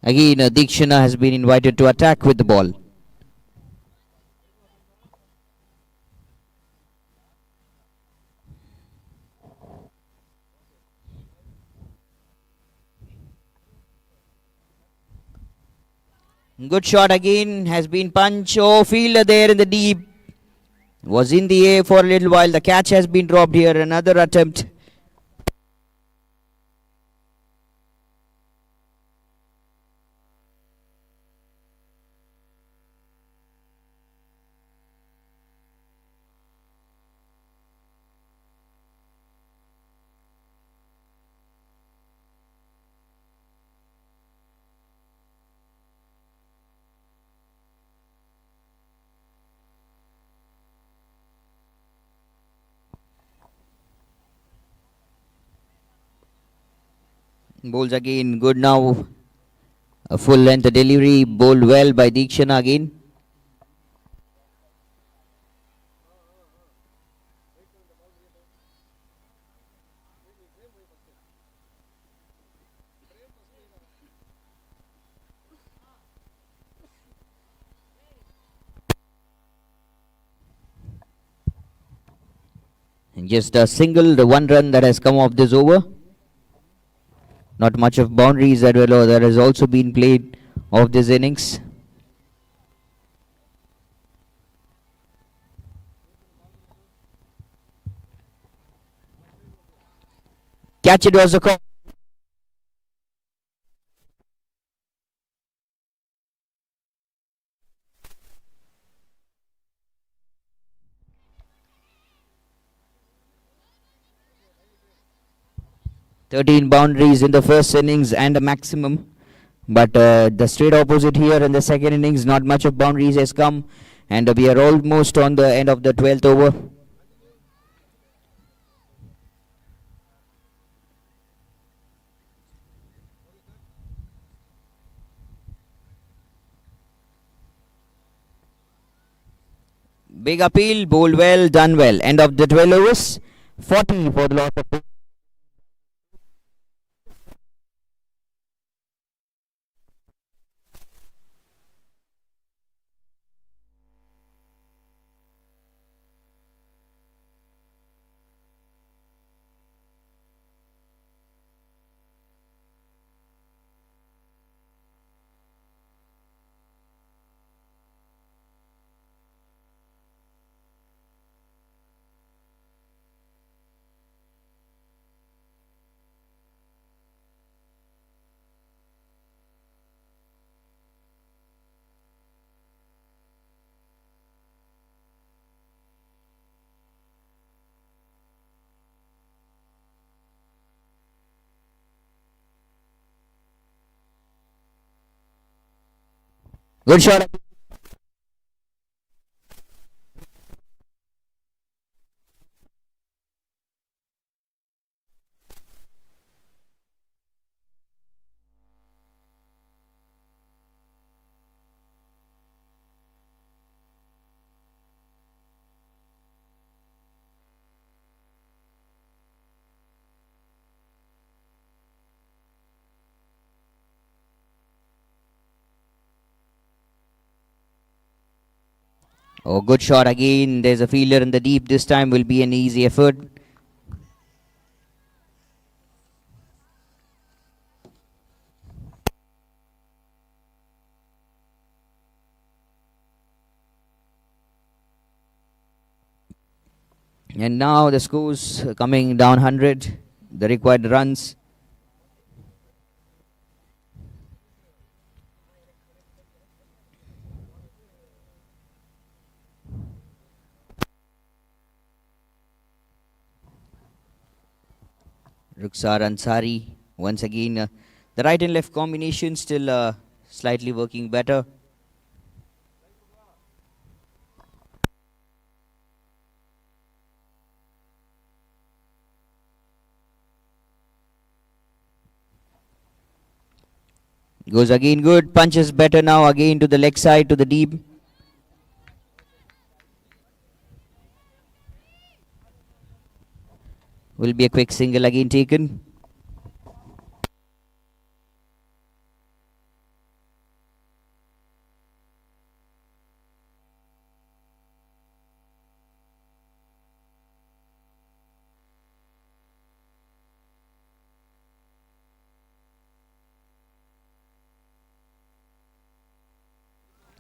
Again, Dikshana has been invited to attack with the ball. Good shot again, has been punched. Oh, fielder there in the deep. Was in the air for a little while. The catch has been dropped here. Another attempt. Bowls again, good now. A full length delivery, bowled well by Dikshana again. And just a single, the one run that has come off this over. Not much of boundaries that has also been played of this innings. Catch, it was a call. "13 boundaries in the first innings and a maximum. But the straight opposite here in the second innings, not much of boundaries has come. And we are almost on the end of the 12th over. Big appeal, bowled well, done well. End of the 12 overs, 40 for the loss of. Good shot. Oh, good shot again. There's a fielder in the deep. This time will be an easy effort. And now the scores coming down 100, the required runs. Ruksar Ansari once again. The right and left combination still slightly working better. Goes again good. Punches better now again to the leg side, to the deep. Will be a quick single again taken.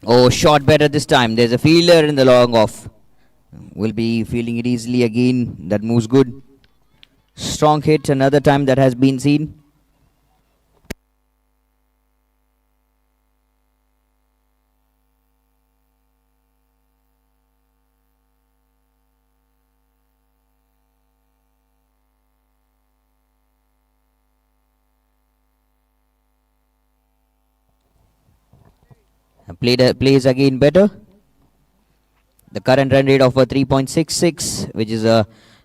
Oh, shot better this time. There's a fielder in the long off. Will be feeling it easily again. That moves good. Strong hit, another time that has been seen. Plays again better. The current run rate of 3.66, which is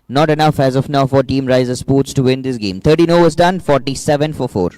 not enough as of now for Team Riser Sports to win this game. 13 overs done, 47 for 4.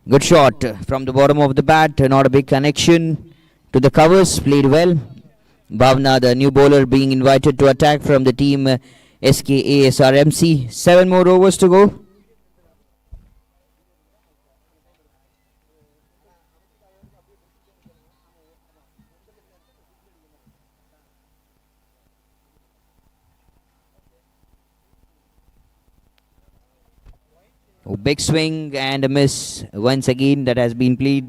Good shot from the bottom of the bat, not a big connection to the covers, played well. Bhavna, the new bowler, being invited to attack from the team SKA SRMC. 7 more overs to go. Oh, big swing and a miss once again that has been played.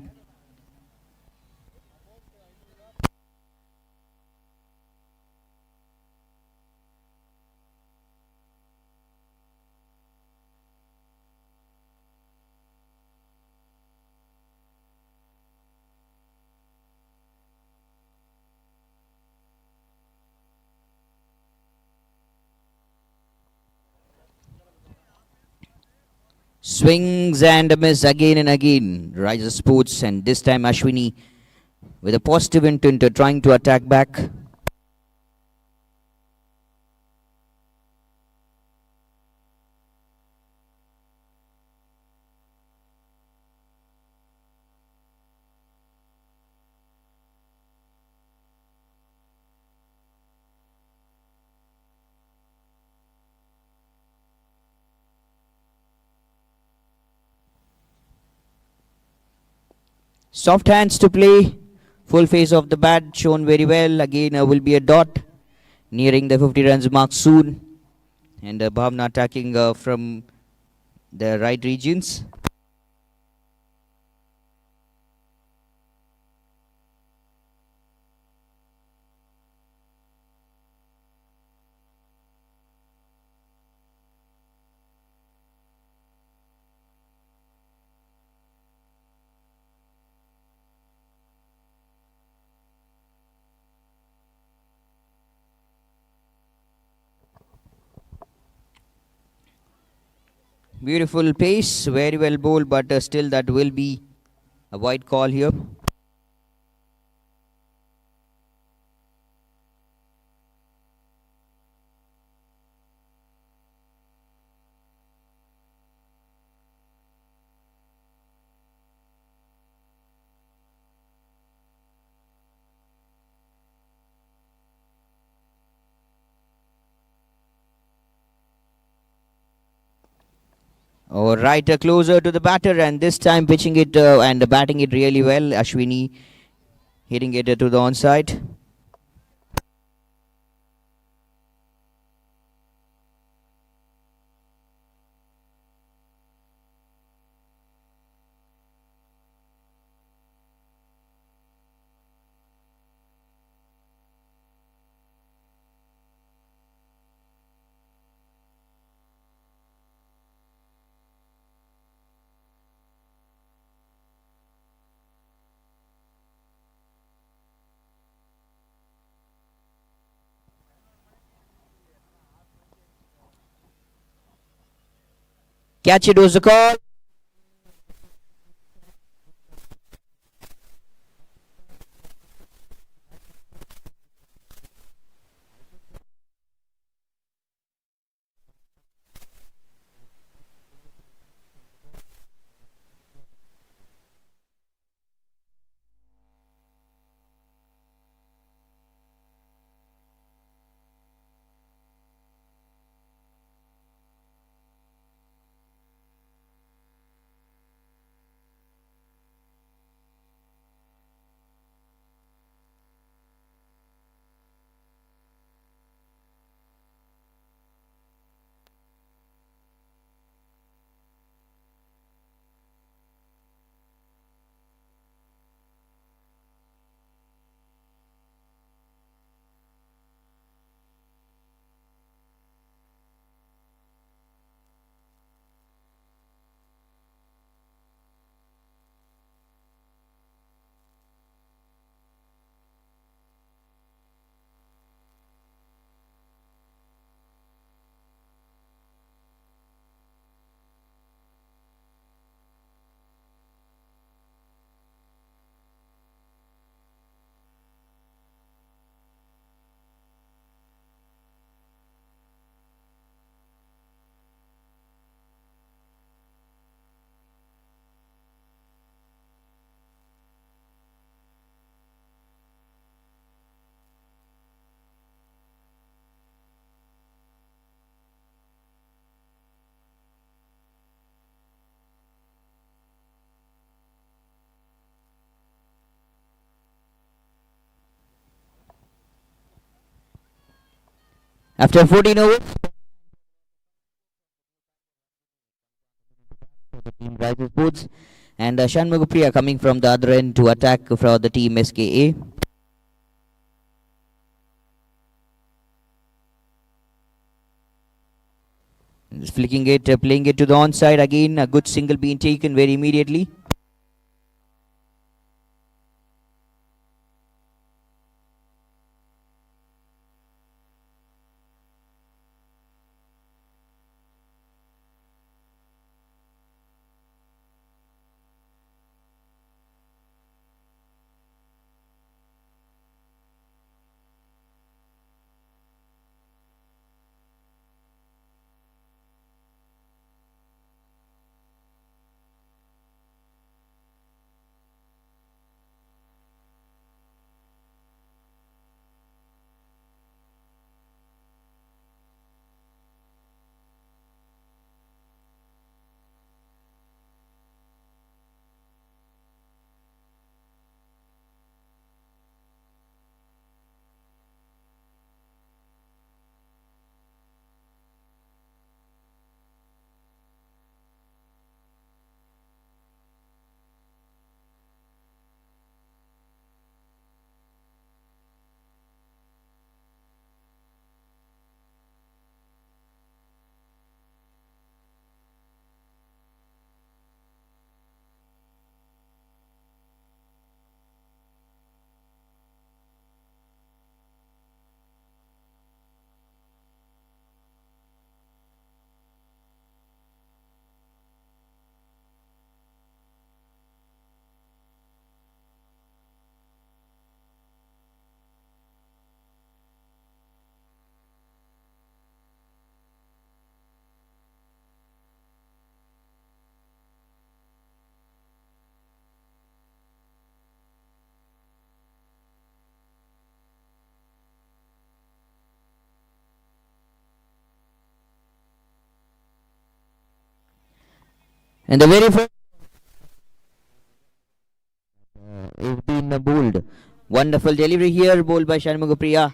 Swings and a miss again and again. Riser Sports, and this time Ashwini with a positive intent trying to attack back. Soft hands to play. Full face of the bat shown very well. Again will be a dot. Nearing the 50 runs mark soon. And Bhavna attacking from the right regions. Beautiful pace, very well bowled, but still that will be a wide call here. All right, closer to the batter, and this time pitching it and batting it really well. Ashwini hitting it to the onside. Catch it was the call. After 14 overs, the team Rises Sports and Shanmugapriya coming from the other end to attack for the team SKA. Flicking it, playing it to the onside again. A good single being taken very immediately. And the very first is been bowled. Wonderful delivery here, bowled by Shanmugapriya.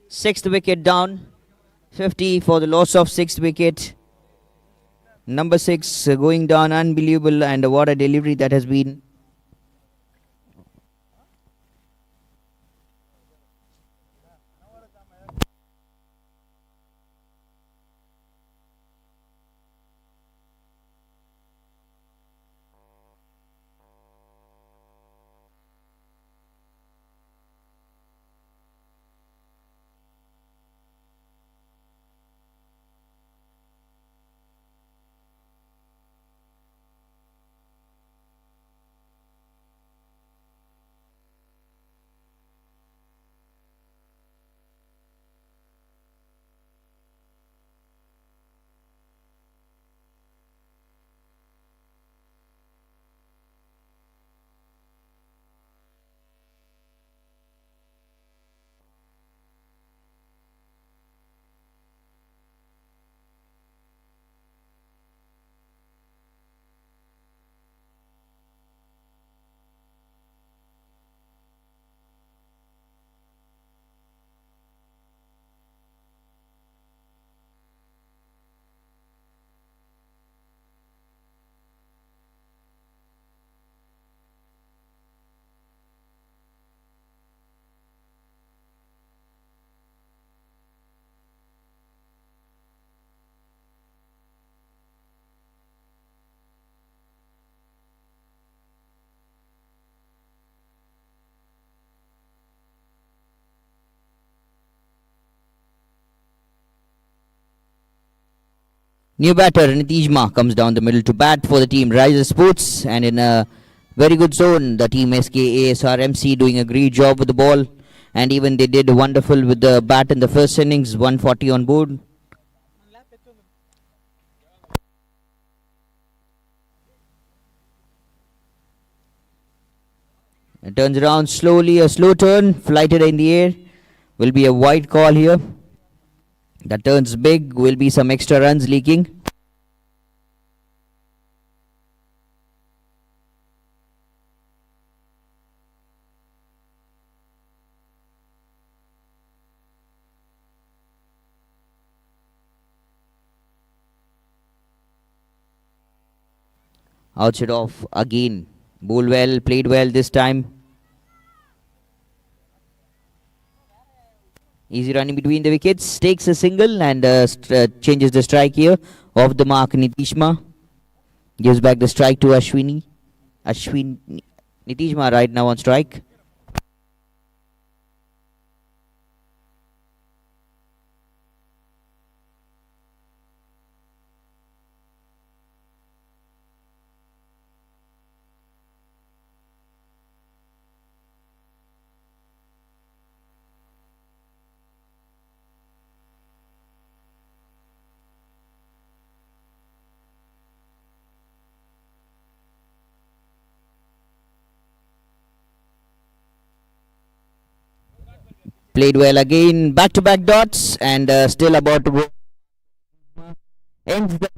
Sixth wicket down. 50 for the loss of sixth wicket. Number 6 going down, unbelievable, and what a delivery that has been. New batter Nitijma comes down the middle to bat for the team Riser Sports, and in a very good zone the team SKA SRMC doing a great job with the ball, and even they did wonderful with the bat in the first innings. 140 on board. It turns around slowly, a slow turn, flighted in the air. Will be a wide call here. That turns big, will be some extra runs leaking. Outside off again. Bowled well, played well this time. Easy running between the wickets, takes a single and changes the strike here. Off the mark, Nitishma gives back the strike to Ashwini. Nitishma right now on strike. Played well again, back-to-back dots, and still about to go. Ends the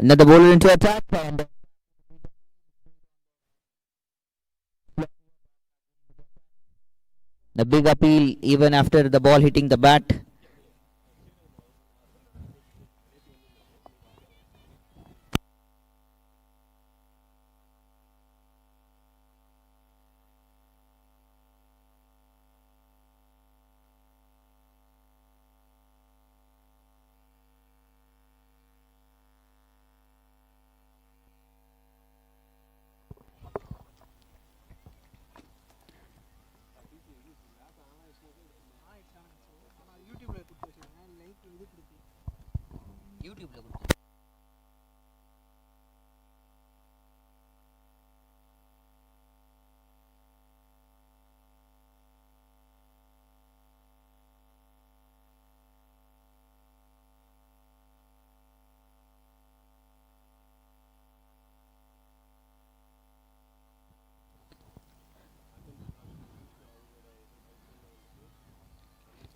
another bowler into attack, and the big appeal even after the ball hitting the bat.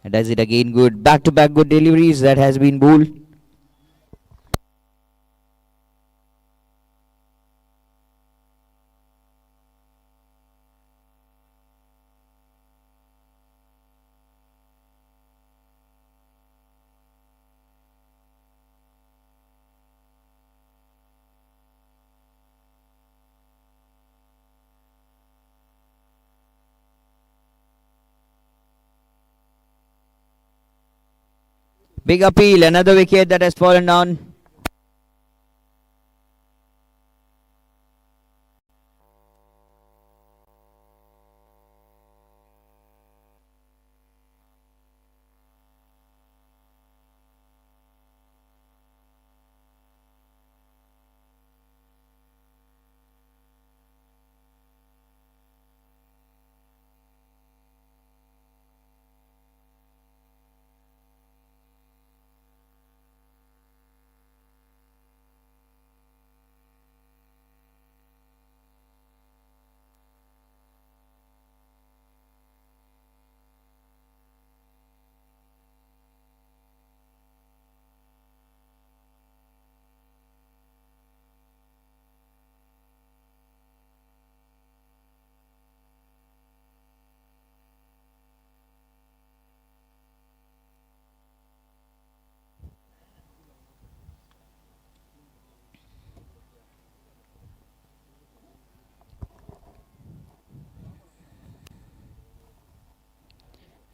And does it again good. Back-to-back good deliveries that has been bowled. Big appeal, another wicket that has fallen down.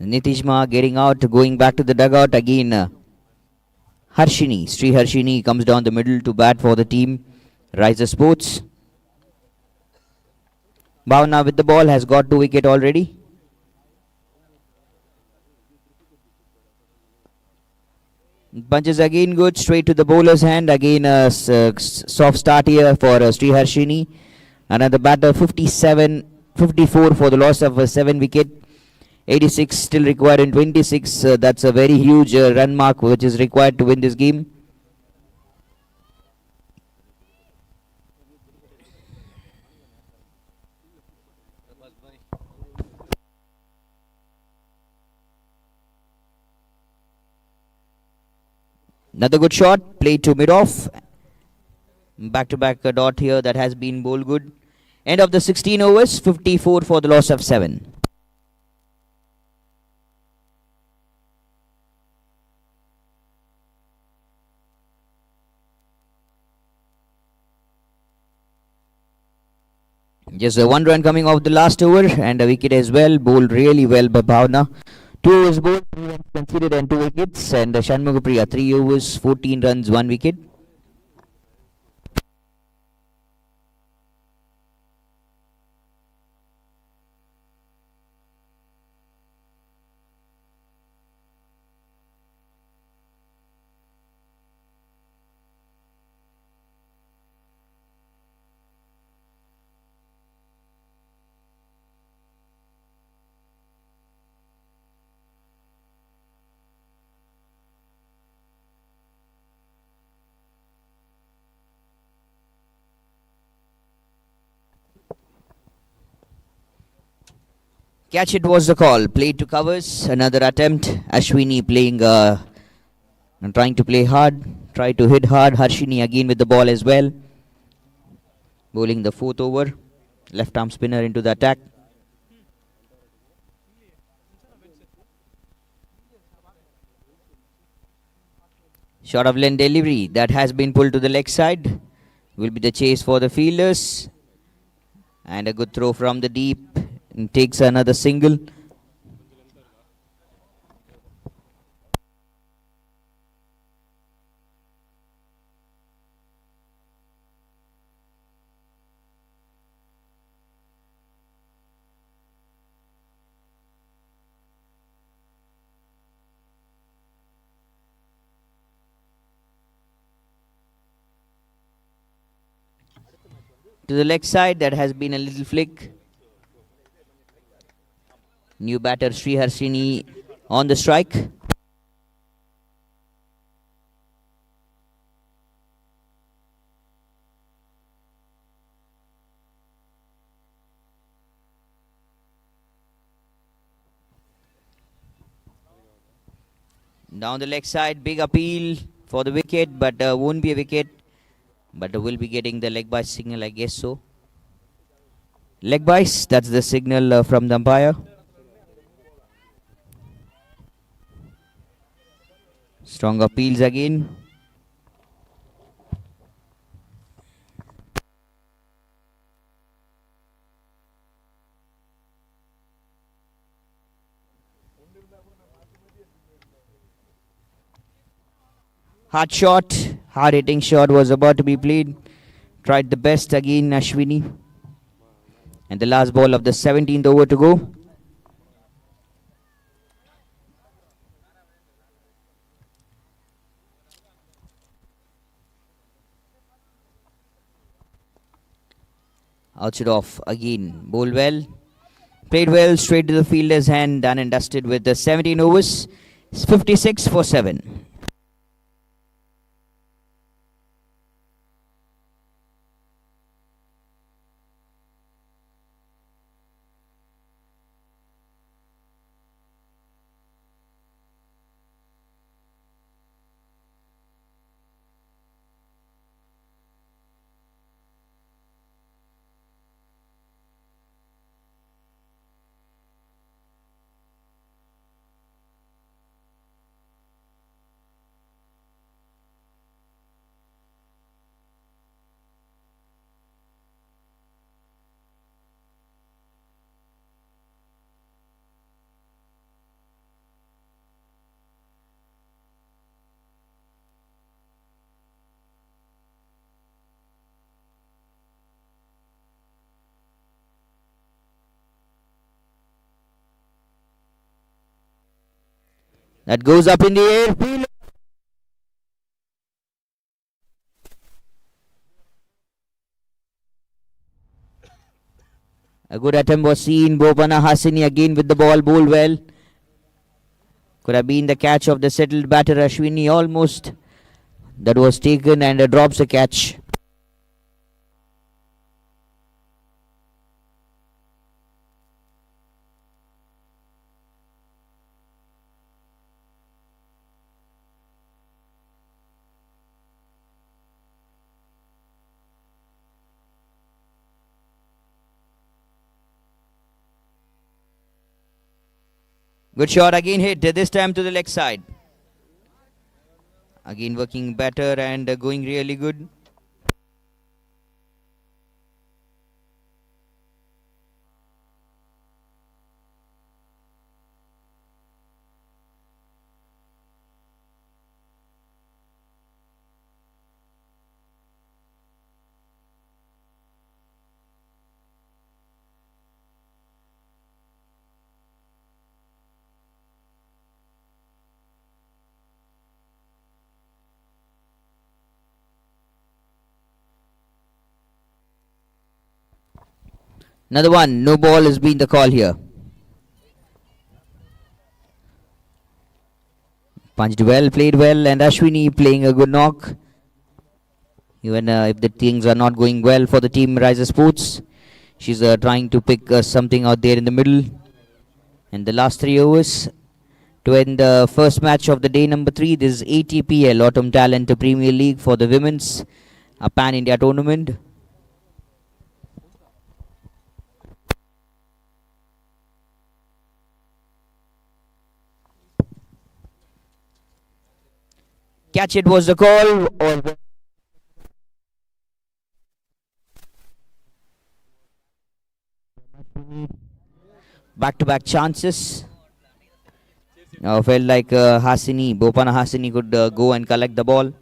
Nitishma getting out, going back to the dugout again. Harshini, Sri Harshini comes down the middle to bat for the team. Riser Sports. Bhavna with the ball has got 2 wicket already. Punches again good, straight to the bowler's hand. Again a soft start here for Sri Harshini. Another batter, 57, 54 for the loss of 7 wicket. 86 still required in 26. That's a very huge run mark which is required to win this game. Another good shot, played to mid-off. Back-to-back dot here that has been bowled good. End of the 16 overs, 54 for the loss of 7. Just a 1 run coming off the last over and a wicket as well. Bowled really well by Bhavna. 2 overs bowled, 3 runs conceded and 2 wickets. And Shanmugapriya, 3 overs, 14 runs, 1 wicket. Catch it was the call. Played to covers. Another attempt. Ashwini playing, trying to play hard. Try to hit hard. Harshini again with the ball as well. Bowling the 4th over. Left arm spinner into the attack. Short of length delivery that has been pulled to the leg side. Will be the chase for the fielders. And a good throw from the deep. And takes another single. To the leg side, that has been a little flick. New batter Sri Harshini on the strike. Down the leg side, big appeal for the wicket, but won't be a wicket. But we'll be getting the leg by signal, I guess so. Leg bites, that's the signal from the umpire. Strong appeals again. Hard shot, hard hitting shot was about to be played. Tried the best again, Ashwini. And the last ball of the 17th over to go. Outside off again. Bowled well. Played well. Straight to the fielder's hand. Done and dusted with the 17 overs. It's 56 for 7. That goes up in the air. Fielder. A good attempt was seen. Bopana Hasini again with the ball. Bowled well. Could have been the catch of the settled batter Ashwini almost. That was taken and drops a catch. Good shot again hit, this time to the leg side. Again working better and going really good. Another one, no ball has been the call here. Punched well, played well, and Ashwini playing a good knock. Even if the things are not going well for the team Riser Sports, she's trying to pick something out there in the middle. And the last 3 overs to end the first match of the day number 3. This is ATPL Autumn Talent Premier League for the women's, a pan-India tournament. Catch it was the call, or back-to-back chances. Now felt like Bopana Hasini could go and collect the ball.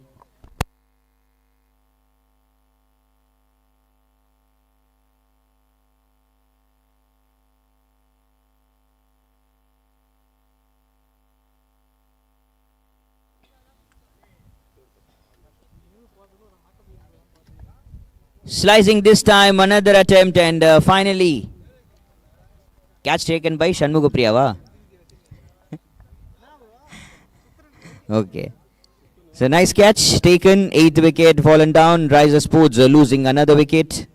Slicing this time, another attempt, and finally catch taken by Shanmugapriya. Okay. So nice catch taken, 8th wicket fallen down. Riser Sports losing another wicket.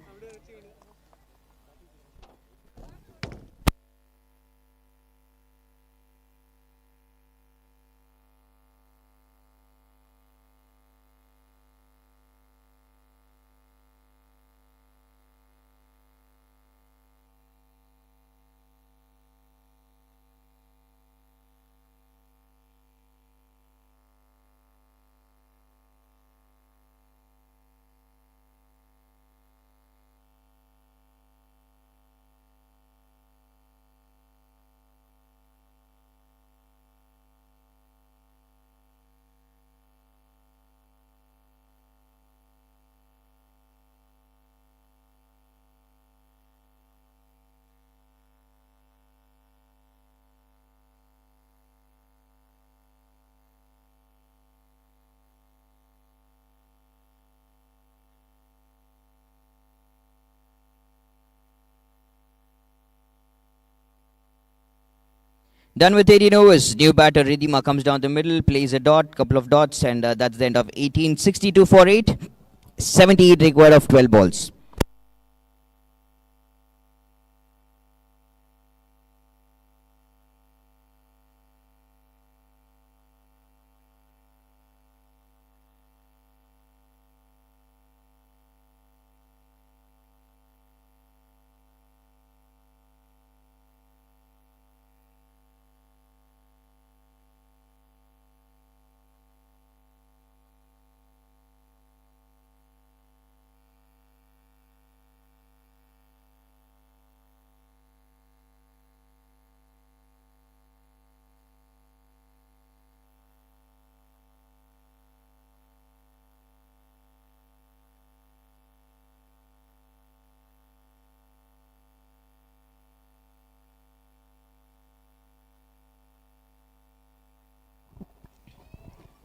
Done with 18 overs. New batter Ridhima comes down the middle, plays a dot, couple of dots, and that's the end of 18. 62 for 8. 78 required of 12 balls.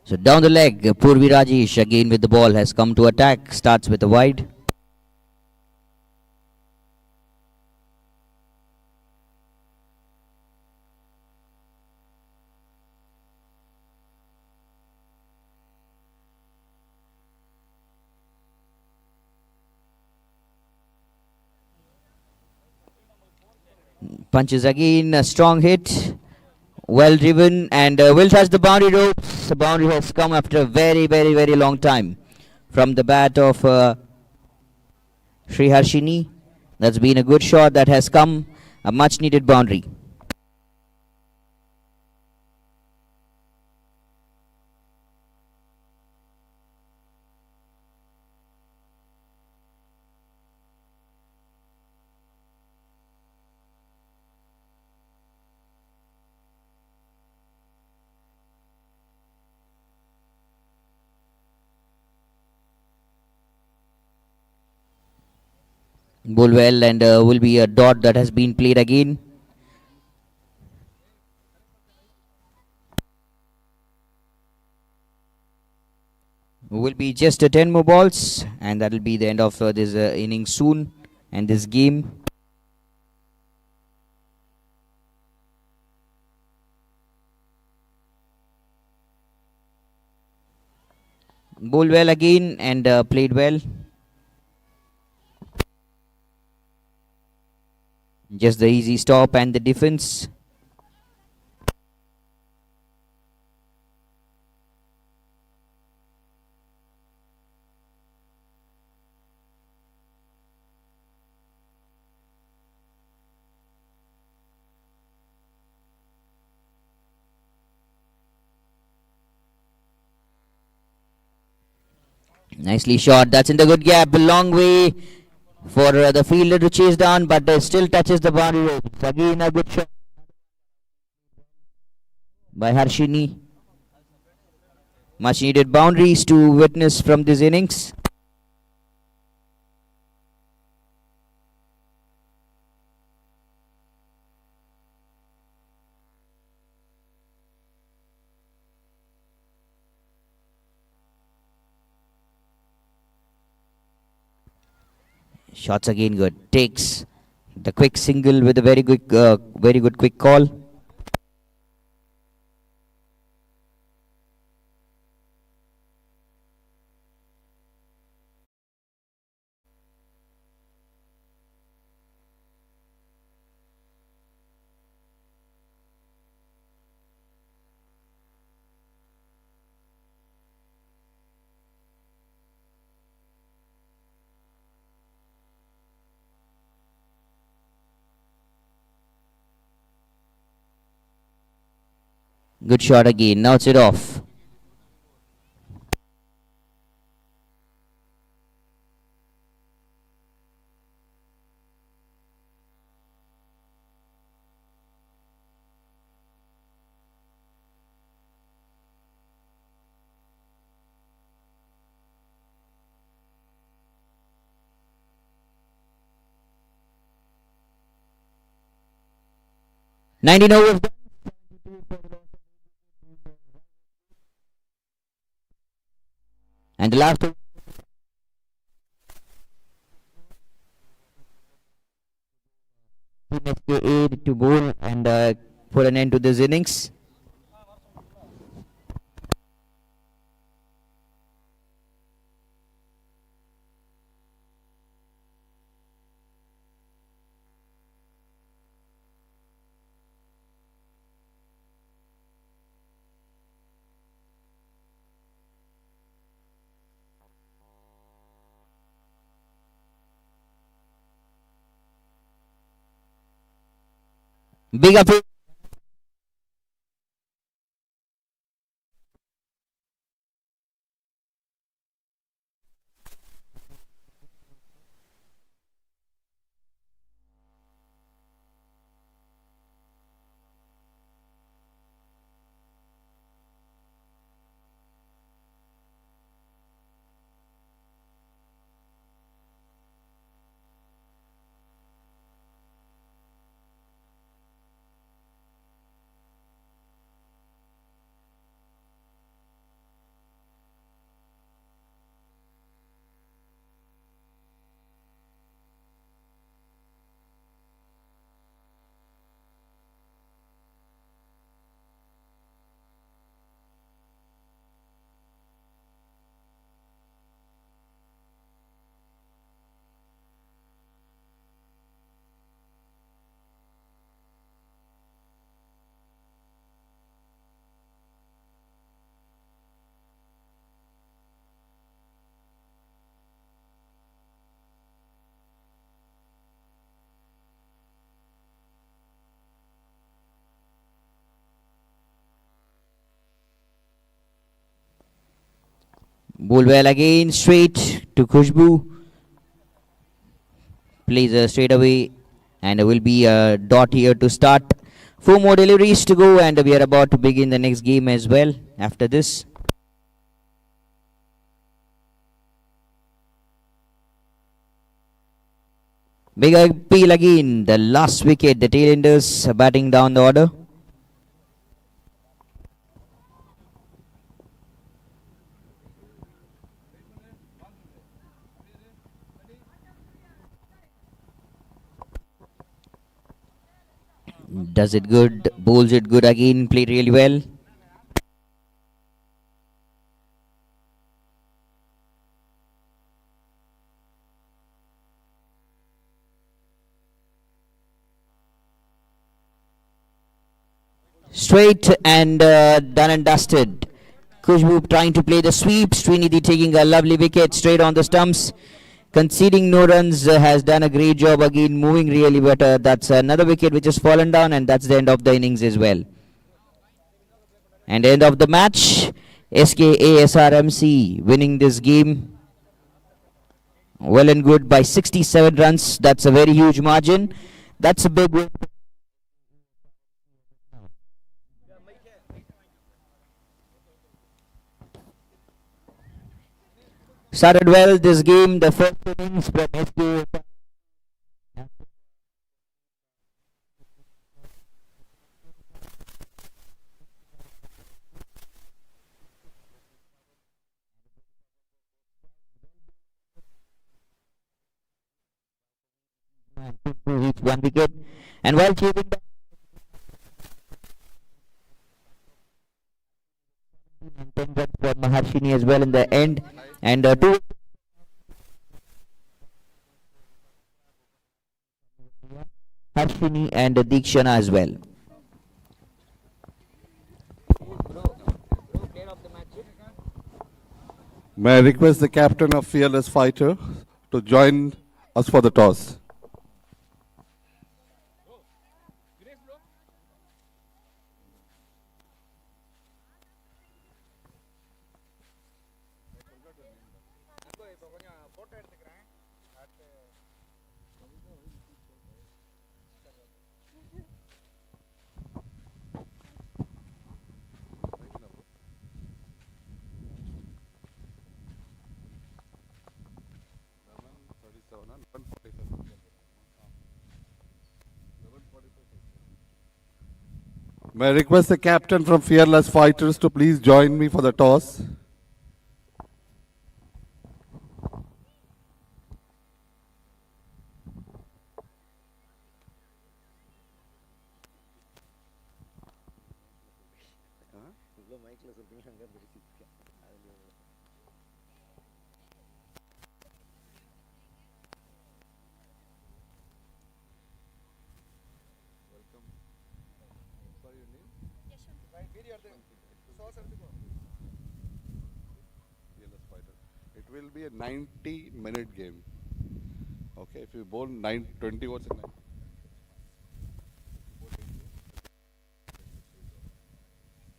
So down the leg, Purvi Rajesh again with the ball has come to attack. Starts with a wide. Punches again, a strong hit. Well driven and will touch the boundary ropes. The boundary has come after a very, very, very long time from the bat of Sri Harshini. That's been a good shot that has come, a much needed boundary. Ball well and will be a dot that has been played again. Will be just 10 more balls and that will be the end of this inning soon and this game. Ball well again and played well. Just the easy stop and the defense. Nicely shot. That's in the good gap. A long way for the fielder to chase down, but still touches the boundary ropes. Again, a good shot by Harshini. Much needed boundaries to witness from this innings. Shots again good. Takes the quick single with a very good quick call. Good shot again. Now it's it off. Nineteen overs. And the last team SKA to bowl and put an end to this innings. Big up. Ball well again, straight to Khushbu. Plays straight away, and there will be a dot here to start. 4 more deliveries to go, and we are about to begin the next game as well after this. Big appeal again, the last wicket, the tailenders batting down the order. Does it good, bowls it good again, played really well. Straight and done and dusted. Khushbu trying to play the sweep. Srinidhi taking a lovely wicket straight on the stumps. Conceding no runs, has done a great job again, moving really better. That's another wicket which has fallen down, and that's the end of the innings as well. And end of the match, SKA SRMC winning this game well and good by 67 runs. That's a very huge margin. That's a big win. Started well this game, the first innings from SKA. Each 1 wicket, and while chasing back 10 runs for Maharshini as well in the end, and 2 Harshini and Deekshana as well. May I request the captain of Fearless Fighter to join us for the toss? May I request the captain from Fearless Fighters to please join me for the toss? It will be a 90-minute game. Okay, if you bowl 20 overs in 90.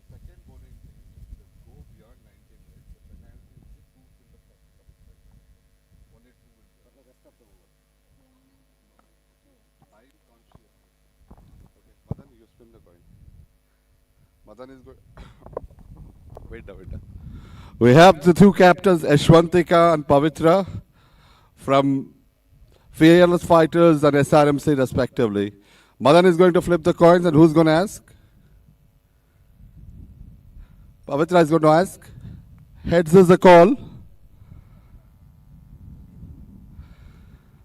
Second bowling thing, if you go beyond 90 minutes, the penalty will be two in the first couple cycles. Only two will be. For the rest of the over. Time conscious. Okay, Madan, you spin the coin. Madan is good. Wait. We have the two captains, Ashwantika and Pavitra, from Fearless Fighters and SRMC respectively. Madan is going to flip the coins, and who's going to ask? Pavitra is going to ask. Heads is the call.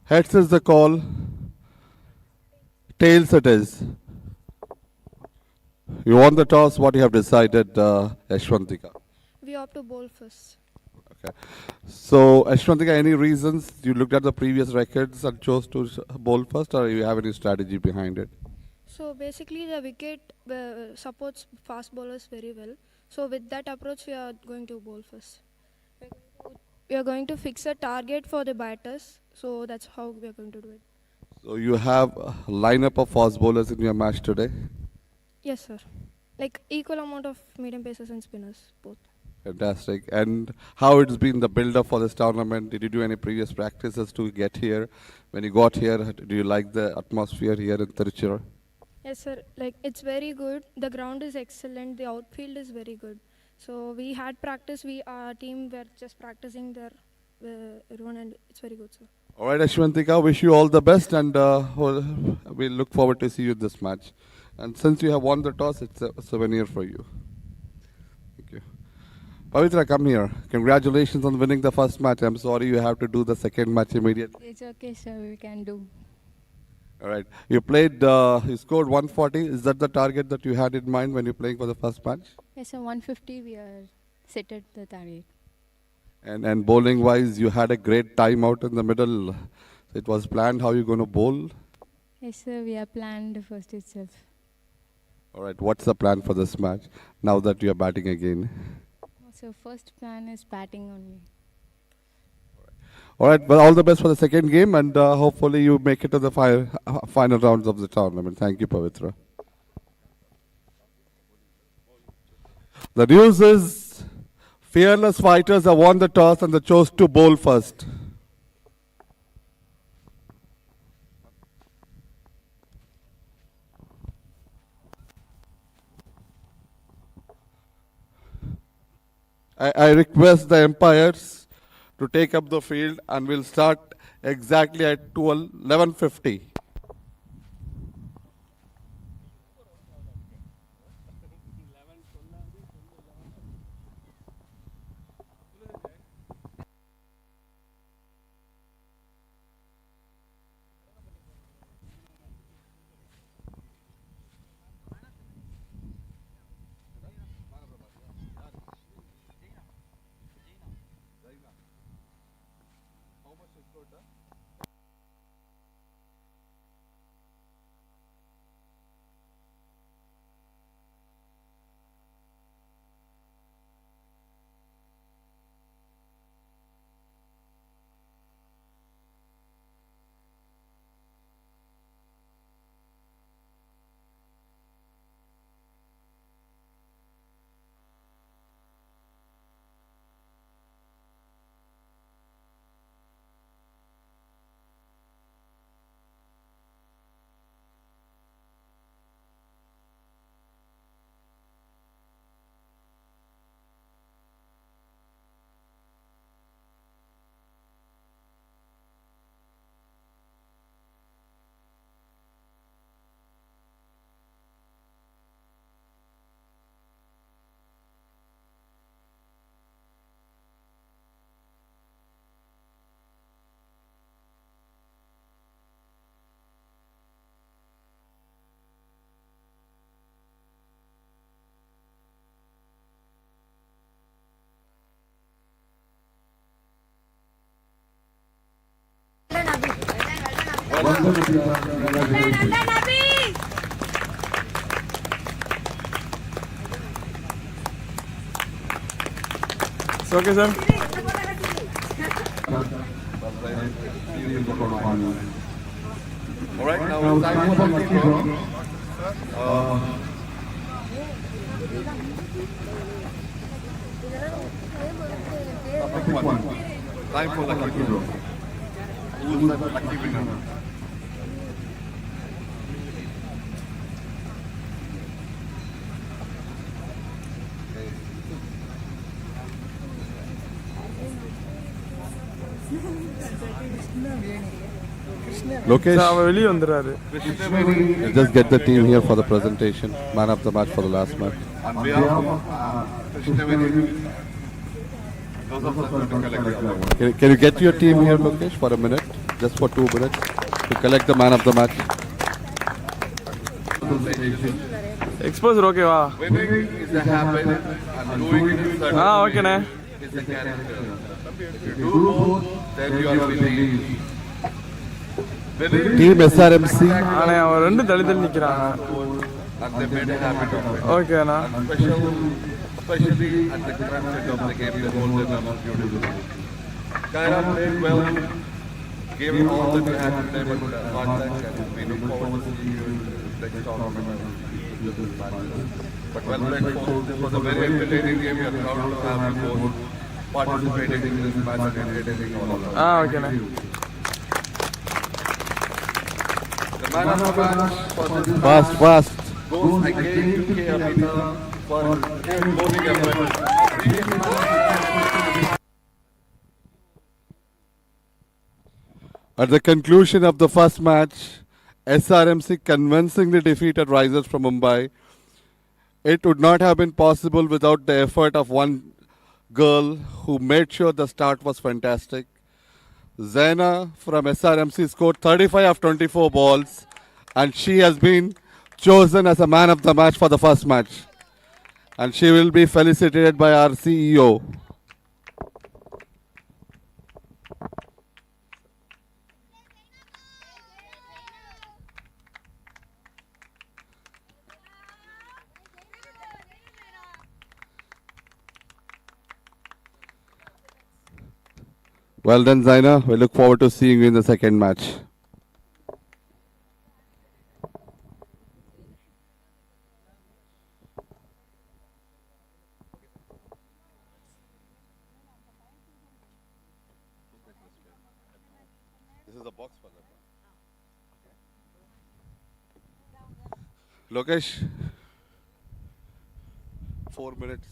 Heads is the call. Tails it is. You won the toss. What you have decided, Ashwantika? We have to bowl first. Okay. So, Ashwantika, any reasons you looked at the previous records and chose to bowl first, or you have any strategy behind it? So basically the wicket supports fast bowlers very well. So with that approach we are going to bowl first. We are going to fix a target for the batters. So that's how we are going to do it. So, you have a lineup of fast bowlers in your match today? Yes, sir. Like equal amount of medium pacers and spinners, both. Fantastic. And how it's been the build-up for this tournament? Did you do any previous practices to get here? When you got here, do you like the atmosphere here in Tiruchira? Yes, sir. Like it's very good. The ground is excellent. The outfield is very good. So we had practice. Our team were just practicing there, everyone, and it's very good, sir. All right, Ashwantika, wish you all the best, and we look forward to see you in this match. And since you have won the toss, it's a souvenir for you. Thank you. Pavitra, come here. Congratulations on winning the first match. I'm sorry you have to do the second match immediately. It's okay, sir. We can do. All right. You played, you scored 140. Is that the target that you had in mind when you're playing for the first match? Yes, sir. 150. We are set at the target. And bowling wise, you had a great time out in the middle. It was planned how you're going to bowl. Yes, sir. We have planned first itself. All right. What's the plan for this match now that you're batting again? So first plan is batting only. All right. Well, all the best for the second game, and hopefully you make it to the final rounds of the tournament. Thank you, Pavitra. The news is Fearless Fighters have won the toss and they chose to bowl first. I request the umpires to take up the field, and we'll start exactly at 11:50. It's okay, sir. All right, now it's time for lucky draw. Pick one. Time for lucky draw. Who's the lucky winner? Sir, அவன் வெளியே வந்துறாரு. Just get the team here for the presentation. Man of the match for the last match. On behalf of Krishnaveri, those of us to collect the award. Can you get your team here, Lokesh, for a minute? Just for 2 minutes to collect the man of the match. Exposure ஓகேவா? Winning is a habit and doing it is a ஓகேண்ணே. is a character. If you do both, then you are winning. Team SRMC ஆனே அவன் ரெண்டு தள்ளி நிக்கிறாங்க. and they made a habit of it. ஓகேண்ணா. Especially at the crunch of the game, they hold them up beautifully. Kaira played well, gave it all that he had today, but hard luck, and we look forward to seeing you in the next tournament. But well played, folks. This was a very entertaining game. We are proud to have you both participating in this match and entertaining all of us. ஓகேண்ணே. The man of the match for this Fast. goes again to K. Abhita for his bowling effort. At the conclusion of the first match, SRMC convincingly defeated Risers from Mumbai. It would not have been possible without the effort of one girl who made sure the start was fantastic. Zaina from SRMC scored 35 of 24 balls, and she has been chosen as a man of the match for the first match. And she will be felicitated by our CEO. Well done, Zaina. We look forward to seeing you in the second match. This is a box for them. Lokesh, 4 minutes.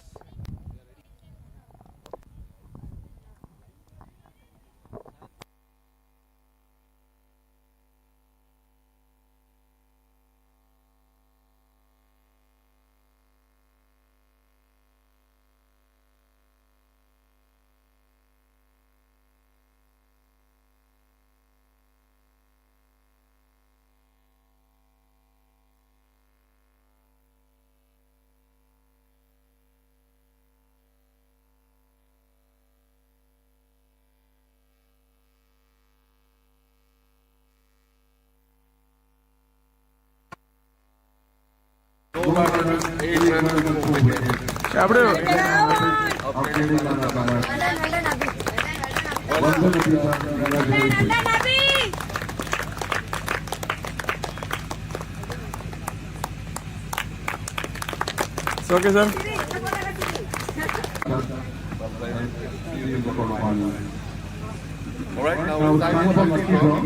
No runners, 8 runs and 4 wickets. அப்படியே okay sir. All right, now it's time for lucky draw.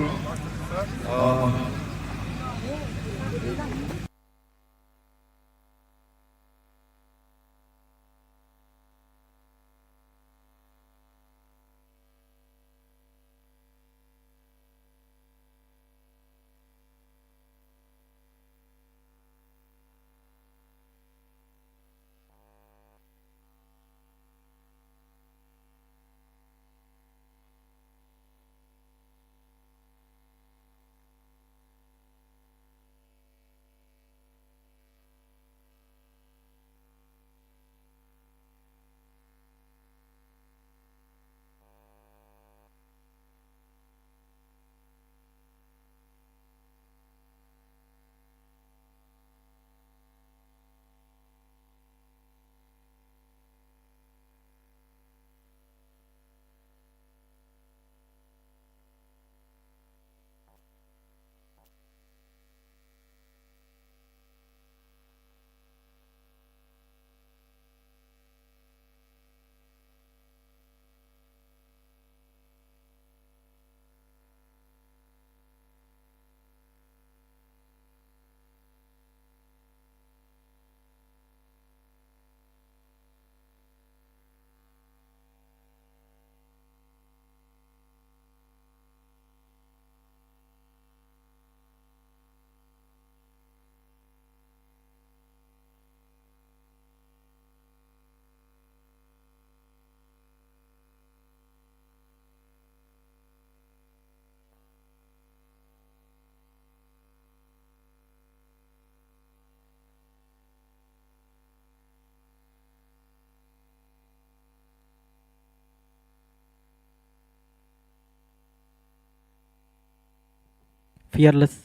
Fearless.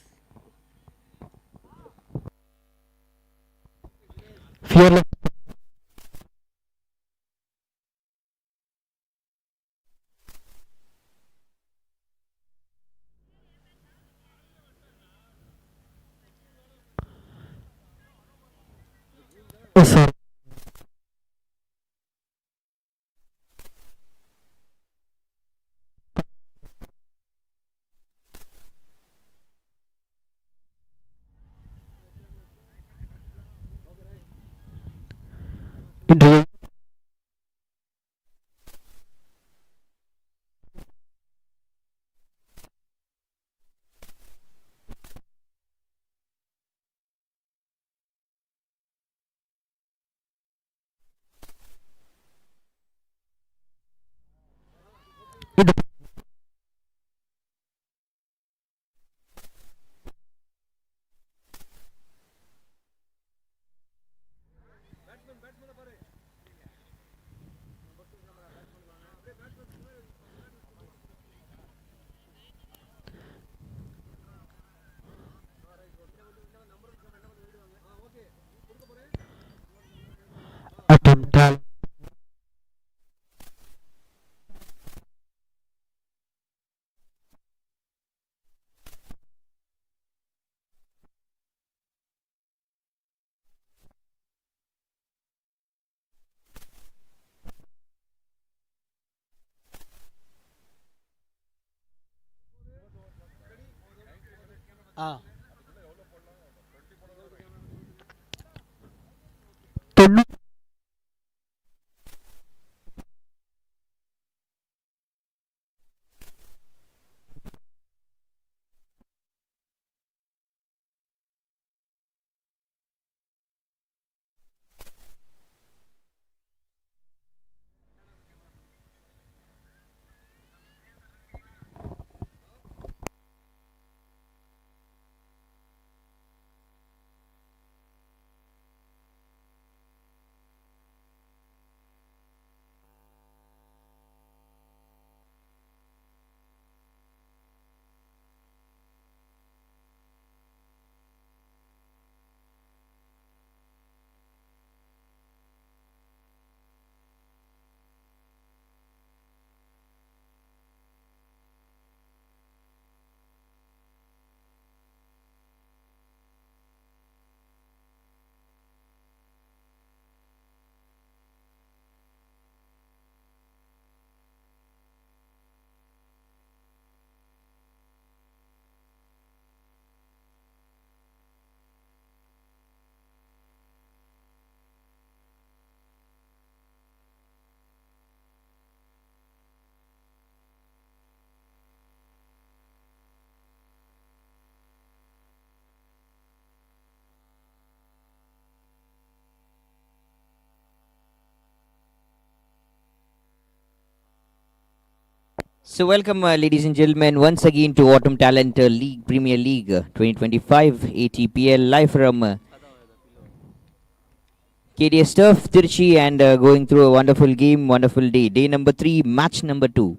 Fearless. Yes, sir. Interview. Attempt. Ah. So welcome, ladies and gentlemen, once again to Autumn Talent League Premier League 2025 ATPL live from KDS Turf, Tirchi, and going through a wonderful game, wonderful day. Day number 3, match number 2.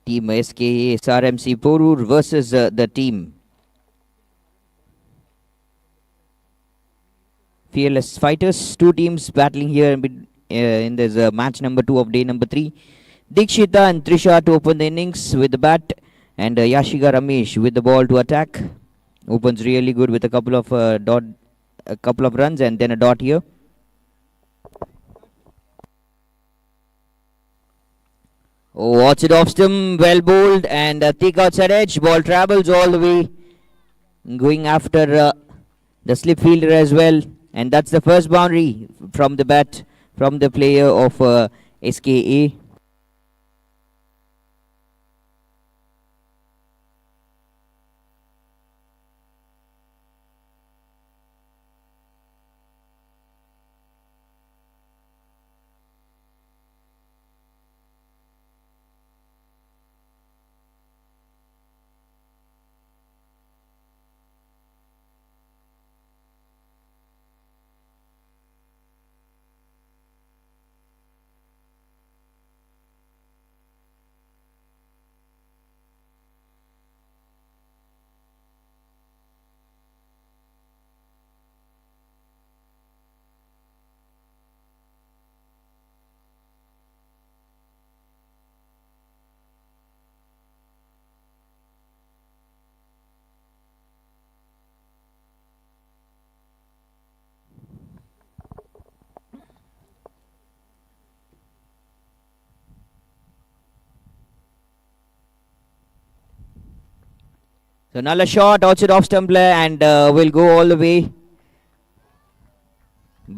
Team SKA SRMC Porur versus the team Fearless Fighters. Two teams battling here in this match number 2 of day number 3. Dikshita and Trisha to open the innings with the bat, and Yashiga Ramesh with the ball to attack. Opens really good with a couple of a couple of runs and then a dot here. Oh, watch it off stump, well bowled, and thick outside edge. Ball travels all the way, going after the slip fielder as well, and that's the first boundary from the bat from the player of SKA. So நல்ல shot outside off stumpல and will go all the way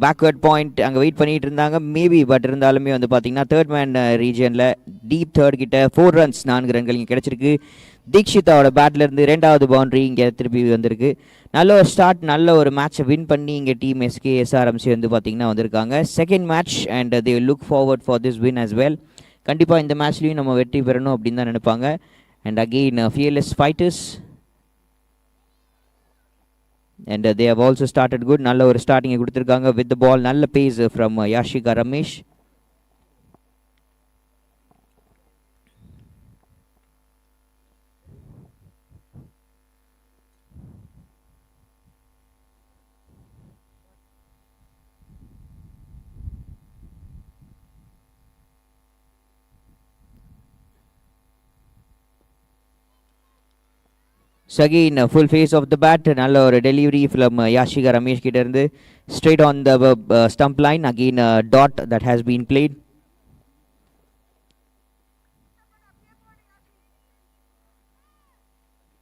backward point. அங்கே wait பண்ணிட்டு இருந்தாங்க maybe, but இருந்தாலுமே வந்து பார்த்தீங்கன்னா third man ரீஜனில் deep third கிட்ட 4 runs 4 ரன்கள் இங்கே கிடச்சிருக்கு. தீக்ஷிதாவோட பேட்லேருந்து 2வது பவுண்டரி இங்கே திருப்பி வந்திருக்கு. நல்ல ஒரு ஸ்டார்ட், நல்ல ஒரு மேட்சை வின் பண்ணி இங்கே டீம் எஸ்கே எஸ்ஆர்எம்சி வந்து பார்த்தீங்கன்னா வந்திருக்காங்க. Second match and they look forward for this win as well. கண்டிப்பாக இந்த மேட்ச்லேயும் நம்ம வெற்றி பெறணும் அப்படின்னு தான் நினைப்பாங்க. And again fearless fighters and they have also started good. நல்ல ஒரு ஸ்டார்டிங் கொடுத்திருக்காங்க with the ball. நல்ல pace from Yashika Ramesh. So again, full face of the bat, நல்ல ஒரு delivery from யாஷிகா ரமேஷ் கிட்ட இருந்து straight on the stump line. Again, dot that has been played.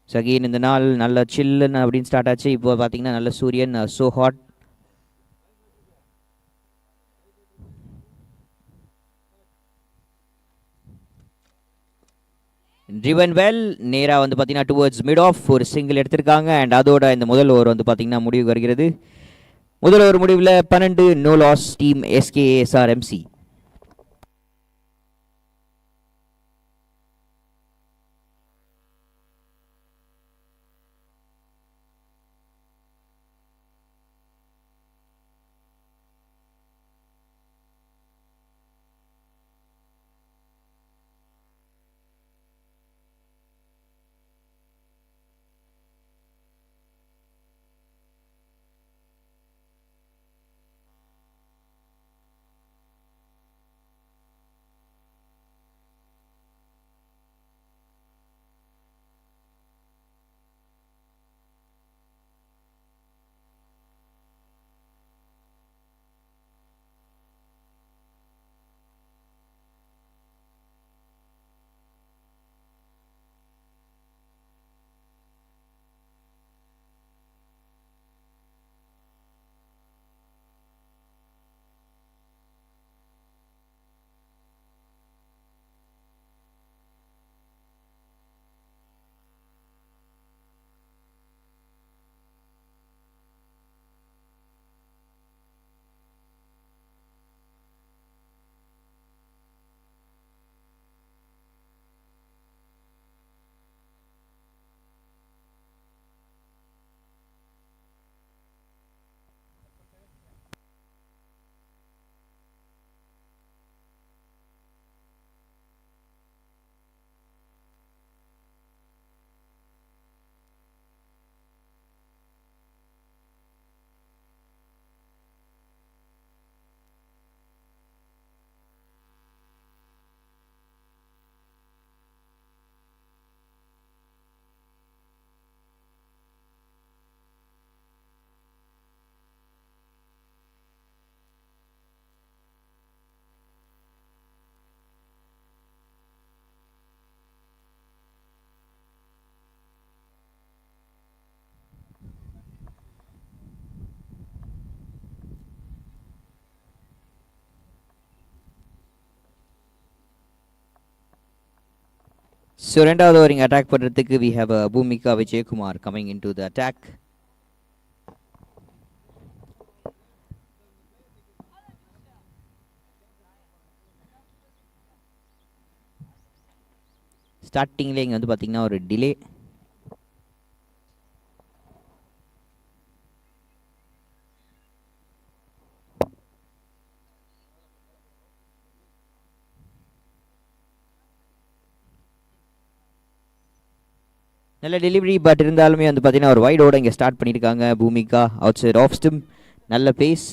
So again, இந்த நாள் நல்ல சில்லுன்னு அப்படின்னு ஸ்டார்ட் ஆச்சு. இப்போ பார்த்தீங்கன்னா நல்ல சூரியன், so hot. Driven well, நேராக வந்து பார்த்தீங்கன்னா டுவர்ட்ஸ் மிட் ஆஃப் ஒரு சிங்கிள் எடுத்திருக்காங்க. அண்ட் அதோட இந்த முதல் ஓவர் வந்து பார்த்தீங்கன்னா முடிவு வருகிறது. முதல் ஓவர் முடிவில் 12 no loss team SKA SRMC. So ரெண்டாவது ஓவரிங் அட்டாக் பண்ணுறதுக்கு we have Bhoomika Vijayakumar coming into the attack. ஸ்டார்டிங்கில் இங்கே வந்து பார்த்தீங்கன்னா ஒரு டிலே. நல்ல டெலிவரி, பட் இருந்தாலுமே வந்து பார்த்தீங்கன்னா ஒரு வைடோட இங்கே ஸ்டார்ட் பண்ணியிருக்காங்க Bhoomika. Outside off stump, நல்ல pace.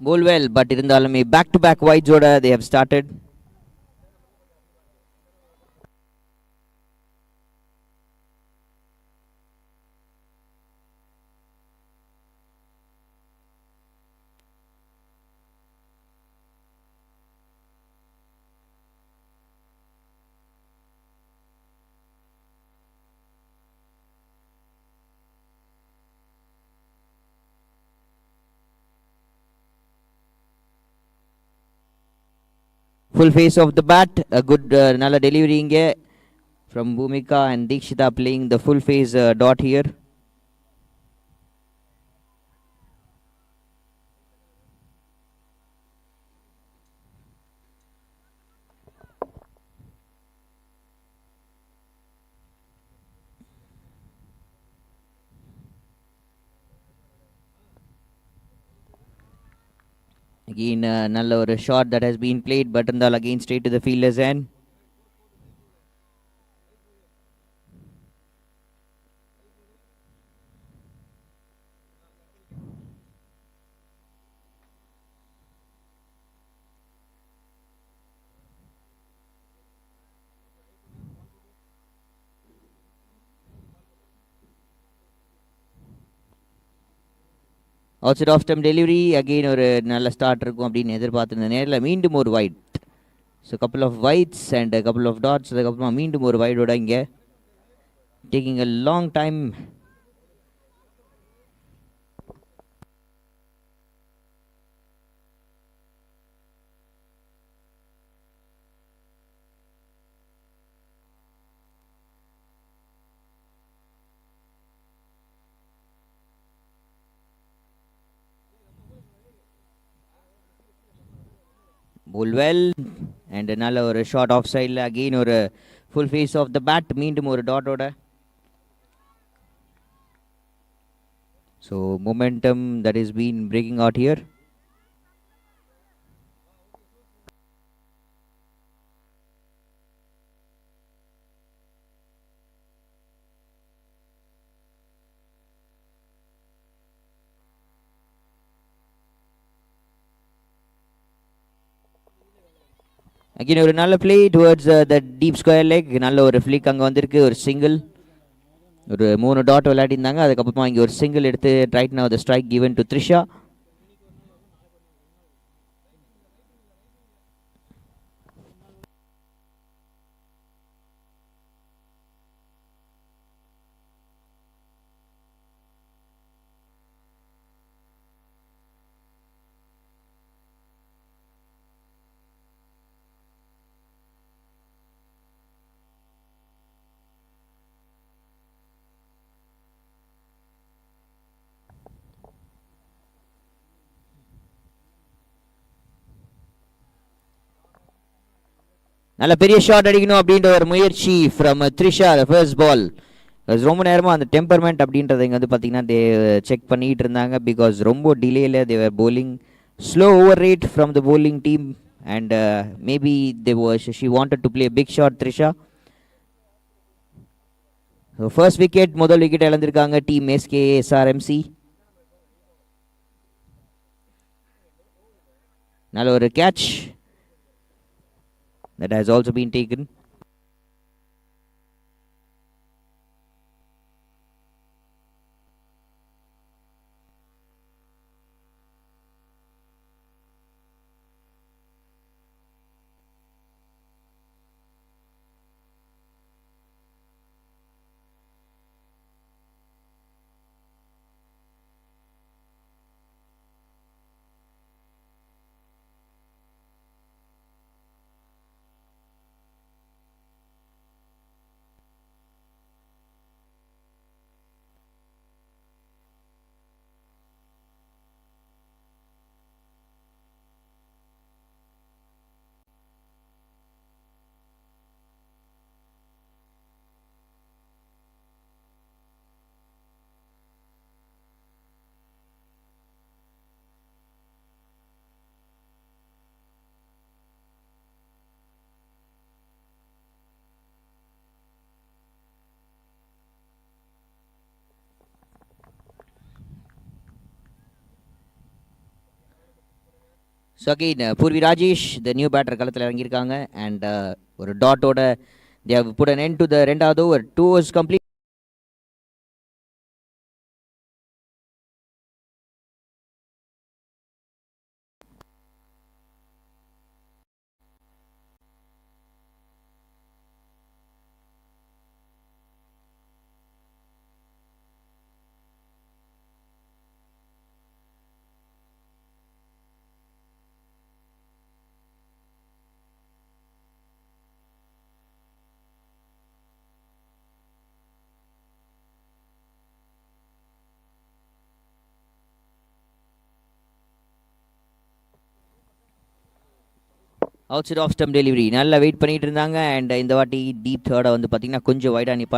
Bowl well, but irundhalume back-to-back wides oda they have started. Full face of the bat, a good nalla delivery inge from Bhumika and Dikshita playing the full face dot here. Again, nalla or shot that has been played, but again straight to the fielder's end. Outside off stump delivery, again ஒரு நல்ல start இருக்கும் அப்படின்னு எதிர்பார்த்திருந்த நேரில் மீண்டும் ஒரு wide. So couple of wides and couple of dots, அதுக்கப்புறமா மீண்டும் ஒரு வைடோட இங்கே taking a long time. Bowl well and நல்ல ஒரு ஷார்ட் ஆஃப் சைடில் அகெயின் ஒரு full face of the bat, மீண்டும் ஒரு டாட்டோட. So momentum that is been breaking out here. Again ஒரு நல்ல play towards the deep square leg. நல்ல ஒரு ஃபிளிக் அங்கே வந்திருக்கு, ஒரு சிங்கிள். ஒரு 3 டாட் விளையாடிருந்தாங்க, அதுக்கப்புறமா இங்கே ஒரு சிங்கிள் எடுத்து right now the strike given to Trisha. நல்ல பெரிய ஷாட் அடிக்கணும் அப்படின்ற ஒரு முயற்சி ஃப்ரம் த்ரிஷா ஃபர்ஸ்ட் பால். ரொம்ப நேரமாக அந்த டெம்பர்மெண்ட் அப்படின்றத இங்கே வந்து பார்த்தீங்கன்னா தே செக் பண்ணிகிட்டு இருந்தாங்க. பிகாஸ் ரொம்ப டிலேயில் they were bowling slow over rate from the bowling team and maybe she wanted to play big shot Trisha. First wicket, முதல் விக்கெட் இழந்திருக்காங்க டீம் SKA SRMC. நல்ல ஒரு catch that has also been taken. So again Poorvi Rajesh the new batter களத்தில் இறங்கியிருக்காங்க and ஒரு டாட்டோட they have put an end to the ரெண்டாவது ஓவர் 2 overs complete. Outside off stump delivery நல்லா வெயிட் பண்ணிட்டு இருந்தாங்க அண்ட் இந்த வாட்டி டீப் தேர்டை வந்து பார்த்தீங்கன்னா கொஞ்சம் வைடாக நிப்பாட்டி